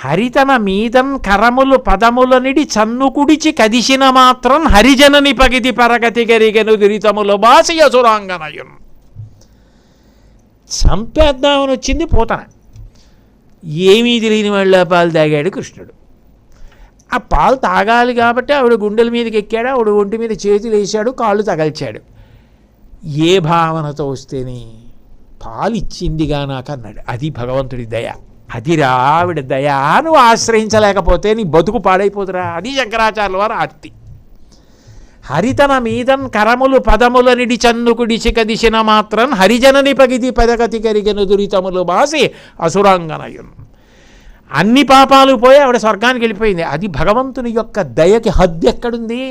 హరితన మీదన్ కరములు పదములనిడి చన్నుకుడిచి కదిసిన మాత్రం హరిజనని పగిది పరగతి గరిగెను దురితములు బాసి అసురాంగనయున్. చంపేద్దామని వచ్చింది పోతన, ఏమీ తెలియని వాళ్ళ పాలు తాగాడు కృష్ణుడు. ఆ పాలు తాగాలి కాబట్టి ఆవిడ గుండెల మీదకి ఎక్కాడు, ఆవిడ ఒంటి మీద చేతులు వేసాడు, కాళ్ళు తగల్చాడు. ఏ భావనతో వస్తేనే పాలు ఇచ్చిందిగా నాకు అన్నాడు. అది భగవంతుడి దయ, అదిరా ఆవిడ దయ. నువ్వు ఆశ్రయించలేకపోతే నీ బతుకు పాడైపోతురా. అది శంకరాచార్యుల వారు ఆర్తి. హరితన మీదన్ కరములు పదములనిడి చన్నుకుడిచి కదిసిన మాత్రం హరిజనని పగిది పదగతి కరిగెను దురితములు బాసి అసురాంగనయున్. అన్ని పాపాలు పోయి ఆవిడ స్వర్గానికి వెళ్ళిపోయింది. అది భగవంతుని యొక్క దయకి హద్దు ఎక్కడుంది?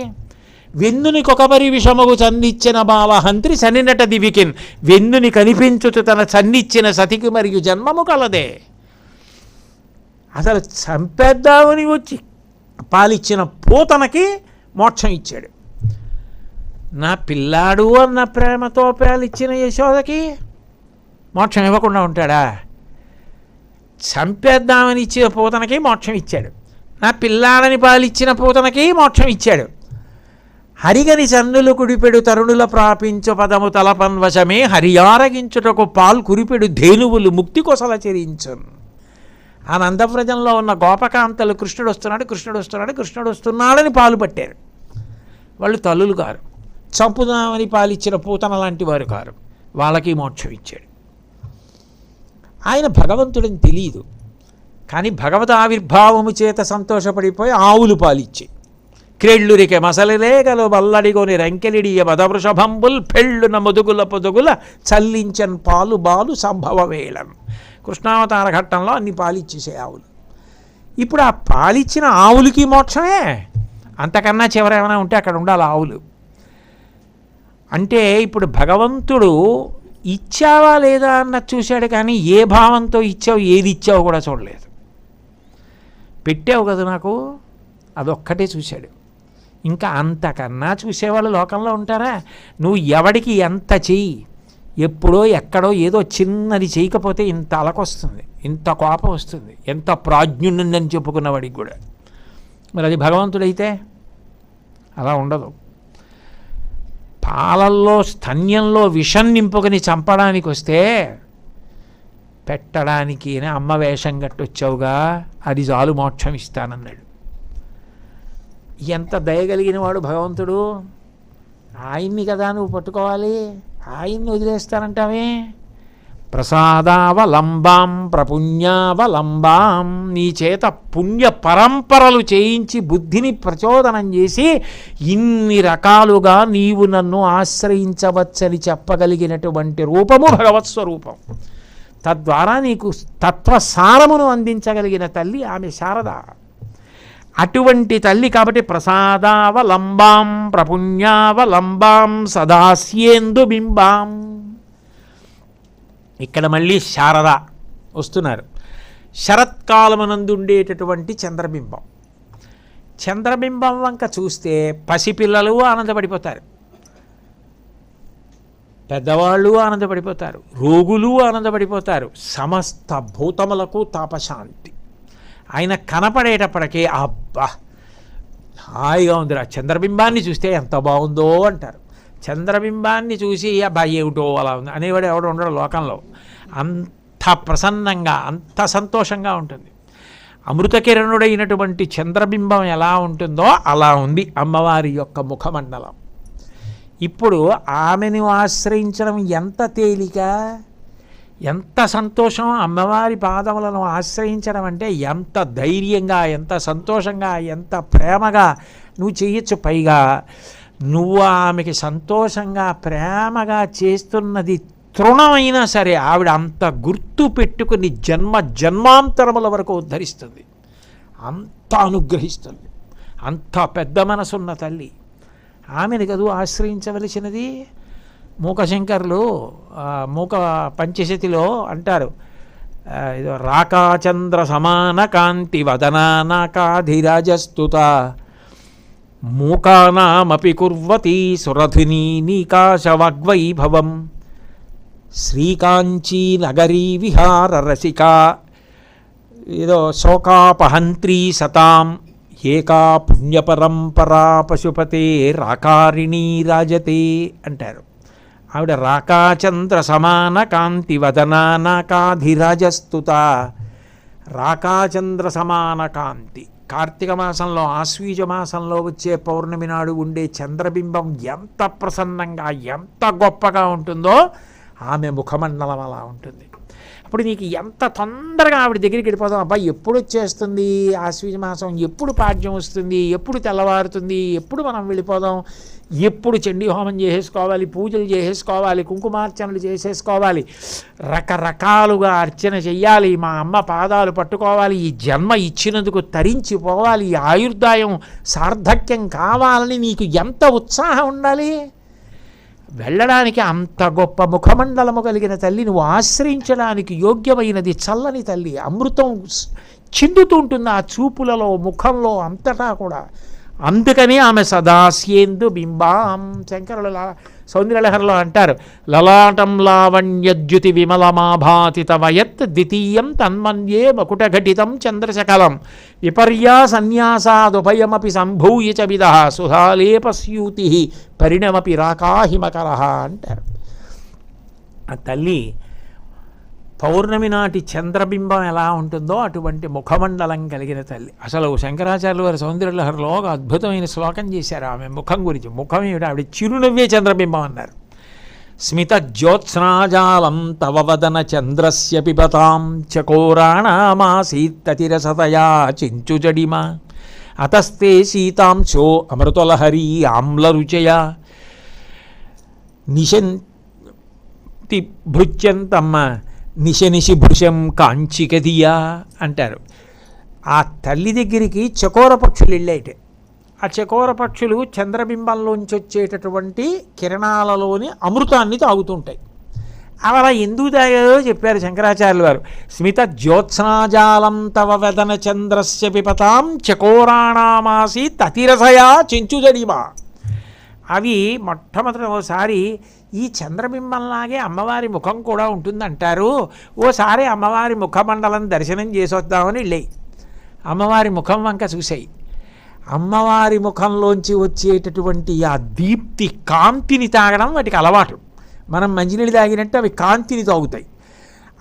వెన్నుని కొకబరి విషమగు చన్నిచ్చిన బాలహంత్రి సనినట దివికిన్. వెన్నుని కనిపించుతు తన చన్నిచ్చిన సతికి మరియు జన్మము కలదే. అసలు చంపేద్దామని వచ్చి పాలిచ్చిన పూతనకి మోక్షం ఇచ్చాడు. నా పిల్లాడు అన్న ప్రేమతో పాలిచ్చిన యశోదకి మోక్షం ఇవ్వకుండా ఉంటాడా? చంపేద్దామని ఇచ్చిన పూతనకి మోక్షం ఇచ్చాడు. నా పిల్లాడని పాలిచ్చిన పూతనకి మోక్షం ఇచ్చాడు. హరిగని చన్నులు కుడిపెడు తరుణుల ప్రాపించు పదము తలపన్వశమే హరియారగించుటకు పాలు కురిపెడు ధేనువులు ముక్తి కొసల చెరించున్. ఆ నందవ్రజంలో ఉన్న గోపకాంతలు కృష్ణుడు వస్తున్నాడని పాలు పట్టారు. వాళ్ళు తల్లులు కారు, చంపుదామని పాలిచ్చిన పూతన లాంటి వారు కారు. వాళ్ళకి మోక్షం ఇచ్చాడు. ఆయన భగవంతుడని తెలియదు, కానీ భగవద్ ఆవిర్భావము చేత సంతోషపడిపోయి ఆవులు పాలిచ్చి క్రెళ్ళురికె మసలిరేగలు బల్లడిగొని రంకెలిడియ మదవృషభంబుల్ పెళ్ళున ముదుగుల పొదుగుల చల్లించన్ పాలు బాలు సంభవ వేళం. కృష్ణావతార ఘట్టంలో అన్ని పాలిచ్చేసే ఆవులు. ఇప్పుడు ఆ పాలిచ్చిన ఆవులకి మోక్షమే. అంతకన్నా చివర ఏమైనా ఉంటే అక్కడ ఉండాలి ఆవులు. అంటే ఇప్పుడు భగవంతుడు ఇచ్చావా లేదా అన్నది చూశాడు, కానీ ఏ భావంతో ఇచ్చావు, ఏది ఇచ్చావు కూడా చూడలేదు. పెట్టావు కదా నాకు, అదొక్కటే చూశాడు. ఇంకా అంతకన్నా చూసేవాళ్ళు లోకంలో ఉంటారా? నువ్వు ఎవడికి ఎంత చెయ్యి, ఎప్పుడో ఎక్కడో ఏదో చిన్నది చేయకపోతే ఇంత అలకొస్తుంది, ఇంత కోపం వస్తుంది, ఎంత ప్రాజ్ఞుందని చెప్పుకున్నవాడికి కూడా. మరి అది భగవంతుడైతే అలా ఉండదు. పాలల్లో స్తన్యంలో విషం నింపుకొని చంపడానికి వస్తే పెట్టడానికి అమ్మ వేషం కట్టొచ్చావుగా, అది చాలు మోక్షం ఇస్తానన్నాడు. ఎంత దయగలిగిన వాడు భగవంతుడు. ఆయన్ని కదా నువ్వు పట్టుకోవాలి, ఆయన్ని వదిలేస్తానంటావే. ప్రసాదావలంబాం ప్రపుణ్యావలంబాం. నీ చేత పుణ్య పరంపరలు చేయించి బుద్ధిని ప్రచోదనం చేసి ఇన్ని రకాలుగా నీవు నన్ను ఆశ్రయించవచ్చని చెప్పగలిగినటువంటి రూపము భగవత్ స్వరూపం. తద్వారా నీకు తత్వసారమును అందించగలిగిన తల్లి ఆమె శారద. అటువంటి తల్లి కాబట్టి ప్రసాదావలంబాం ప్రపుణ్యావలంబాం సదాస్యేందు బింబాం. ఇక్కడ మళ్ళీ శారద వస్తున్నారు. శరత్కాలమునందుండేటటువంటి చంద్రబింబం. చంద్రబింబం వంక చూస్తే పసిపిల్లలు ఆనందపడిపోతారు, పెద్దవాళ్ళు ఆనందపడిపోతారు, రోగులు ఆనందపడిపోతారు, సమస్త భూతములకు తాపశాంతి. ఆయన కనపడేటప్పటికీ అబ్బా హాయిగా ఉందిరా, చంద్రబింబాన్ని చూస్తే ఎంత బాగుందో అంటారు. చంద్రబింబాన్ని చూసి అబ్బాయి ఏమిటో అలా ఉంది అనేవాడు ఎవడు ఉండడు లోకంలో. అంత ప్రసన్నంగా అంత సంతోషంగా ఉంటుంది. అమృతకిరణుడైనటువంటి చంద్రబింబం ఎలా ఉంటుందో అలా ఉంది అమ్మవారి యొక్క ముఖమండలం. ఇప్పుడు ఆమెను ఆశ్రయించడం ఎంత తేలిక, ఎంత సంతోషం. అమ్మవారి పాదములను ఆశ్రయించడం అంటే ఎంత ధైర్యంగా, ఎంత సంతోషంగా, ఎంత ప్రేమగా నువ్వు చేయొచ్చు. పైగా నువ్వు ఆమెకి సంతోషంగా ప్రేమగా చేస్తున్నది తృణమైనా సరే ఆవిడ అంత గుర్తు పెట్టుకుని జన్మాంతరముల వరకు ఉద్ధరిస్తుంది, అంత అనుగ్రహిస్తుంది. అంత పెద్ద మనసున్న తల్లి. ఆమెను కదూ ఆశ్రయించవలసినది. మూకశంకరులు మూక పంచశతిలో అంటారు, ఏదో రాకాచంద్ర సమాన కాంతి వదనానాకాధిరాజస్తుత మూకానామపి కుర్వతి సురధిని నీకాశవాగ్వైభవం శ్రీకాంచీ నగరీ విహార రసికా ఏదో శోకాపహంత్రీ సతాం ఏకా పుణ్యపరంపరా పశుపతే రాకారిణీ రాజతే అంటారు. ఆవిడ రాకాచంద్ర సమాన కాంతి వదనానాకాధిరాజస్తుత. రాకాచంద్ర సమాన కాంతి, కార్తీక మాసంలో ఆశ్వీజ మాసంలో వచ్చే పౌర్ణమి నాడు ఉండే చంద్రబింబం ఎంత ప్రసన్నంగా ఎంత గొప్పగా ఉంటుందో ఆమె ముఖమండలం అలా ఉంటుంది. అప్పుడు నీకు ఎంత తొందరగా ఆవిడ దగ్గరికి వెళ్ళిపోదాం, అబ్బాయి ఎప్పుడు వచ్చేస్తుంది ఆశ్వీజ మాసం, ఎప్పుడు పాడ్యం వస్తుంది, ఎప్పుడు తెల్లవారుతుంది, ఎప్పుడు మనం వెళ్ళిపోదాం, ఎప్పుడు చండీ హోమం చేసేసుకోవాలి, పూజలు చేసేసుకోవాలి, కుంకుమార్చనలు చేసేసుకోవాలి, రకరకాలుగా అర్చన చెయ్యాలి, మా అమ్మ పాదాలు పట్టుకోవాలి, ఈ జన్మ ఇచ్చినందుకు తరించిపోవాలి, ఈ ఆయుర్దాయం సార్థక్యం కావాలని నీకు ఎంత ఉత్సాహం ఉండాలి. వెళ్ళడానికి అంత గొప్ప ముఖమండలము కలిగిన తల్లి, నువ్వు ఆశ్రయించడానికి యోగ్యమైనది చల్లని తల్లి. అమృతం చిందుతూ ఉంటుంది ఆ చూపులలో, ముఖంలో అంతటా కూడా. అందుకని ఆమె సదాస్యేందు బింబాం. శంకరుల సౌందర్యలహరిలో అంటారు, లలాటం లావణ్యద్యుతి విమలమాభాతి తవయత్ ద్వితీయం తన్మన్యే మకుటఘటితం చంద్రశకలం విపర్యా సన్యాసాదుభయమపి సంభూయ చ విదః సుధాలేపస్యూతి పరిణమపి రాకాహిమకర అంటారు. ఆ తల్లి పౌర్ణమి నాటి చంద్రబింబం ఎలా ఉంటుందో అటువంటి ముఖమండలం కలిగిన తల్లి. అసలు శంకరాచార్యుల వారి సౌందర్యలహరిలో ఒక అద్భుతమైన శ్లోకం చేశారు ఆమె ముఖం గురించి. ముఖం ఏమిటి, ఆవిడ చిరునవ్వే చంద్రబింబం అన్నారు. స్మిత జ్యోత్స్నాజాలం తవ వదన చంద్రస్య పిబతాం చకోరాణమాసీత్తతిరసతయా చించుజడిమ అతస్తే సీతాంశో అమృతలహరీ ఆమ్లరుచయ నిశంతి భృత్యంతమ్మ నిశనిశి భృశం కాంచికదియా అంటారు. ఆ తల్లి దగ్గరికి చకోర పక్షులు వెళ్ళేట. ఆ చకోర పక్షులు చంద్రబింబంలోంచి వచ్చేటటువంటి కిరణాలలోని అమృతాన్ని తాగుతుంటాయి. అవి అలా ఎందుకు తాగాయో చెప్పారు శంకరాచార్యులు వారు. స్మిత జ్యోత్స్నాజాలం తవ వదన చంద్రస్య పిపతాం చకోరాణామాసి తతిరసయా చెంచుజడిమా. అవి మొట్టమొదటి ఓసారి ఈ చంద్రబింబంలాగే అమ్మవారి ముఖం కూడా ఉంటుందంటారు, ఓసారి అమ్మవారి ముఖమండలం దర్శనం చేసొద్దామని వెళ్ళాయి. అమ్మవారి ముఖం వంక చూసాయి. అమ్మవారి ముఖంలోంచి వచ్చేటటువంటి ఆ దీప్తి కాంతిని తాగడం వాటికి అలవాటు. మనం మంచినీళ్ళు తాగినట్టు అవి కాంతిని తాగుతాయి.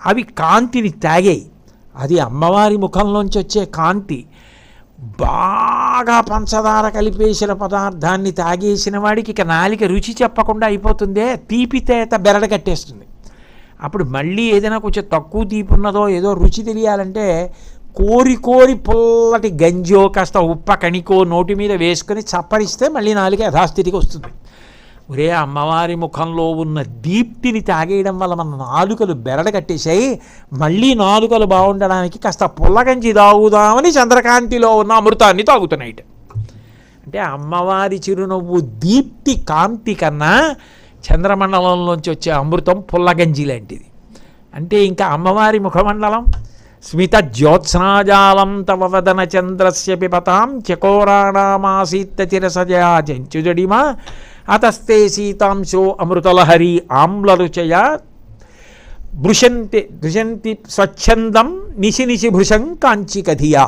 అవి కాంతిని తాగాయి. అది అమ్మవారి ముఖంలోంచి వచ్చే కాంతి. బాగా పంచదార కలిపేసిన పదార్థాన్ని తాగేసిన వాడికి ఇక నాలిక రుచి చెప్పకుండా అయిపోతుందే, తీపితేత బెరడ కట్టేస్తుంది. అప్పుడు మళ్ళీ ఏదైనా కొంచెం తక్కువ తీపి ఉన్నదో ఏదో రుచి తెలియాలంటే కోరి కోరి పుల్లటి గంజో కాస్త ఉప్ప కణికో నోటి మీద వేసుకొని చప్పరిస్తే మళ్ళీ నాలిక యథాస్థితికి వస్తుంది. ఒరే అమ్మవారి ముఖంలో ఉన్న దీప్తిని తాగేయడం వల్ల మన నాలుకలు బెరడ కట్టేశాయి, మళ్ళీ నాలుకలు బాగుండడానికి కాస్త పుల్లగంజి తాగుదామని చంద్రకాంతిలో ఉన్న అమృతాన్ని తాగుతున్నాయి. అంటే అమ్మవారి చిరునవ్వు దీప్తి కాంతి కన్నా చంద్రమండలంలోంచి వచ్చే అమృతం పుల్లగంజి లాంటిది. అంటే ఇంకా అమ్మవారి ముఖమండలం స్మిత జ్యోత్స్నాజాలం తవ వదన చంద్రస్య పిపతాం చకోరాణామాసీత్తతిరసజయా చెంచుజడిమా అతస్తే సీతాంశో అమృతలహరి ఆమ్లరుచయ భృశంతి స్వచ్ఛందం నిశి భృశం కాంచికధియా.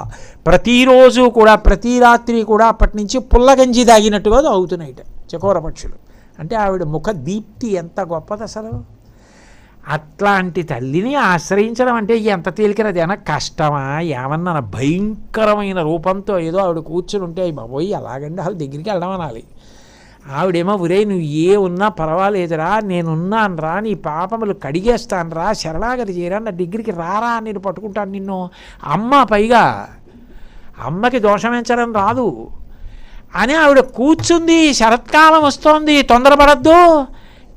ప్రతిరోజు కూడా ప్రతి రాత్రి కూడా అప్పటి నుంచి పుల్లగంజి తాగినట్టుగా తాగుతున్నాయిట చకోర పక్షులు. అంటే ఆవిడ ముఖ దీప్తి ఎంత గొప్పది అసలు. అట్లాంటి తల్లిని ఆశ్రయించడం అంటే ఎంత తేలికనది, ఏమన్నా కష్టమా? ఏమన్నా భయంకరమైన రూపంతో ఏదో ఆవిడ కూర్చుని ఉంటే బాబోయ్ ఎలాగండి అసలు దగ్గరికి వెళ్ళడం అనాలి. ఆవిడేమో ఒరే నువ్వు ఏ ఉన్నా పర్వాలేదురా, నేనున్నాను రా, నీ పాపములు కడిగేస్తాను రా, శరణాగతి చేయరా, నా దగ్గరికి రారా, నేను పట్టుకుంటాను నిన్ను. అమ్మ పైగా అమ్మకి దోషమించడం రాదు అని ఆవిడ కూర్చుంది. శరత్కాలం వస్తోంది, తొందరపడద్దు,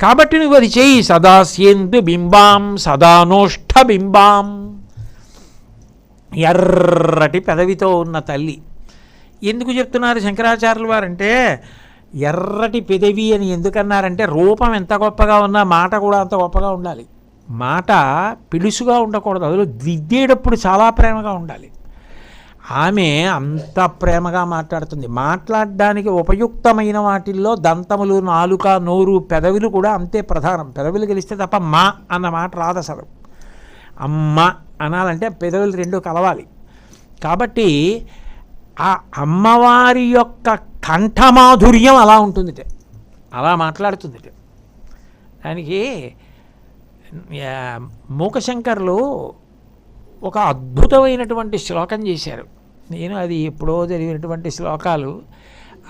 కాబట్టి నువ్వు అది చెయ్యి. సదాస్యందు బింబాం సదానోష్ఠ బింబాం. ఎర్రటి పెదవితో ఉన్న తల్లి. ఎందుకు చెప్తున్నారు శంకరాచార్యుల వారంటే, ఎర్రటి పెదవి అని ఎందుకన్నారంటే, రూపం ఎంత గొప్పగా ఉన్నా మాట కూడా అంత గొప్పగా ఉండాలి. మాట పిలుసుగా ఉండకూడదు, అందులో దిద్దేటప్పుడు చాలా ప్రేమగా ఉండాలి. ఆమె అంత ప్రేమగా మాట్లాడుతుంది. మాట్లాడడానికి ఉపయుక్తమైన వాటిల్లో దంతములు, నాలుక, నోరు, పెదవులు కూడా అంతే ప్రధానం. పెదవులు గెలిస్తే తప్ప మా అన్న మాట రాదు అసలు. అమ్మ అనాలంటే పెదవులు రెండు కలవాలి. కాబట్టి ఆ అమ్మవారి యొక్క కంఠమాధుర్యం అలా ఉంటుందిట, అలా మాట్లాడుతుందిట. దానికి మూకశంకర్లు ఒక అద్భుతమైనటువంటి శ్లోకం చేశారు. నేను అది ఎప్పుడో చదివినటువంటి శ్లోకాలు.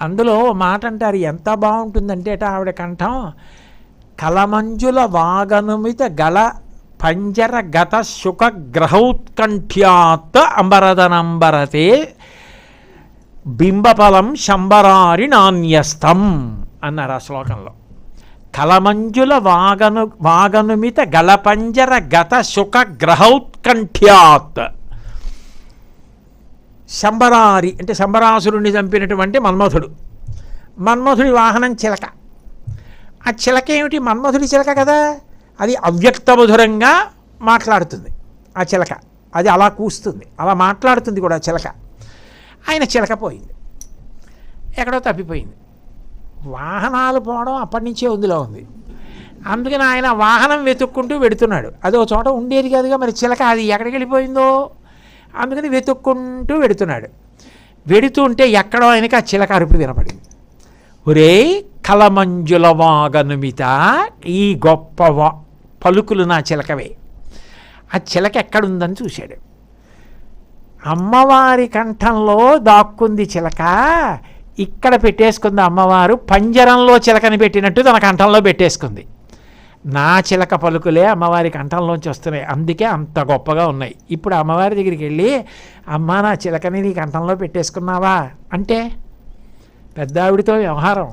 అందులో మాట అంటారు, ఎంత బాగుంటుందంటే ఆవిడ కంఠం, కలమంజుల వాగనుమిత గళ పంజర గత శుక గ్రహౌత్కంఠ్యాత్ అంబరదనంబరతే బింబఫలం శంబరారి నాణ్యస్తం అన్నారు ఆ శ్లోకంలో. కలమంజుల వాగనుమిత గళపంజర గత శుక గ్రహౌత్కంఠ్యాత్. శంబరారి అంటే శంబరాసురుణ్ణి చంపినటువంటి మన్మధుడు. మన్మధుడి వాహనం చిలక. ఆ చిలక ఏమిటి? మన్మధుడి చిలక కదా, అది అవ్యక్తమధురంగా మాట్లాడుతుంది ఆ చిలక. అది అలా కూస్తుంది, అలా మాట్లాడుతుంది కూడా చిలక. ఆయన చిలక పోయింది, ఎక్కడో తప్పిపోయింది. వాహనాలు పోవడం అప్పటి నుంచే ఉందిలో ఉంది. అందుకని ఆయన వాహనం వెతుక్కుంటూ వెడుతున్నాడు. అదో చోట ఉండేది కాదుగా, మరి చిలక అది ఎక్కడికి వెళ్ళిపోయిందో అందుకని వెతుక్కుంటూ వెడుతున్నాడు. వెడుతుంటే ఎక్కడో ఆయనకి ఆ చిలక అరుపు వినపడింది. ఒరే కలమంజుల వాగనుమిత, ఈ గొప్ప పలుకులు నా చిలకవే. ఆ చిలక ఎక్కడుందని చూశాడు. అమ్మవారి కంఠంలో దాక్కుంది చిలక, ఇక్కడ పెట్టేసుకుంది అమ్మవారు. పంజరంలో చిలకని పెట్టినట్టు తన కంఠంలో పెట్టేసుకుంది. నా చిలక పలుకులే అమ్మవారి కంఠంలోంచి వస్తున్నాయి, అందుకే అంత గొప్పగా ఉన్నాయి. ఇప్పుడు అమ్మవారి దగ్గరికి వెళ్ళి, అమ్మ నా చిలకని నీ కంఠంలో పెట్టేసుకున్నావా అంటే, పెద్ద ఆవిడితో వ్యవహారం,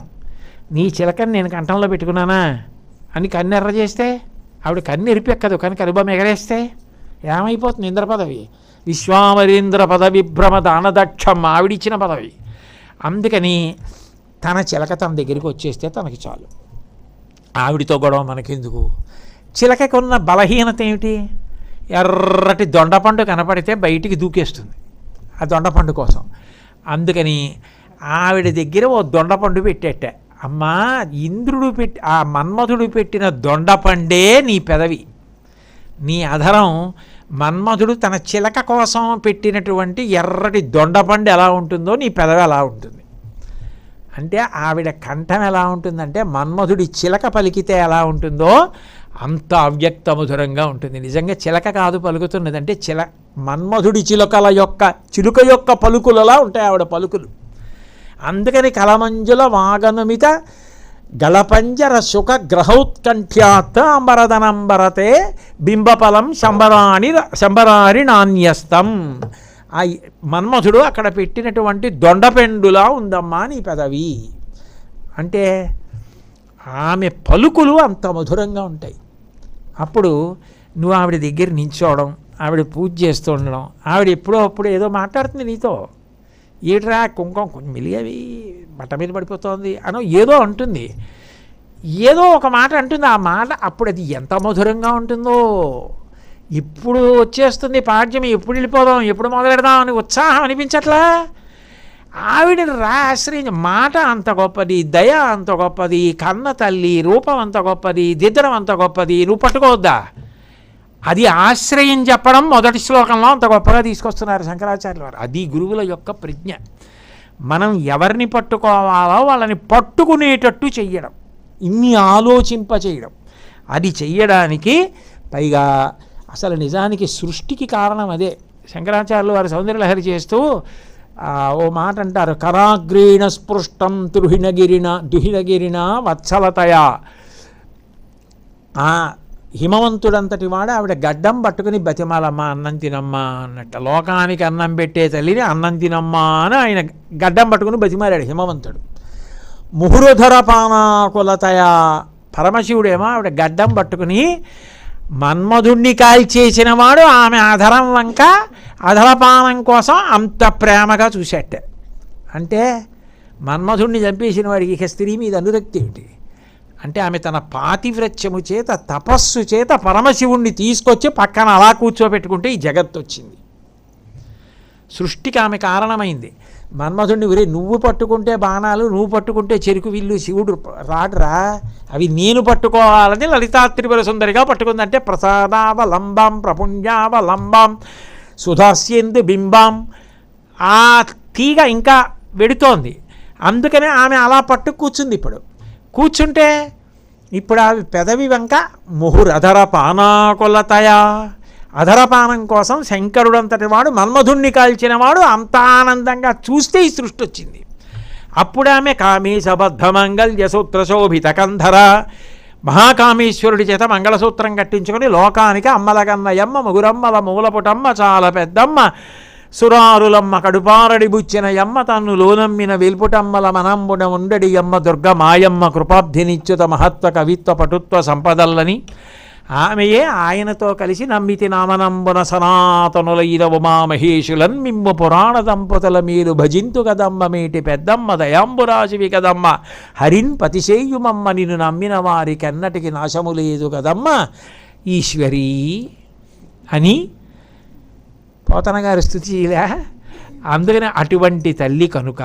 నీ చిలకని నేను కంఠంలో పెట్టుకున్నానా అని కన్నెర్ర చేస్తే, ఆవిడ కన్ను ఎరిపెక్కదు కానీ కనుబొమ్మ ఎగరేస్తే ఏమైపోతుంది? ఇంద్ర పదవి, విశ్వామరీంద్ర పదవి భ్రమ దానదక్షం ఆవిడిచ్చిన పదవి. అందుకని తన చిలక తన దగ్గరికి వచ్చేస్తే తనకి చాలు. ఆవిడితో గొడవ మనకెందుకు? చిలకకున్న బలహీనత ఏమిటి? ఎర్రటి దొండపండు కనపడితే బయటికి దూకేస్తుంది ఆ దొండపండు కోసం. అందుకని ఆవిడ దగ్గర ఓ దొండపండు పెట్టేట. అమ్మా, ఇంద్రుడు ఆ మన్మధుడు పెట్టిన దొండపండే నీ పెదవి, నీ అధరం. మన్మధుడు తన చిలక కోసం పెట్టినటువంటి ఎర్రటి దొండపండు ఎలా ఉంటుందో నీ పెదవి ఎలా ఉంటుంది. అంటే ఆవిడ కంఠం ఎలా ఉంటుందంటే మన్మధుడి చిలక పలికితే ఎలా ఉంటుందో అంత అవ్యక్తమధురంగా ఉంటుంది. నిజంగా చిలక కాదు పలుకుతున్నది, అంటే మన్మధుడి చిలుక యొక్క పలుకులలా ఉంటాయి ఆవిడ పలుకులు. అందుకని కలమంజుల వాగనుమిత గళపంజర శుక గ్రహౌత్కంఠ్యాత్ అంబరదనంబరతే బింబఫలం శంబరారి నాణ్యస్తం. ఆ మన్మధుడు అక్కడ పెట్టినటువంటి దొండపెండులా ఉందమ్మా నీ పెదవి అంటే, ఆమె పలుకులు అంత మధురంగా ఉంటాయి. అప్పుడు నువ్వు ఆవిడ దగ్గర నించోవడం, ఆవిడ పూజ చేస్తూ ఉండడం, ఆవిడ ఎప్పుడో అప్పుడు ఏదో మాట్లాడుతుంది నీతో, ఏట్రా కుంకుమ కొంచెం మెలిగవి బట్ట మీద పడిపోతుంది అనో ఏదో అంటుంది, ఏదో ఒక మాట అంటుంది. ఆ మాట అప్పుడు అది ఎంత మధురంగా ఉంటుందో. ఇప్పుడు వచ్చేస్తుంది పాడ్యం, ఎప్పుడు వెళ్ళిపోదాం, ఎప్పుడు మొదలెడదాం అని ఉత్సాహం అనిపించట్లా? ఆవిడని ఆశ్రయించి మాట అంత గొప్పది, దయ అంత గొప్పది, కన్న తల్లి రూపం అంత గొప్పది, దిద్దడం అంత గొప్పది, నువ్వు పట్టుకోవద్దా? అది ఆశ్రయం చెప్పడం మొదటి శ్లోకంలో అంత గొప్పగా తీసుకొస్తున్నారు శంకరాచార్యుల వారు. అది గురువుల యొక్క ప్రజ్ఞ. మనం ఎవరిని పట్టుకోవాలో వాళ్ళని పట్టుకునేటట్టు చెయ్యడం, ఇన్ని ఆలోచింప చేయడం, అది చెయ్యడానికి పైగా అసలు నిజానికి సృష్టికి కారణం అదే. శంకరాచార్యులు వారు సౌందర్యలహరి చేస్తూ ఓ మాట అంటారు, కరాగ్రీణ స్పృష్టం దుహినగిరిన వత్సలతయా. హిమవంతుడంతటి వాడు ఆవిడ గడ్డం పట్టుకుని బతిమాలమ్మా అన్నం తినమ్మా అన్నట్ట. లోకానికి అన్నం పెట్టే తల్లిని అన్నం తినమ్మా అని ఆయన గడ్డం పట్టుకుని బతిమాలాడు హిమవంతుడు. ముహురుధర పానాకులతయా, పరమశివుడేమో ఆవిడ గడ్డం పట్టుకుని మన్మధుణ్ణి కాల్చేసిన వాడు ఆమె అధరం వంక అధరపానం కోసం అంత ప్రేమగా చూసేట. అంటే మన్మధుణ్ణి చంపేసిన వాడికి ఇక స్త్రీ మీద అనురక్తి ఏమిటి అంటే, ఆమె తన పాతివ్రత్యము చేత తపస్సు చేత పరమశివుణ్ణి తీసుకొచ్చి పక్కన అలా కూర్చోబెట్టుకుంటే ఈ జగత్తు వచ్చింది. సృష్టికి ఆమె కారణమైంది. మన్మధుడిని ఉరే నువ్వు పట్టుకుంటే బాణాలు, నువ్వు పట్టుకుంటే చెరుకు విల్లు, శివుడు రాడురా, అవి నేను పట్టుకోవాలని లలితా త్రిపుర సుందరిగా పట్టుకుందంటే ప్రసాదావలంబం ప్రపుణ్యావలంబం సుధాస్యందు బింబం. ఆ తీగ ఇంకా వెడుతోంది, అందుకనే ఆమె అలా పట్టు కూర్చుంది. కూర్చుంటే ఇప్పుడు అవి పెదవి వెంక ముహురధర పానాకొలతయా, అధరపానం కోసం శంకరుడంతటి వాడు మన్మధుణ్ణి కాల్చిన వాడు అంత ఆనందంగా చూస్తే ఈ సృష్టి వచ్చింది. అప్పుడు ఆమె కామేశబద్ధమంగళ్య సూత్రశోభిత కంధర, మహాకామేశ్వరుడి చేత మంగళసూత్రం కట్టించుకొని లోకానికి అమ్మలగన్నయమ్మ ముగురమ్మల మూలపుటమ్మ చాలా పెద్దమ్మ సురారులమ్మ కడుపారడి బుచ్చిన యమ్మ తన్ను లోనమ్మిన వెల్పుటమ్మల మనంబున ఉండడి యమ్మ దుర్గ మాయమ్మ కృపాబ్ధినిచ్యుత మహత్వ కవిత్వ పటుత్వ సంపదల్లని ఆమెయే ఆయనతో కలిసి నమ్మితి నామనంబున సనాతనులైన ఉమామహేషులన్ మిమ్ము పురాణ దంపతుల మీరు భజింతు కదమ్మ మేటి పెద్దమ్మ దయాంబురాశివి కదమ్మ హరిన్ పతిశేయుమమ్మ నిన్ను నమ్మిన వారికెన్నటికి నాశము లేదు కదమ్మ ఈశ్వరీ అని పోతన గారు స్తుతి చేయలే. అందుకని అటువంటి తల్లి కనుక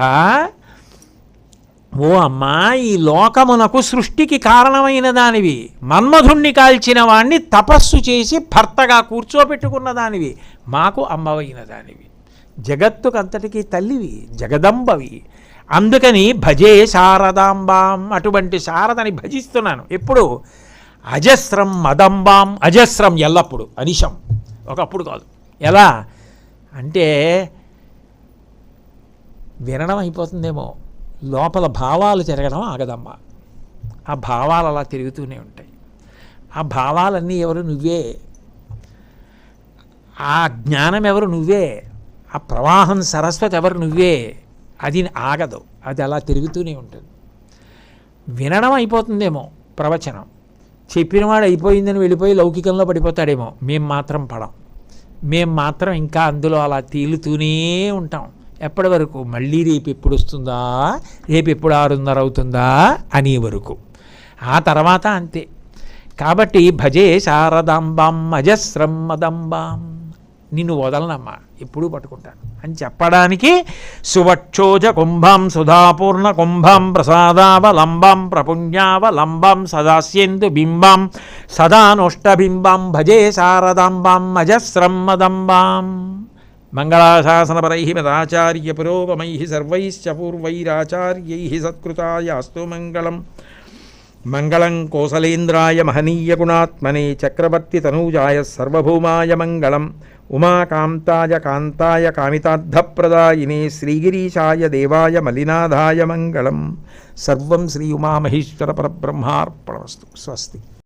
ఓ అమ్మా, ఈ లోకమునకు సృష్టికి కారణమైన దానివి, మన్మధుణ్ణి కాల్చిన వాణ్ణి తపస్సు చేసి భర్తగా కూర్చోబెట్టుకున్న దానివి, మాకు అమ్మవైన దానివి, జగత్తుకంతటికీ తల్లివి, జగదంబవి. అందుకని భజే శారదాంబాం, అటువంటి శారదని భజిస్తున్నాను ఎప్పుడు. అజస్రం మదంబాం, అజస్రం ఎల్లప్పుడు, అనిశం ఒకప్పుడు కాదు. ఎలా అంటే వినడం అయిపోతుందేమో, లోపల భావాలు తిరగడం ఆగదమ్మా. ఆ భావాలు అలా తిరుగుతూనే ఉంటాయి. ఆ భావాలన్నీ ఎవరు? నువ్వే. ఆ జ్ఞానం ఎవరు? నువ్వే. ఆ ప్రవాహం సరస్వతి ఎవరు? నువ్వే. అది ఆగదు, అది అలా తిరుగుతూనే ఉంటుంది. వినడం అయిపోతుందేమో, ప్రవచనం చెప్పినవాడు అయిపోయిందని వెళ్ళిపోయి లౌకికంలో పడిపోతాడేమో. మేం మాత్రం పడం, మేం మాత్రం ఇంకా అందులో అలా తేలుతూనే ఉంటాం. ఎప్పటి వరకు? మళ్ళీ రేపు ఎప్పుడు వస్తుందా, రేపు ఎప్పుడు 6:30 అవుతుందా అనే వరకు. ఆ తర్వాత అంతే. కాబట్టి భజే శారదాంబాం అజస్రం మదంబాం, నిన్ను వదలనమ్మా, ఎప్పుడూ పట్టుకుంటాను అని చెప్పడానికి సువక్షోజ కుంభం సుధాపూర్ణ కుంభం ప్రసాదావలంబం ప్రపుణ్యావలంబం సదాస్యందు బింబం సదానోష్టబింబం భజే శారదాంబాం అజస్రం మదంబాం. మంగళాశాసనపరైః మదాచార్య పురోగమైః సర్వైశ్చ పూర్వైరాచార్యైః సత్కృతాయాస్తు మంగళం. మంగళం కోసలేంద్రాయ మహనీయ గుణాత్మనే చక్రవర్తి తనూజాయ సర్వభౌమాయ మంగళం. ఉమాకాంతాయ కాంతాయ కామితార్థప్రదాయినే శ్రీగిరీశాయ దేవాయ మలినాథాయ మంగళం. సర్వం శ్రీ ఉమామహేశ్వర పరబ్రహ్మార్పణమస్తు. స్వస్తి.